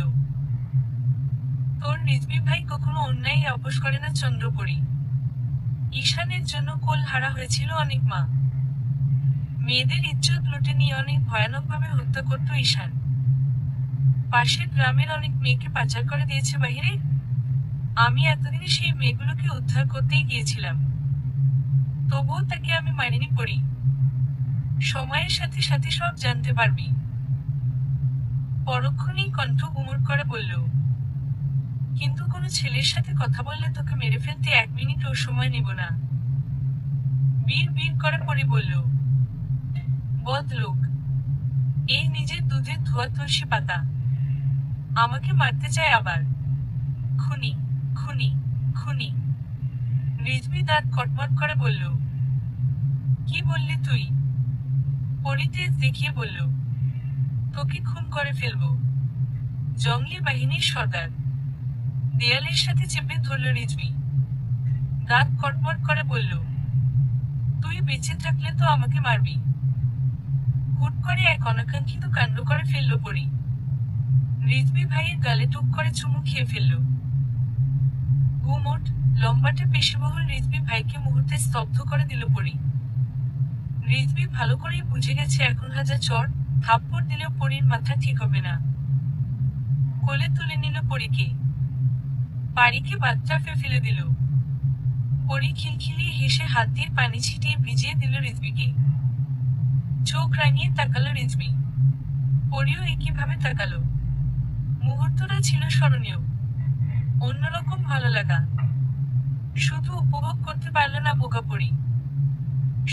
তোর রিজভি ভাই কখনো অন্যায় আপোষ করে না চন্দ্রপরি। ঈশানের জন্য কোল হারা হয়েছিল অনেক মা। মেয়েদের ইজ্জত লুটে নিয়ে অনেক ভয়ানকভাবে হত্যা করত ঈশান। পাশের গ্রামের অনেক মেয়েকে পাচার করে দিয়েছে বাহিরে। আমি এতদিনে সেই মেয়েগুলোকে উদ্ধার করতেই গিয়েছিলাম। তবুও তাকে আমি মানিনি পরি। সময়ের সাথে সাথে সব জানতে পারবি। পরক্ষণেই কণ্ঠ গুমড় করে বলল, কিন্তু কোনো ছেলের সাথে কথা বললে তোকে মেরে ফেলতে 1 মিনিটও সময় নেব না। বীর বীর করে পড়ে বলল, বদলোক, এই নিজের দুধের ধোয়া তুলসী পাতা, আমাকে মারতে চায় আবার। খুনি, খুনি, খুনি। রিজভী দাঁত কটমট করে বলল, কি বললি তুই? পরি তেজ দেখিয়ে বলল, তোকে খুন করে ফেলবো। জঙ্গলি বাহিনীর সর্দার। দেয়ালের সাথে চেপে ধরল রিজভী। দাঁত কটমট করে বলল, তুই বেঁচে থাকলে তো আমাকে মারবি। হুট করে এক অনাকাঙ্ক্ষিত কাণ্ড করে ফেলল পরি। রিজভী ভাইয়ের গালে টুক করে চুমু খেয়ে ফেলল। গুমোট, লম্বাটে পেশিবহুল রিজভী ভাইকে মুহূর্তে স্তব্ধ করে দিল পরি। রিজভী ভালো করেই বুঝে গেছে এখন হাজার চর থাপ্পড় দিলেও পরির মাথা ঠিক হবে না। কোলে তুলে নিল পরিকে। পারিকে বাথটাবে ফেলে দিল। পরি খিলখিলিয়ে হেসে হাত দিয়ে পানি ছিটিয়ে ভিজিয়ে দিল রিজভীকে। চোখ রাঙিয়ে তাকালো রিজভী। পরিও একইভাবে তাকালো। মুহূর্তটা ছিল স্মরণীয়, অন্যরকম ভালো লাগা। শুধু উপভোগ করতে পারল না বোকা পরি।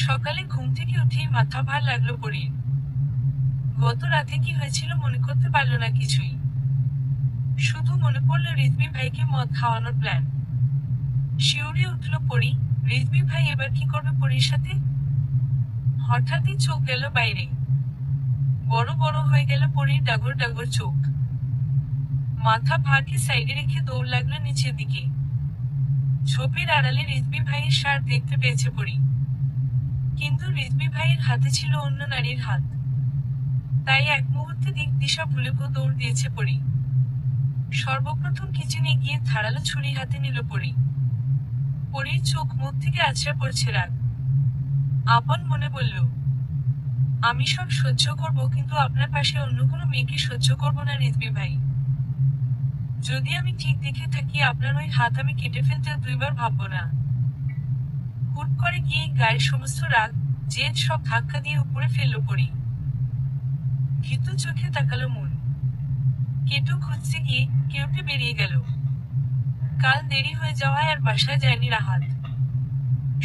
সকালে ঘুম থেকে উঠেই মাথা ভার লাগলো পরির। গত রাতে কি হয়েছিল মনে করতে পারল না কিছুই। শুধু মনে পড়ল রিজভী ভাইকে মদ খাওয়ানোর প্ল্যান। শিউরে উঠল পরি, রিজভী ভাই এবার কি করবে পরির সাথে? হঠাৎই চোখ গেল বাইরে। বড় বড় হয়ে গেল পরির ডাগর ডাগর চোখ। মাথা ভারকে সাইডে রেখে দৌড় লাগলো নিচের দিকে। ঝোপের আড়ালে রিজভী ভাইয়ের শার্ট দেখতে পেয়েছে পরি, কিন্তু রিজভী ভাইয়ের হাতে ছিল অন্য নারীর হাত। তাই এক মুহূর্তে দিক দিশা ভুলে দৌড় দিয়েছে পরি। সর্বপ্রথম কিচেনে গিয়ে ধারালো ছুরি হাতে নিল পরি। পরির চোখ মুখ থেকে আছড়ে পড়ছে রাগ। আপন মনে বলল, আমি সব সহ্য করব, কিন্তু আপনার পাশে অন্য কোনো মেয়েকে সহ্য করব না রিজভী ভাই। যদি আমি ঠিক দেখে থাকি আপনার ওই হাত আমি কেটে ফেলতে দুইবার ভাববো না। হুট করে গিয়ে গায়ের সমস্ত রাগ জেদ সব ধাক্কা দিয়ে উপরে ফেলল পরি। ভীতু চোখে তাকালো মন। কেটু খুঁজতে গিয়ে কেউটে বেরিয়ে গেল। কাল দেরি হয়ে যাওয়ায় আর বাসায় যায়নি রাহাত।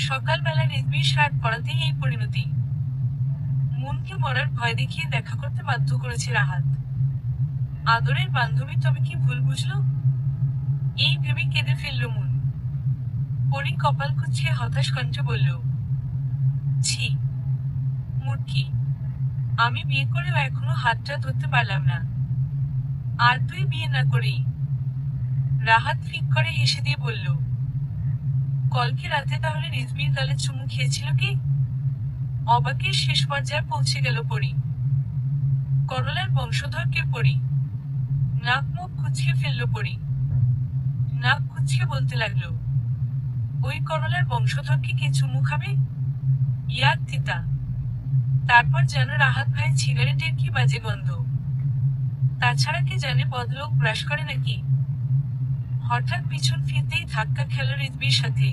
সকালবেলা রিজভীর শার্ট পরাতেই এই পরিণতি। মনকে মরার ভয় দেখিয়ে দেখা করতে বাধ্য করেছে রাহাত। আদরের বান্ধবী তবে কি ভুল বুঝলো? এই ভেবে কেঁদে ফেলল মন। পরি কপাল কুঁচিয়ে হতাশ কণ্ঠে বলল, ছি, মূর্খী, আমি বিয়ে করেও এখনো হাতটা ধরতে পারলাম না। আর তুই বিয়ে না করেই? রাহাত ফিক করে হেসে দিয়ে বলল, কলকে রাতে তাহলে রিজভীর গালে চুমু খেয়েছিল কি? অবাকের শেষ পর্যায়ে পৌঁছে গেল পরি। করলার বংশধরকে পরি। নাক মুখ কুঁচিয়ে ফেলল পরি। নাক কুঁচিয়ে বলতে লাগলো, ওই করলার বংশধরকে কে চুমু খাবে? ইয়াক তিতা। তারপর যেন রাহাত ভাই সিগারেটের কি বাজে গন্ধ। তাছাড়া কে জানে বদলোক ব্রাশ করে নাকি। হঠাৎ পিছন ফিরতেই ধাক্কা খেল রিজভীর সাথে।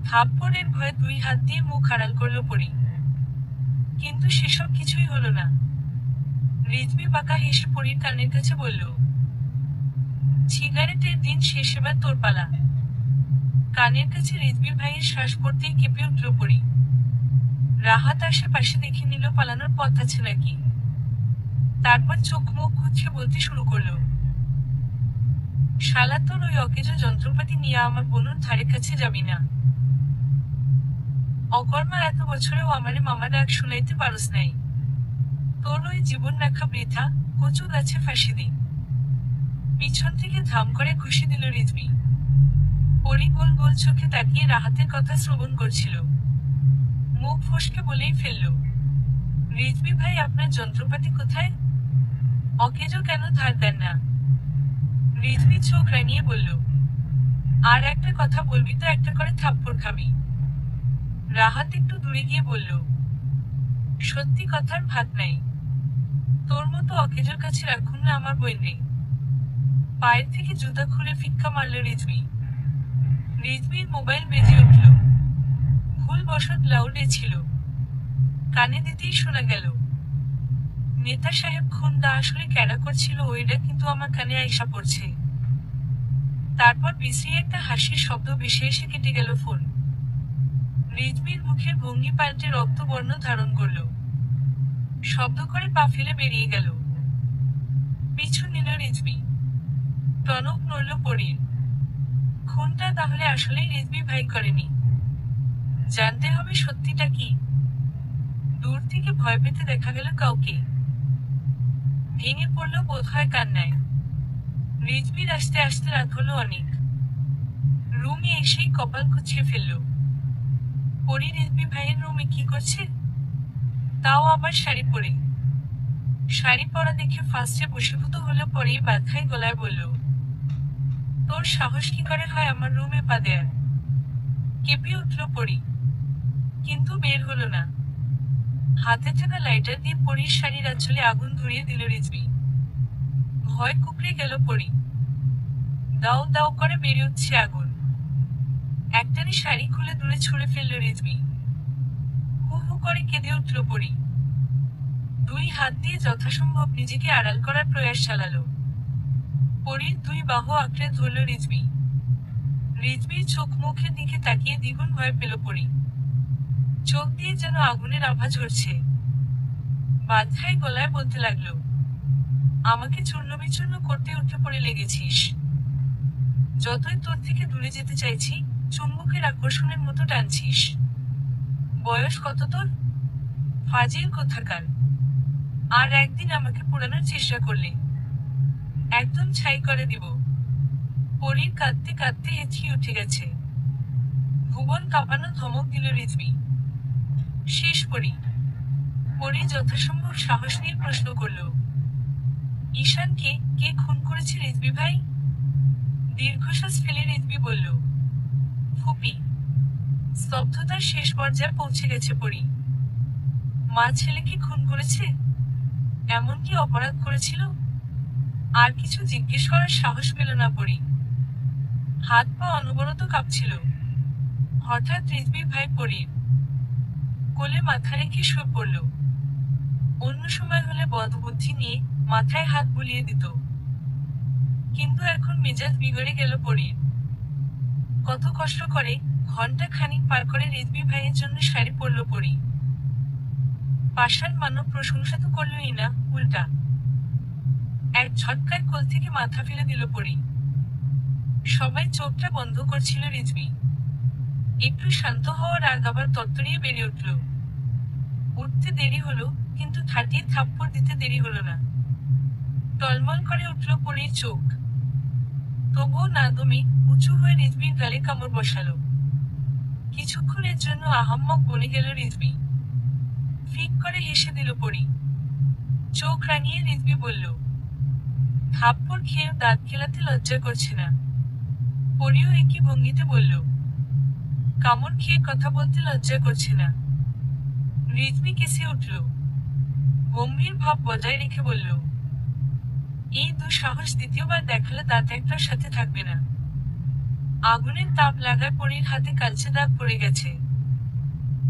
থাপ্পড়ের ভয়ে 2 হাত দিয়ে মুখ আড়াল করল পরি। কিন্তু সেসব কিছুই হলো না। রিজভী বাঁকা হেসে পরির কানের কাছে বলল, সিগারেটের দিন শেষ, এবার তোর পালা। কানের কাছে রিজভী ভাইয়ের শ্বাস পড়তেই কেঁপে উঠল পরি। রাহাত আশেপাশে দেখে নিল পালানোর পথ আছে নাকি। তারপর চোখ মুখ খুঁজে বলতে শুরু করলো, শালা তোর ওই অকেজো যন্ত্রপাতি নিয়ে আমার বোনুর ধারে কাছে যাবি না। অকর্মা এত বছরেও আমারে মামা ডাক শুনাইতে পারস নাই। তোর ওই জীবন রাখা বৃথা, কচু গাছে ফাঁসি দি। পিছন থেকে ধাম করে খুশি দিল রিজভী। পরি গোল গোল চোখে তাকিয়ে রাহাতের কথা শ্রবণ করছিল। মুখ ফসকে বলেই ফেলল, রিজভী ভাই আপনার যন্ত্রপাতি কোথায়? অকেজো কেন ধার দেন না? রিজভী চোখ রাঙিয়ে বলল, আর একটা কথা বলবি তো একটা করে থাপ্পড় খাবি। রাহাত একটু দূরে গিয়ে বলল, সত্যি কথার ভাত নাই। তোর মতো অকেজোর কাছে রাখুন না আমার বই নেই। পায়ের থেকে জুতা খুলে ফিক্কা মারল রিজভী। রিজভীর মোবাইল বেজে উঠল। ভুলবশত লাউডে ছিল। কানে দিতেই শোনা গেল, নেতা সাহেব খুন্দা আসলে ক্যারা করছিল ওইটা কিন্তু আমার কানে আইসা পড়ছে। তারপর বিশ্রী একটা হাসির শব্দ ভেসে এসে কেটে গেল ফোন। রিজবির মুখের ভঙ্গি পাল্টে রক্তবর্ণ ধারণ করল। শব্দ করে পা ফেলে বেরিয়ে গেল। পিছু নিল রিজবি। টনক নড়ল পরীর। খুনটা তাহলে আসলেই রিজবি ভাই করেনি। জানতে হবে সত্যিটা কি। দূর থেকে ভয় পেতে দেখা গেল কাউকে। ভেঙে পড়ল বোধহয় কান্নায়। রিজবির আস্তে আস্তে রাত হলো অনেক। রুমে এসেই কপাল কুঁচিয়ে ফেলল। পরী রিজবি ভাইয়ের রুমে কি করছে? তাও আবার শাড়ি পরে। শাড়ি পরা দেখে ফার্স্টে বশীভূত হলো, পরেই বাধাই গলায় বলল, তোর সাহস কি করে হয় আমার রুমে পা দেয়ার? কেঁপে উঠল পরী, কিন্তু বের হলো না। হাতে থাকা লাইটার দিয়ে পরীর শাড়ির আঁচলে আগুন ধরিয়ে দিল রিজবি। ভয় কুকড়ে গেল পরী। দাও দাও করে বেড়ে উঠছে আগুন। একটানে শাড়ি খুলে দূরে ছুঁড়ে ফেলল রিজবি। হু হু করে কেঁদে উঠল পরী। দুই হাত দিয়ে যথাসম্ভব নিজেকে আড়াল করার প্রয়াস চালালো। পরীর দুই বাহু আঁকড়ে ধরল রিজবি। রিজবির চোখ মুখের দিকে তাকিয়ে দ্বিগুণ ভয় পেল পরী। চোখ দিয়ে যেন আগুনের আভা ঝরছে। বাধাই গলায় বলতে লাগলো, আমাকে চূর্ণ বিচূর্ণ করতে উঠে পড়ে লেগেছিস। যতই তোর থেকে দূরে যেতে চাইছি, চুম্বকের আকর্ষণের মতো টানছিস। বয়স কত তোর? ফাজিল কোথাকার। আর একদিন আমাকে পোড়ানোর চেষ্টা করলে একদম ছাই করে দিব। পরীর কাঁদতে কাঁদতে হেঁচিয়ে উঠে গেছে। ভুবন কাঁপানো ধমক দিল রিজবি, শেষ পরী। পরী যথাসম্ভব সাহস নিয়ে প্রশ্ন করল, ঈশানকে কে খুন করেছে রিজবি ভাই? দীর্ঘশ্বাস ফেলে রিজবি বলল, ফুপি। স্তব্ধতার শেষ পর্যায়ে পৌঁছে গেছে পরী। মা ছেলেকে খুন করেছে? এমন কি অপরাধ করেছিল? আর কিছু জিজ্ঞেস করার সাহস পেল না পরী। হাত পা অনবরত কাঁপছিল। হঠাৎ রিজবি ভাই পরীর কোলে মাথা রেখে শুয়ে পড়ল। অন্য সময় হলে বদবুদ্ধি নিয়ে মাথায় হাত বুলিয়ে দিত, কিন্তু এখন মেজাজ বিগড়ে গেল পরীর। কত কষ্ট করে ঘন্টা খানিক পার করে রিজবি ভাইয়ের জন্য শাড়ি পরল পরী। পাষাণ মানব প্রশংসা তো করলই না, উল্টা এক ঝটকায় কোল থেকে মাথা ফেলে দিল পরী। সবাই চোখটা বন্ধ করছিল রিজবি। একটু শান্ত হওয়ার আগ আবার তত্তরিয়ে বেড়ে উঠল। উঠতে দেরি হলো, কিন্তু থাটিয়ে থাপ্পড় দিতে দেরি হলো না। টলমল করে উঠল পরীর চোখ। তবুও না দমে উঁচু হয়ে রিজবির গালে কামড় বসালো। কিছুক্ষণের জন্য আহাম্মক বনে গেল রিজবি। ফিক করে হেসে দিল পরী। চোখ রাঙিয়ে রিজবি বলল, থাপ্পড় খেয়েও দাঁত খেলাতে লজ্জা করছে না? পরীও একই ভঙ্গিতে বলল, কামড় খেয়ে কথা বলতে লজ্জা করছে না? রিজবি কেসে উঠল। গম্ভীর ভাব বজায় রেখে বলল, এই দুঃসাহস দ্বিতীয়বার দেখালে দাঁত একটার সাথে থাকবে না। আগুনের তাপ লাগায় পরীর হাতে কালচে দাগ পড়ে গেছে।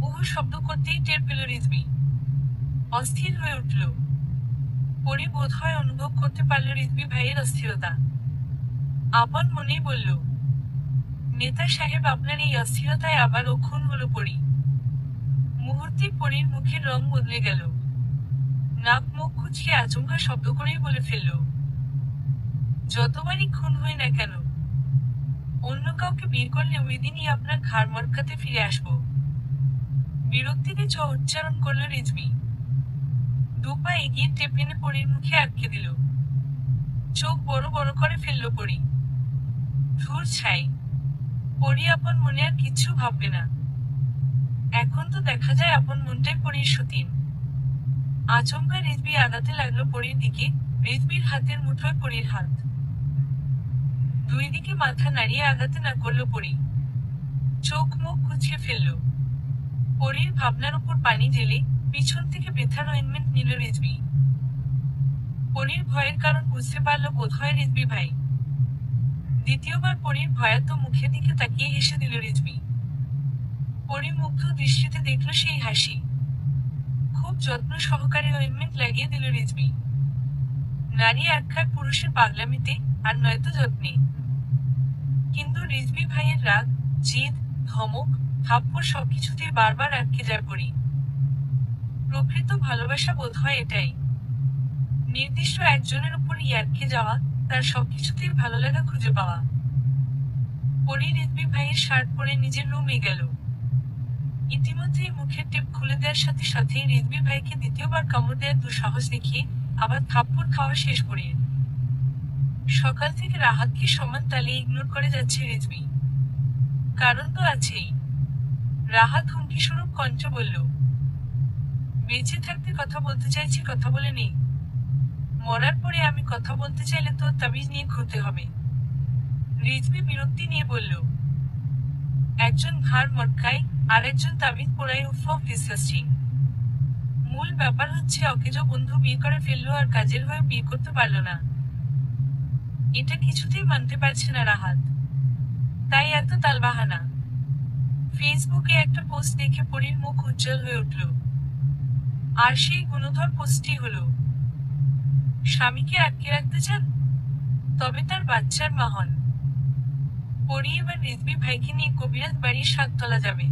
উহু শব্দ করতেই টের পেল রিজবি। অস্থির হয়ে উঠল। পরী বোধহয় অনুভব করতে পারল রিজবি ভাইয়ের অস্থিরতা। আপন মনেই বলল, নেতা সাহেব আপনার এই অস্থিরতায় আবারও খুন হলো পরী। মুহূর্তে পরীর মুখের রং বদলে গেল। নাক মুখ কুঁচকে আচমকা শব্দ করেই বলে ফেলল, যতবারই খুন হয় না কেন, অন্য কাউকে বের করলে ওই দিনই আপনার ঘাড় মটকাতে ফিরে আসবো। বিরক্তিতে চ উচ্চারণ করল রিজবি। দুপা এগিয়ে টেপেনে পরীর মুখে আটকে দিল। চোখ বড় বড় করে ফেলল পরী। ধুর ছাই। পরী আপন মনে আর কিচ্ছু ভাববে না। এখন তো দেখা যায় আপন মনটাই পরীর সতীন। আচমকা রিজবি আগাতে লাগলো পরীর দিকে। রিজবির হাতের মুঠোয় পরীর হাত। দুই দিকে মাথা নাড়িয়ে আগাতে না করল পরী। চোখ মুখ কুঁচিয়ে ফেলল। পরীর ভাবনার উপর পানি ঢেলে পিছন থেকে ব্যথার অয়েন্টমেন্ট নিল রিজবি। পরীর ভয়ের কারণ বুঝতে পারল বোধহয় রিজবি ভাই। দ্বিতীয়বার পরীর ভয়াত মুখের দিকে তাকিয়ে হেসে দিল রিজবি। পরী মুগ্ধ দৃষ্টিতে দেখল সেই হাসি। খুব যত্ন সহকারে অয়েন্টমেন্ট লাগিয়ে দিল রিজভি। নারী আখ্যার পুরুষের পাগলামিতে, আর নয়তো যত্নে। কিন্তু রিজভি ভাইয়ের রাগ, জিদ, ধমক, থাপ্পড় সবকিছুতেই বারবার আটকে যায় পরি। প্রকৃত ভালোবাসা বোধ হয় এটাই, নির্দিষ্ট একজনের উপর আটকে যাওয়া, তার সবকিছুতেই ভালো লাগা খুঁজে পাওয়া। পরি রিজভি ভাইয়ের শার্ট পরে নিজের রুমে গেল। ইতিমধ্যেই মুখের টেপ খুলে দেওয়ার সাথে সাথেই রিজভি ভাইকে দ্বিতীয়বার কামড় দেওয়ার দুঃসাহস দেখিয়ে আবার থাপ্পড় খাওয়া শেষ করিয়ে। সকাল থেকে রাহাতকে সমান তালে ইগনোর করে যাচ্ছে রিজভি। কারণ তো আছেই। রাহাত হুমকিস্বরূপ কণ্ঠে বলল, বেঁচে থাকতে কথা বলতে চাইছি, কথা বলে নেই। মরার পরে আমি কথা বলতে চাইলে তো তাবিজ নিয়ে ঘুরতে হবে। রিজভি বিরক্তি নিয়ে বলল, একজন ঘাড় মটকায়, আর একজন তাবিজ পোড়ায়, উফ ডিসগাস্টিং। মূল ব্যাপার হচ্ছে অকেজো বন্ধু বিয়ে করে ফেললো আর কাজের হয়ে বিয়ে করতে পারলো না। এটা কিছুতেই মানতে পারছে না রাহাত, তাই এত তালবাহানা। ফেসবুকে একটা পোস্ট দেখে পরীর মুখ উজ্জ্বল হয়ে উঠল। আর সেই গুণধর পোস্টটি হলো, স্বামীকে আটকে রাখতে চান? তবে তার বাচ্চার মা হন। পরি এবার রিজভি ভাইকে নিয়ে কবিরাজ বাড়ির 7 তলা যাবে।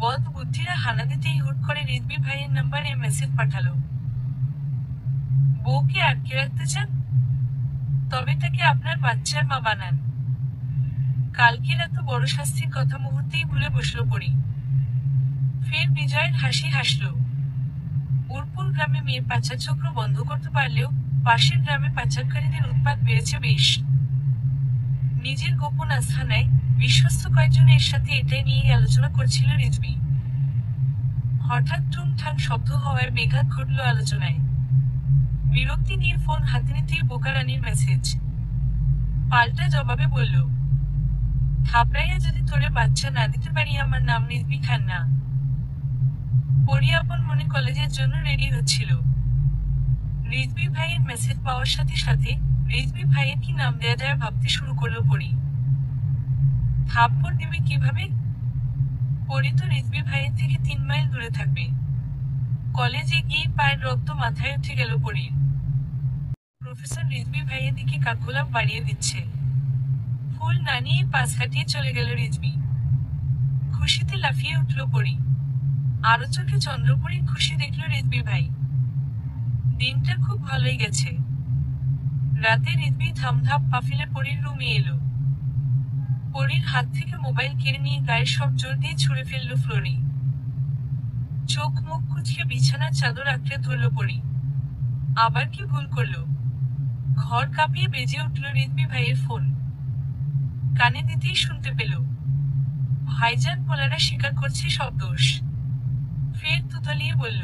বদ বুদ্ধিরা হানা দিতেই হুট করে রিজভি ভাইয়ের নাম্বারে মেসেজ পাঠালো, বউকে আটকে রাখতে চান? তবে তাকে আপনার বাচ্চার মা বানান। কালকের এত বড় শাস্তির কথা মুহূর্তেই ভুলে বসলো পরি। ফের বিজয়ের হাসি হাসল। উরপুর গ্রামে মেয়ের পাচার চক্র বন্ধ করতে পারলেও পাশের গ্রামে পাচারকারীদের উৎপাত বেড়েছে বেশ। নিজের গোপন আস্থানায় বিশ্বস্ত কয়েকজনের সাথে এটাই নিয়ে আলোচনা করছিল রিজভি। হঠাৎ টুংঠাং শব্দ হওয়ায় বেঘাত ঘটল আলোচনায়। বিরক্তি নিয়ে ফোন হাতে নিতেই বোকারানির মেসেজ। পাল্টা জবাবে বলল, থাপড়াইয়া যদি তোরে বাচ্চা না দিতে পারি আমার নাম রিজভি খান না। পরি আপন মনে কলেজের জন্য রেডি হচ্ছিল। রিজভি ভাইয়ের মেসেজ পাওয়ার সাথে সাথে রিজভি ভাইয়ের কি নাম দেয়া যায় ভাবতে শুরু করলো পরি। থাপ্পড় দিবে কিভাবে? পরি তো রিজভি ভাইয়ের থেকে 3 মাইল দূরে থাকবে। কলেজে গিয়ে পায়ের রক্ত মাথায় উঠে গেল পরির। প্রফেসর রিজভি ভাইয়ের দিকে কাকগোলাপ বাড়িয়ে দিচ্ছে। ফুল না নিয়ে পাশ কাটিয়ে চলে গেল রিজভি। খুশিতে লাফিয়ে উঠল পরি। আরো চোখে চন্দ্রপুরীর খুশি দেখল রিজভি ভাই। দিনটা খুব ভালোই গেছে। রাতে রিজভি ধামধাপ পা ফেলে পরির রুমে এলো। পরির হাত থেকে মোবাইল কেড়ে নিয়ে গায়ের সব জোর দিয়ে ছুঁড়ে ফেলল ফ্লোরে। চোখ মুখ কুচকে বিছানার চাদর আঁকড়ে ধরল পরি। আবার কি ভুল করলো? ঘর কাঁপিয়ে বেজে উঠল রিজভি ভাইয়ের ফোন। কানে দিতেই শুনতে পেল, ভাইজান পোলারা স্বীকার করছে সব দোষ। ফের তুতলিয়ে বলল,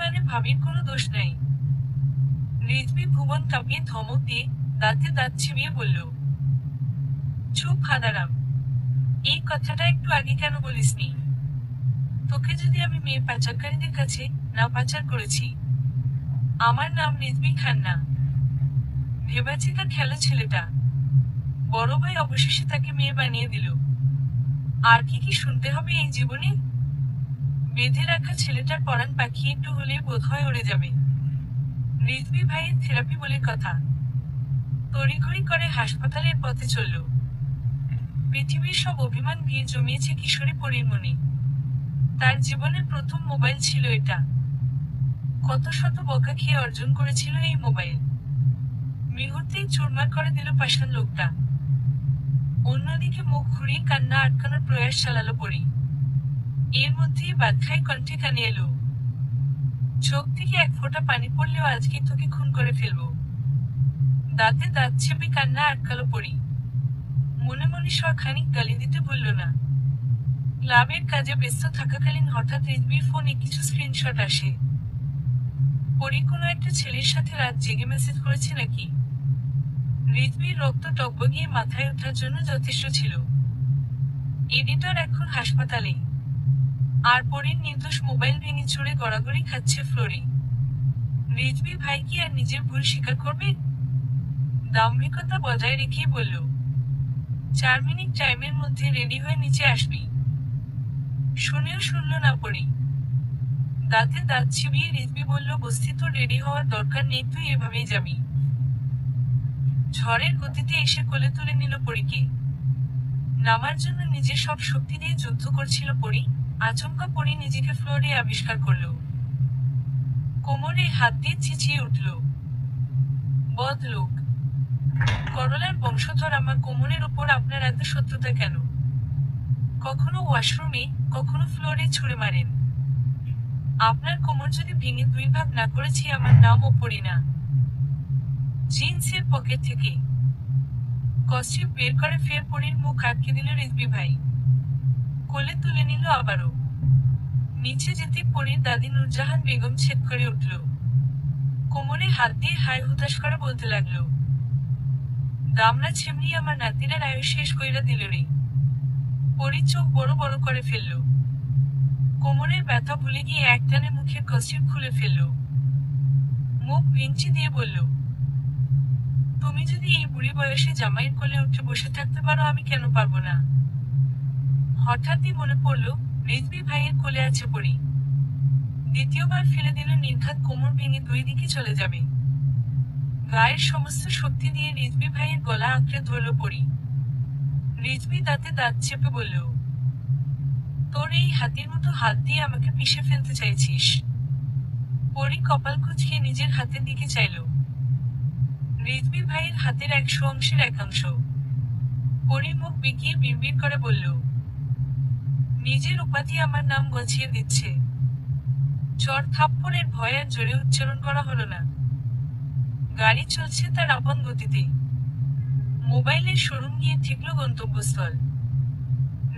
মানে ভাবির কোনো দোষ নাই। রিজভি ভুবন কাঁপিয়ে ধমক দিয়ে দাঁতে দাঁত চিবিয়ে বলল, চুপ হাদারাম, এই কথাটা একটু আগে কেন বলিসনি? তোকে যদি আমি মেয়ে পাচারকারীদের কাছে না পাচার করেছি, আমার নাম রিজভি খান না। ভেবেছে তার খেলা ছেলেটা। বড় ভাই অবশেষে তাকে মেয়ে বানিয়ে দিল। আর কি কি শুনতে হবে এই জীবনে? বেঁধে রাখা ছেলেটার পরাণ পাখি একটু হলে বোধহয় উড়ে যাবে। রিজভি ভাইয়ের থেরাপি বলে কথা। তড়িঘড়ি করে হাসপাতালের পথে চলল। পৃথিবীর সব অভিমান ভিড় জমিয়েছে কিশোরী পরির মনে। তার জীবনের প্রথম মোবাইল ছিল এটা। কত শত বকা খেয়ে অর্জন করেছিল এই মোবাইল। মুহূর্তেই চুরমার করে দিল পাষাণ লোকটা। অন্যদিকে মুখ ঘুরিয়ে কান্না আটকানোর প্রয়াস চালালো পরি। এর মধ্যেই বাদখাই কণ্ঠে কানে এলো, চোখ থেকে এক ফোঁটা পানি পড়লেও আজকে তোকে খুন করে ফেলবো। দাঁতে দাঁত চেপে কান্না আটকালো পরি। মনে মনে খানিক গালি দিতে ভুলল না। ক্লাবের কাজে ব্যস্ত থাকাকালীন হঠাৎ রিজভির ফোনে কিছু স্ক্রিনশট আসে। পরি কোনো একটা ছেলের সাথে রাত জেগে মেসেজ করেছে নাকি। রিজভির রক্ত টগবগিয়ে মাথায় ওঠার জন্য যথেষ্ট ছিল। এডিটর এখন হাসপাতালে। আর পরির নির্দোষ মোবাইল ভেঙে চুরে গড়াগড়ি খাচ্ছে ফ্লোরে। রিজভি ভাই কি আর নিজের ভুল স্বীকার করবে? দাম্ভিকতা বজায় রেখেই বলল, 4 মিনিট টাইমের মধ্যে রেডি হয়ে নিচে আসবি। শুনেও শুনল না পরি। দাঁতে দাঁত চিবিয়ে রিজভি বলল, বস্তি তো রেডি হওয়ার দরকার নেই, তুই এভাবেই যাবি। ঝড়ের গতিতে এসে কোলে তুলে নিল পরীকে। নামার জন্য নিজের সব শক্তি দিয়ে যুদ্ধ করছিল পরী। আচমকা পরী নিজেকে ফ্লোরে আবিষ্কার করল। কোমরে হাত দিয়ে চিচিয়ে উঠল, বদলোক, করলার বংশধর, আমার কোমরের উপর আপনার এত শত্রুতা কেন? কখনো ওয়াশরুমে, কখনো ফ্লোরে ছুঁড়ে মারেন। আপনার কোমর যদি ভেঙে দুই ভাগ না করেছি, আমার নামও পড়ি না। জিন্সের পকেট থেকে কস্টিউম বের করে ফের পরীর মুখ আটকে দিল রিজভি ভাই। কোলে তুলে নিল আবারও। নিচে যেতে পরীর দাদি নুরজাহান বেগম ছেদ করে উঠল। কোমরে হাত দিয়ে হাই হুতাশ করে বলতে লাগলো, দামরা ছেমনি, আমার নাতিরা আয়ু শেষ কইরা দিল রে। পরী চোখ বড় বড় করে ফেলল। কোমরের ব্যথা ভুলে গিয়ে একটানে মুখের কস্টিউম খুলে ফেলল। মুখ ভেঙচি দিয়ে বলল, তুমি যদি এই বুড়ি বয়সে জামাইয়ের কোলে উঠে বসে থাকতে পারো, আমি কেন পারবো না? হঠাৎই মনে পড়ল রিজভি ভাইয়ের কোলে আছে পরী। দ্বিতীয়বার ফেলে দিল নির্ঘাত, কোমর ভেঙে দুই দিকে চলে যাবে। গায়ের সমস্ত শক্তি দিয়ে রিজভি ভাইয়ের গলা আঁকড়ে ধরল পরী। রিজভি দাঁতে দাঁত চেপে বলল, তোর এই হাতির মতো হাত দিয়ে আমাকে পিষে ফেলতে চাইছিস? পরী কপাল কুঁচকে নিজের হাতের দিকে চাইল। রিজভি ভাইয়ের হাতের 100 অংশের 1 অংশ। পরী মুখ বিকিয়ে বিড়বিড় করে বলল, নিজের উপাধি আমার নাম গছিয়ে দিচ্ছে। চড় থাপ্পড়ের ভয় আর জোরে উচ্চারণ করা হলো না। গাড়ি চলছে তার আপন গতিতে। মোবাইলের শোরুম গিয়ে ঠেকল গন্তব্যস্থল।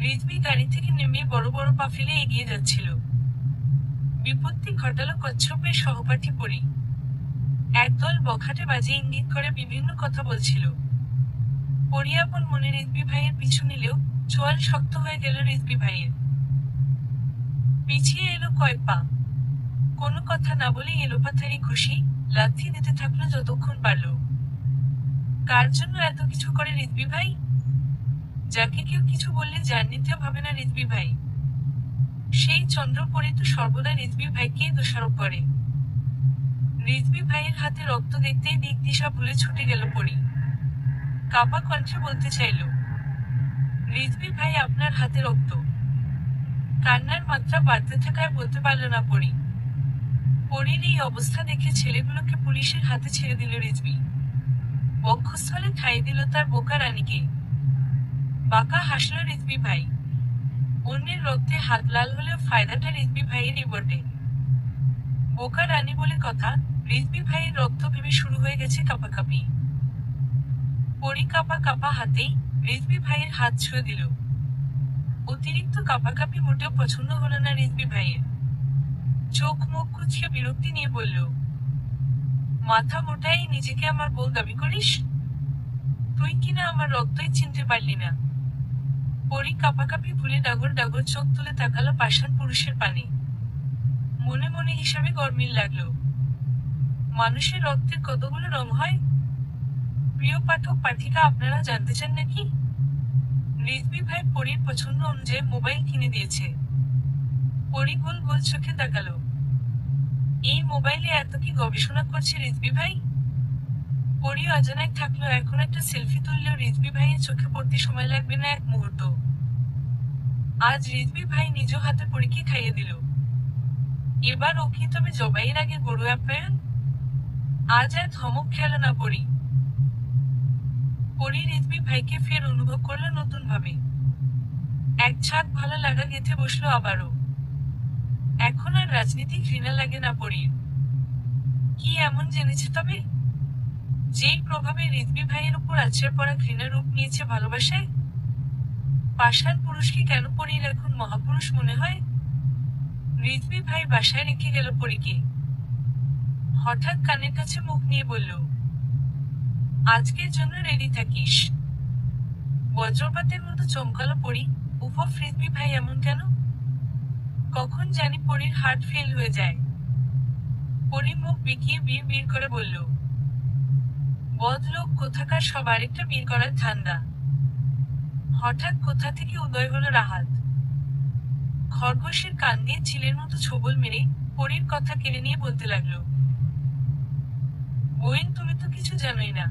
রিজভি গাড়ি থেকে নেমে বড় বড় পা ফেলে এগিয়ে যাচ্ছিল। বিপত্তি ঘটালো কচ্ছপের সহপাঠী পরী। একদল বখাটে বাজে ইঙ্গিত করে বিভিন্ন কথা বলছিল। পরী আপন মনে রিজভি ভাইয়ের পিছু নিলেও চোয়াল শক্ত হয়ে গেল রিজভি ভাইয়ের। পিছিয়ে এলো কয়েক পা। কোনো কথা না বলে এলোপাথারি খুশি লাথি দিতে থাকলো যতক্ষণ পারল। কার জন্য এত কিছু করে রিজভি ভাই? যাকে কেউ কিছু বললে যার নিতেও ভাবে না রিজভি ভাই। সেই চন্দ্রপরী তো সর্বদা রিজভি ভাইকেই দোষারোপ করে। রিজভি ভাইয়ের হাতে রক্ত দেখতেই দিক দিশা ভুলে ছুটে গেল পরী। কাপা কণ্ঠে বলতে চাইল, রিজভি ভাই, আপনার হাতে রক্ত। কান্নার মাত্রা বাড়তে থাকায় বলতে পারল না পরী। পরীর এই অবস্থা দেখে ছেলেগুলোকে পুলিশের হাতে ছেড়ে দিল রিজভি। বক্ষস্থলে ঠাঁই দিল তার বোকা রানীকে। বাঁকা হাসল রিজভি ভাই। অন্যের রক্তে হাত লাল হলেও ফায়দাটা রিজভি ভাইয়েরই বটে। বোকা রানী বলে কথা, রিজভি ভাইয়ের রক্ত ভেবে শুরু হয়ে গেছে কাঁপাকাঁপি। পরী কাঁপা কাঁপা হাতেই রিজভি ভাইয়ের হাত ছুঁয়ে দিল। অতিরিক্ত কাঁপাকাঁপি মোটেও পছন্দ হলো না রিজভি ভাইয়ের। চোখ মুখ কুঁচকে বিরক্তি নিয়ে বলল, মাথা মোটাই নিজেকে আমার বউ দাবি করিস? তুই কিনা আমার রক্তই চিনতে পারলি না। পরী কাঁপাকাঁপি ভুলে ডাগর ডাগর চোখ তুলে তাকালো পাষাণ পুরুষের পানে। মনে মনে হিসাবে গরমিল লাগলো। মানুষের রক্তের কতগুলো রং হয়? প্রিয় পাঠক পাঠিকা, আপনারা জানতে চান নাকি? রিজভি ভাই পরীর পছন্দ অনুযায়ী মোবাইল কিনে দিয়েছে। পরী গোল গোল চোখে তাকালো। এই মোবাইলে এত কি গবেষণা করছে রিজভি ভাই? পরী অজানায় থাকলো এখন একটা সেলফি তুললেও রিজভি ভাইয়ের চোখে পড়তে সময় লাগবে না এক মুহূর্ত। আজ রিজভি ভাই নিজ হাতে পরীকে খাইয়ে দিল। এবার ও কি তবে জবাইয়ের আগে গরু আপ্যায়ন? আজ আর ধমক খেল না পরী। পরী রিজভি ভাইকে ফের অনুভব করলো নতুন ভাবে। এক ছাদ ভালো লাগা গেঁথে বসলো আবারও। এখন আর রাজনীতি ঘৃণা লাগে না পরীর। কি এমন জেনেছে তবে, যেই প্রভাবে রিজভি ভাইয়ের উপর আছড়ে পড়া ঘৃণা রূপ নিয়েছে ভালোবাসায়? পাষাণ পুরুষকে কেন পরীর এখন মহাপুরুষ মনে হয়? রিজভি ভাই বাসায় রেখে গেল পরীকে। হঠাৎ কানের কাছে মুখ নিয়ে বলল, আজকের জন্য রেডি থাকিস। বজ্রপাতের মতো চমকালো পরী। উফ, রিজভি ভাই এমন কেন? কখন জানি পরীর হার্ট ফেল হয়ে যায়। পরী মুখ বেঁকিয়ে বিড় বিড় করে বলল, বদলোক কোথাকার, সব আরেকটা বিয়ে করার ধান্দা। হঠাৎ কোথা থেকে উদয় হলো রাহাত। খরগোশের কান দিয়ে চিলের মতো ছোবল মেরে পরীর কথা কেড়ে নিয়ে বলতে লাগলো, বোন তুমি তো কিছু জানোই না।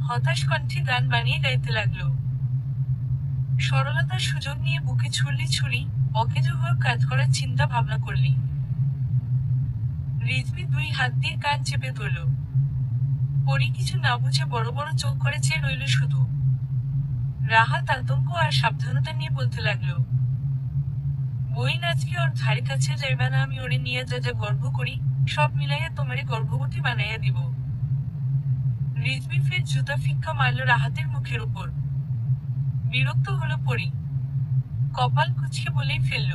হতাশ কণ্ঠে গান বানিয়ে গাইতে লাগলো। সরলতার সুযোগ নিয়ে বুকে ছুড়লি ছুরি, অকেজো হয়ে কাজ করার চিন্তা ভাবনা করলি। রিজভী 2 হাত দিয়ে কান চেপে ধরল। পরি কিছু না বুঝে বড় বড় চোখ করে চেয়ে রইল শুধু। রাহাত আতঙ্ক আর সাবধানতা নিয়ে বলতে লাগলো, বোন আজকে ওর ধারে কাছে যাইবা না, আমি ওরে নিয়ে যা যা গর্ব করি সব মিলাইয়া তোমারে গর্ভবতী বানাইয়া দিব। রিজভী ফের জুতা ফিক্কা মারল রাহাতের মুখের উপর। বিরক্ত হলো পরি। কপাল কুঁচকে বলেই ফেলল,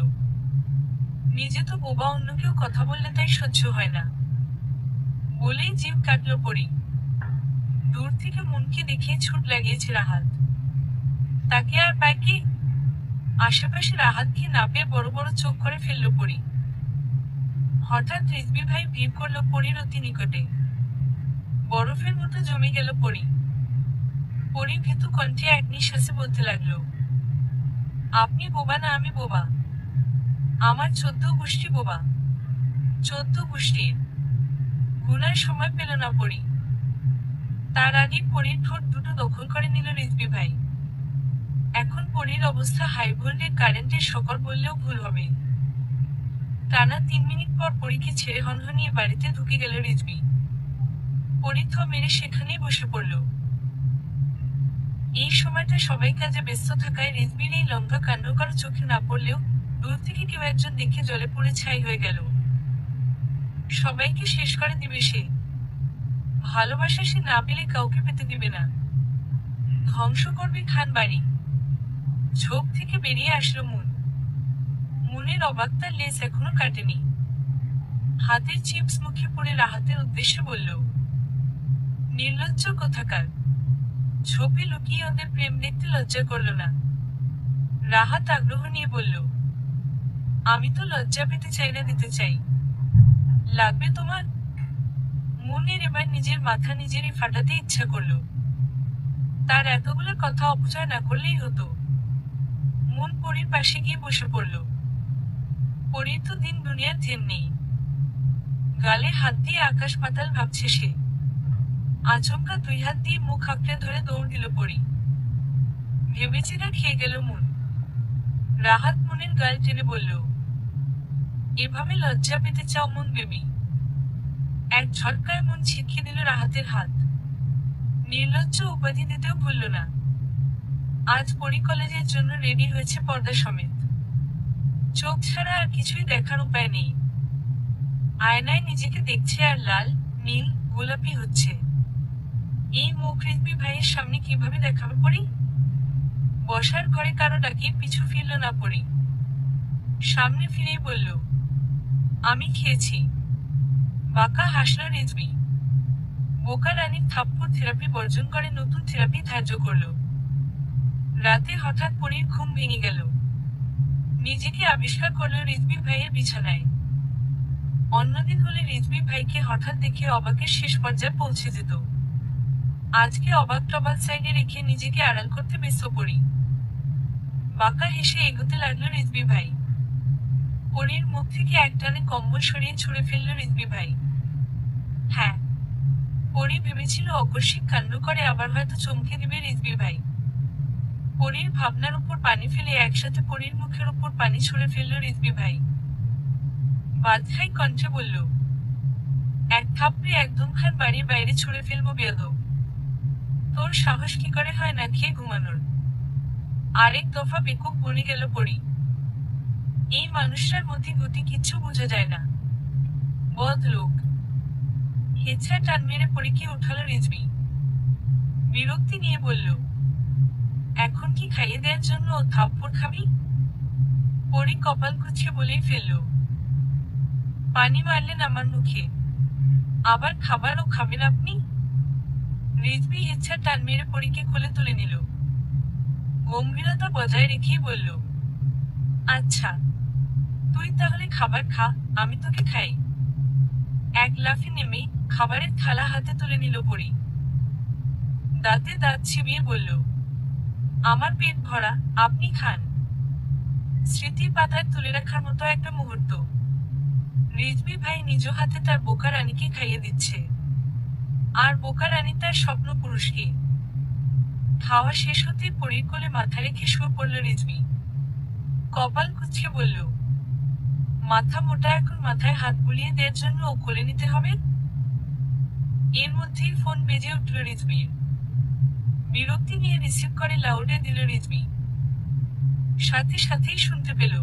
নিজে তো বোবা, অন্য কেউ কথা বললে তাই সহ্য হয় না। বলেই জিভ কাটল পরি। দূর থেকে মনকে দেখিয়ে ছুট লাগিয়েছে রাহাত। তাকে আর পায় কি? আশেপাশে রাহাতকে না পেয়ে বড় বড় চোখ করে ফেলল পরি। হঠাৎ রিজভী ভাই ভিড় করল পরির অতি নিকটে। বরফের মতো জমে গেল পরি। পরি ভীতু কণ্ঠে এক নিঃশ্বাসে বলতে লাগলো, আপনি বোবা না আমি বোবা। আমার 14 গোষ্ঠী বোবা। 14 গোষ্ঠীর। গুনার সময় পেল না পরি। তার আগে পরির ঠোঁট দুটো দখল করে নিল রিজভী ভাই। এখন পরির অবস্থা হাই ভোল্টেজ কারেন্টের শকর বললেও ভুল হবে। টানা 3 মিনিট পর পরীকে ছেড়ে হনহনিয়ে বাড়িতে ঢুকে গেল রিজভী। পরি থ মেরে সেখানেই বসে পড়ল। এই সময়টা সবাই কাজে ব্যস্ত থাকায় রিজভীর এই লঙ্কা কাণ্ড কারো চোখে না পড়লেও দূর থেকে কেউ একজন দেখে জলে পড়ে ছাই হয়ে গেল। সবাইকে শেষ করে দিবে সে। ভালোবাসা সে না পেলে কাউকে পেতে দিবে না। ধ্বংস করবে খান বাড়ি। ঝোপ থেকে বেরিয়ে আসলো মুন। মুনের অবাকতার লেজ এখনো কাটেনি। হাতের চিপস মুখে পড়ে রাহাতের উদ্দেশ্যে বলল, নির্লজ্জ কোথাকার। ঝোপে লুকিয়ে ওদের প্রেম দেখতে লজ্জা করল না। রাহাত আগ্রহ নিয়ে বলল, আমি তো লজ্জা পেতে চাই না, দিতে চাই। লাগবে তোমার? মুনের এবার নিজের মাথা নিজেরই ফাটাতে ইচ্ছা করল। তার এতগুলো কথা অপচয় না করলেই হতো। মুন পরির পাশে গিয়ে বসে পড়ল। পরির তো দিন দুনিয়ার থেম নেই। গালে হাত দিয়ে আকাশ পাতাল ভাবছে সে। আচমকা 2 হাত দিয়ে মুখ আঁকড়ে ধরে দৌড় দিল পরি। ভেবেচিরা খেয়ে গেল মুন। রাহাত মুনের গাল টেনে বলল, এভাবে লজ্জা পেতে চাও মুন বেবি? এক ঝটকায় মন ছিটকে দিল রাহাতের হাত। নির্লজ্জ উপাধি দিতেও ভুলল না। আজ পরি কলেজের জন্য রেডি হয়েছে পর্দা সমেত। চোখ ছাড়া আর কিছুই দেখার উপায় নেই। আয়নায় নিজেকে দেখছে আর লাল, নীল, গোলাপি হচ্ছে। এই মুখ রিজভী ভাইয়ের সামনে কিভাবে দেখাবে পরি? বসার ঘরে কারো ডাকিয়ে পিছু ফিরল না পরি। সামনে ফিরেই বলল, আমি খেয়েছি। বাঁকা হাসল রিজভী। বোকা রানীর থাপ্পড় থেরাপি বর্জন করে নতুন থেরাপি ধার্য করল। রাতে হঠাৎ পরির ঘুম ভেঙে গেল। নিজেকে আবিষ্কার করল রিজভী ভাইয়ের বিছানায়। অন্যদিন হলে রিজভী ভাইকে হঠাৎ দেখে অবাকের শেষ পর্যায়ে পৌঁছে যেত। আজকে অবাক টবাক সাইডে রেখে নিজেকে আড়াল করতে ব্যস্ত পরি। বাঁকা হেসে এগোতে লাগলো রিজভী ভাই। পরির মুখ থেকে একটানে কম্বল সরিয়ে ছুঁড়ে ফেলল রিজভী ভাই। হ্যাঁ, পরি ভেবেছিল আকস্মিক কাণ্ড করে আবার হয়তো চমকে দিবে রিজভী ভাই। পরির ভাবনার উপর পানি ফেলে একসাথে পরির মুখের উপর পানি ছুঁড়ে ফেলল রিজভী ভাই। বাদশাই কণ্ঠে বলল, এক থাপড়ে একদম খান বাড়ির বাইরে ছুঁড়ে ফেলবো বেয়াদব। তোর সাহস কি করে হয় না খেয়ে ঘুমানোর? আরেক দফা বেকুব বনে গেল পরি। এই মানুষটার মধ্যে গতি কিচ্ছু বোঝা যায় না। বদ লোক। হেঁচড়া টান মেরে পরীকে উঠালো রিজভী। বিরক্তি নিয়ে বলল, এখন কি খাইয়ে দেওয়ার জন্য ও থাপ্পড় খাবি? পরি কপাল কুঁচকে বলেই ফেলল, পানি মারলেন আমার মুখে, আবার খাবারও খাবেন আপনি? রিজভী হেঁচড়া টান মেরে পরীকে কোলে তুলে নিল। গম্ভীরতা বজায় রেখেই বলল, আচ্ছা, তুই তাহলে খাবার খা, আমি তোকে খাই। এক লাফে নেমে খাবারের থালা হাতে তুলে নিল পরি। দাঁতে দাঁত চিবিয়ে বলল, আমার পেট ভরা, আপনি খান। স্মৃতির পাতায় তুলে রাখার মতো একটা মুহূর্ত। রিজভী ভাই নিজ হাতে তার বোকা রানীকে খাইয়ে দিচ্ছে, আর বোকা রানী তার স্বপ্ন পুরুষকে। খাওয়া শেষ হতেই পরীর কোলে মাথা রেখে শুয়ে পড়ল রিজভী। কপাল কুঁচকে বলল, মাথা মোটা, এখন মাথায় হাত বুলিয়ে দেওয়ার জন্য ও কোলে নিতে হবে। এর মধ্যেই ফোন বেজে উঠল রিজভীর। বিরক্তি নিয়ে রিসিভ করে লাউডে দিল রিজভী। সাথে সাথেই শুনতে পেল,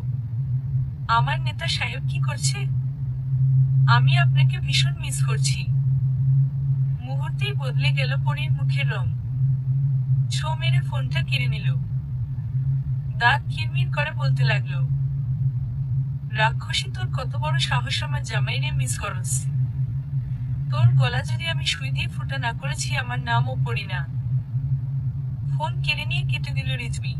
আমার নেতা সাহেব কি করছে? আমি আপনাকে ভীষণ মিস করছি। মুহূর্তেই বদলে গেল পরীর মুখের রং। ছো মেরে ফোনটা কেড়ে নিল। দাঁত কিরমির করে বলতে লাগলো, রাক্ষসী, তোর কত বড় সাহস আমার জামাইরে মিস করস? তোর গলা যদি আমি সুই দিয়ে ফুটা না করেছি, আমার নামও পড়ি না। ফোন কেড়ে নিয়ে কেটে দিল রিজভী।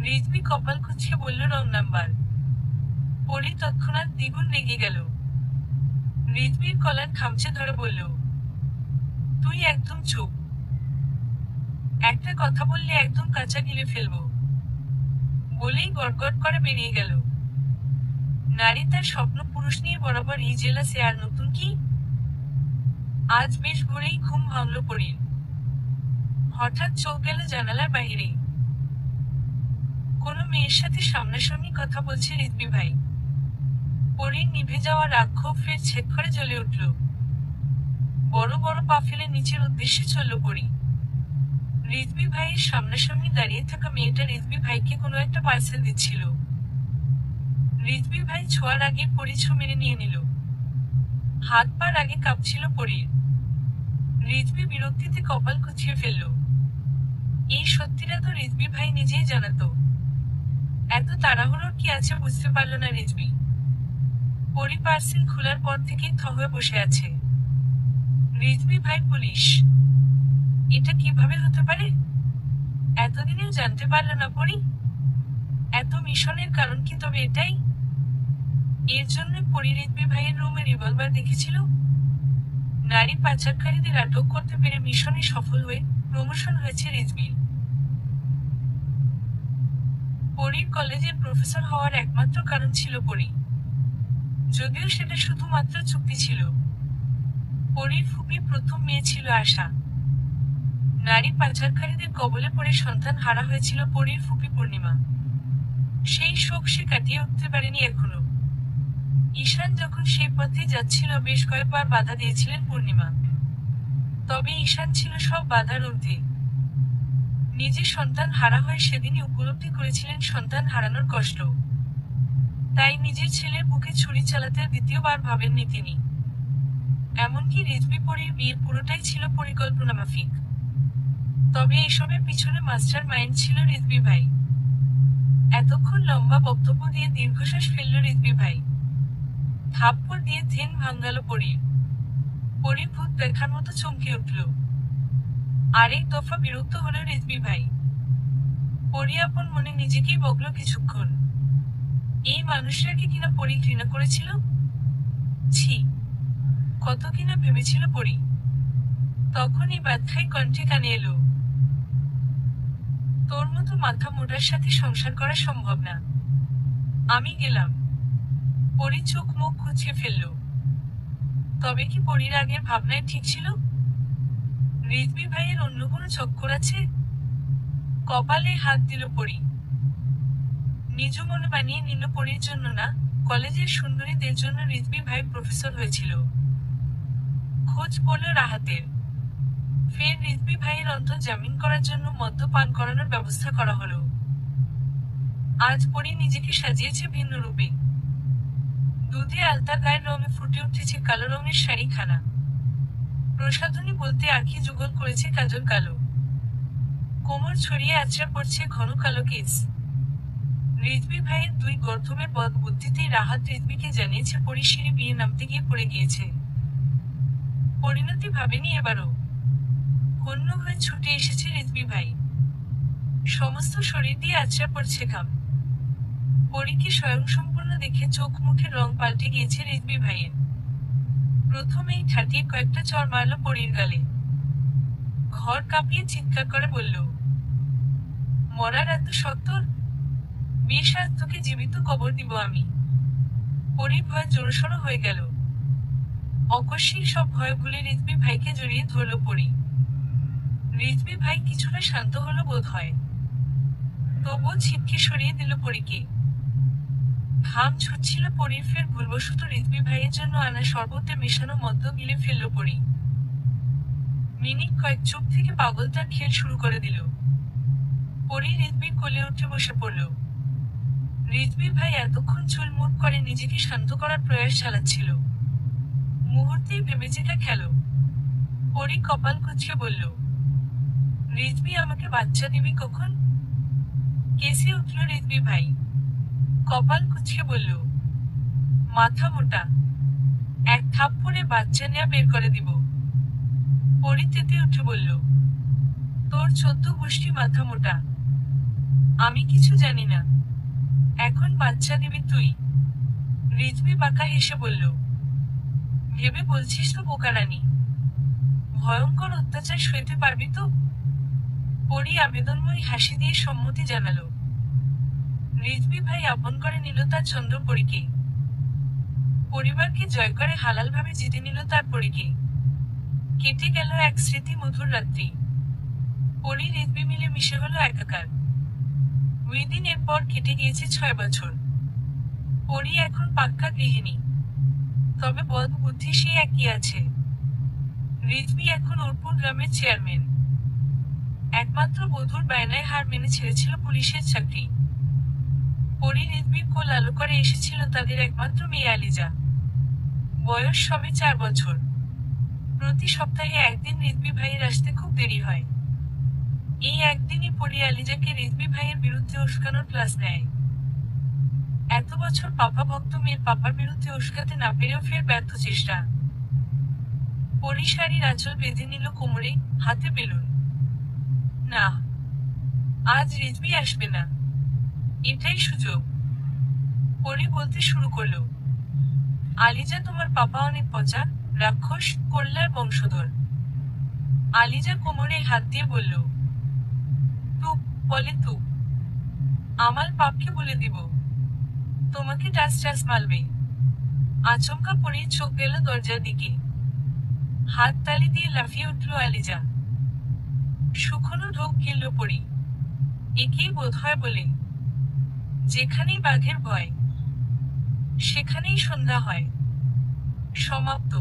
রিজভী কপাল কুঁচকে বলল, রং নাম্বার। পরী তৎক্ষণাৎ দ্বিগুণ রেগে গেল। রিজভীর কলার খামচে ধরে বলল, তুই একদম চুপ। একটা কথা বললে একদম কাঁচা গিলে ফেলবো। বলেই গড়গড় করে বেরিয়ে গেল। নারী তার স্বপ্ন পুরুষ নিয়ে বরাবর এই জেলাসে, আর নতুন কি? আজ বেশ ভোরেই ঘুম ভাঙল পরীর। হঠাৎ চোখ গেল জানালার বাহিরে। কোনো মেয়ের সাথে সামনাসামনি কথা বলছে রিজভী ভাই। পরীর নিভে যাওয়া রাগ ক্ষোভ ফের ছেদ করে জ্বলে উঠল। বড় বড় পা ফেলে নিচের উদ্দেশ্যে চলল পরী। রিজভী ভাইয়ের সামনাসামনি দাঁড়িয়ে থাকা মেয়েটা রিজভী ভাইকে কোনো একটা পার্সেল দিচ্ছিল। রিজভী ভাই ছোঁয়ার আগে পরী ছো মেরে নিয়ে নিল। হাত পার আগে কাঁপছিল পরীর। রিজভী বিরক্তিতে কপাল কুঁচিয়ে ফেলল। এই সত্যিটা তো রিজভী ভাই নিজেই জানাতো। এত তাড়াহুড়োর কি আছে বুঝতে পারল না রিজভী। পরী পার্সেল খোলার পর থেকেই থ হয়ে বসে আছে। রিজভী ভাই পুলিশ, এটা কিভাবে হতে পারে? এতদিনেও জানতে পারল না পরী? এত মিশনের কারণ কি তবে এটাই? এর জন্য পরী রিজভী ভাইয়ের রুমে রিভলভার দেখেছিল। নারী পাচারকারীদের আটক করতে পেরে মিশনে সফল হয়ে প্রমোশন হয়েছে রিজভীর। পরীর কলেজের প্রফেসর হওয়ার একমাত্র কারণ ছিল পরী, যদিও সেটা শুধুমাত্র চুক্তি ছিল। পরীর ফুপি প্রথম মেয়ে ছিল আশা। নারী পাচারকারীদের কবলে পড়ে সন্তান হারা হয়েছিল পরীর ফুপি পূর্ণিমা। সেই শোক সে কাটিয়ে উঠতে পারেনি এখনো। ঈশান যখন সেই পথে যাচ্ছিল বেশ কয়েকবার বাধা দিয়েছিলেন পূর্ণিমা। তবে ঈশান ছিল সব বাধার ঊর্ধ্বে। নিজে সন্তান হারা হয়ে সেদিনই উপলব্ধি করেছিলেন সন্তান হারানোর কষ্ট। তাই নিজের ছেলের বুকে ছুরি চালাতে দ্বিতীয়বার ভাবেননি তিনি। এমনকি রিজভী পরীর বিয়ের পুরোটাই ছিল পরিকল্পনা মাফিক। তবে এসবের পিছনে মাস্টার মাইন্ড ছিল রিজভী ভাই। এতক্ষণ লম্বা বক্তব্য দিয়ে দীর্ঘশ্বাস ফেলল রিজভী ভাই। থাপ্পড় দিয়ে ধ্যান ভাঙাল পরীর। পরী ভূত দেখার মতো চমকে উঠল। আরেক দফা বিরক্ত হল রিজভী ভাই। পরী আপন মনে নিজেকেই বকল কিছুক্ষণ। এই মানুষটাকে কিনা পরী ঘৃণা করেছিল। ছি, কত কিনা ভেবেছিল পরী। তখনই বাদখাই কণ্ঠে কানে এলো, তোর মতো মাথা মোটার সাথে সংসার করা সম্ভব না। আমি গেলাম। পরী চোখ মুখ কুঁচকে ফেলল। তবে কি পরীর আগের ভাবনায় ঠিক ছিল? রিজভী ভাইয়ের অন্য কোনো চক্কর আছে? কপালে হাত দিল পরী। নিজ মনে বানিয়ে নিল পরীর জন্য না, কলেজের সুন্দরীদের জন্য রিজভী ভাই প্রফেসর হয়েছিল। খোঁজ পড়ল রাহাতের। ফের রিজভী ভাইয়ের অন্তর জামিন করার জন্য মদ্যপান করানোর ব্যবস্থা করা হলো। আজ পরী নিজেকে সাজিয়েছে ভিন্ন রূপে। দুধে আলতা গায়ের রঙে ফুটে উঠেছে কালো রঙের শাড়িখানা। প্রসাধনী বলতে আঁখি যুগল করেছে কাজল কালো। কোমর ছড়িয়ে আছড়া পড়ছে ঘন কালো কেস। রিজভী ভাইয়ের দুই গর্ধবের বদ বুদ্ধিতেই রাহাত রিজভীকে জানিয়েছে পরী সিঁড়ি বিয়ে নামতে গিয়ে পড়ে গিয়েছে। পরিণতি ভাবেনি এবারও। হন্য হয়ে ছুটে এসেছে রিজভী ভাই। সমস্ত শরীর দিয়ে আছড়া পড়ছে ঘাম। পরীকে স্বয়ংসম্পূর্ণ দেখে চোখ মুখের রং পাল্টে গিয়েছে রিজভী ভাইয়ের। প্রথমেই ঠাটিয়ে কয়েকটা চড় মারল পরীর গালে। ঘর কাঁপিয়ে চিৎকার করে বলল, মরার এত সত্তর? 20 আজ তোকে জীবিত কবর দিব আমি। পরীর ভয় জোরসড়ো হয়ে গেল। অকস্মাৎ সব ভয় ভুলে রিজভী ভাইকে জড়িয়ে ধরল পরী। রিজভী ভাই কিছুটা শান্ত হলো বোধ হয়, তবুও ছিটকে সরিয়ে দিল পরীকে। ঘাম ছুটছিল পরীর, ফের ভুলবশত রিজভী ভাইয়ের জন্য আনা শরবতে মেশানো মদ্য গিলে ফেলল পরী। মিনিট কয়েক চুপ থেকে পাগলটার খেল শুরু করে দিল। পরী রিজভীর কোলে উঠে বসে পড়ল। রিজভী ভাই এতক্ষণ চুলমুট করে নিজেকে শান্ত করার প্রয়াস চালাচ্ছিল। মুহূর্তেই ভেবেচিন্তে খেল। পরী কপাল কুঁচকে বলল, রিজভী আমাকে বাচ্চা দিবি কখন? কেসে উঠল রিজভী ভাই। কপাল কুঁচকে বলল, মাথা মোটা, এক থাপ্পড়ে বাচ্চা নেয়া বের করে দিব। পরী তেতে উঠে বলল, তোর 14 গোষ্ঠী মাথা মোটা, আমি কিছু জানি না, এখন বাচ্চা দিবি তুই? রিজভী বাঁকা হেসে বলল, ভেবে বলছিস তো বোকারানি? ভয়ঙ্কর অত্যাচার সইতে পারবি তো? পরী আবেদনময়ী হাসি দিয়ে সম্মতি জানালো। রিজভী ভাই আপন করে নিল তার চন্দ্রপরীকে। পরিবারকে জয় করে হালালভাবে জিতে নিল তার পরীকে। কেটে গেল এক স্মৃতি মধুর রাত্রি। পরী রিজভী মিলে মিশে হলো একাকার। উইদিন এরপর কেটে গিয়েছে 6 বছর। পরী এখন পাক্কা গৃহিণী, তবে বদ বুদ্ধি সেই একই আছে। রিজভী এখন উর্পুর গ্রামের চেয়ারম্যান। একমাত্র বধূর বায়নায় হার মেনে ছেড়েছিল পুলিশের চাকরি। পরী রিজভীর কোল আলো করে এসেছিল তাদের একমাত্র মেয়ে আলিজা। বয়স সবে 4 বছর। প্রতি সপ্তাহে একদিন রিজভী ভাইয়ের আসতে খুব দেরি হয়। এই একদিনই পরী আলিজাকে রিজভী ভাইয়ের বিরুদ্ধে উস্কানোর ক্লাস নেয়। এত বছর পাপা ভক্ত মেয়ের পাপার বিরুদ্ধে উস্কাতে না পেরেও ফের ব্যর্থ চেষ্টা। পরী শাড়ির আঁচল বেঁধে নিল কোমরে, হাতে বেলুন। না, আজ রিজভী আসবে না, এটাই সুযোগ। পরী বলতে শুরু করলো, আলিজা তোমার পাপা অনেক পচা, রাক্ষস, কল্যার বংশধর। আলিজা কোমরে হাত দিয়ে বলল, তুপ, বলে তুপ। আমার পাপকে বলে দিব, তোমাকে টাস টাস মারবে। আচমকা পরীর চোখ গেল দরজার দিকে। হাত তালি দিয়ে লাফিয়ে উঠল আলিজা। শুকনো ঢোক গিলল পরী। একেই বোধ হয় বলে, যেখানেই বাঘের ভয়, সেখানেই সন্ধ্যা হয়। সমাপ্ত।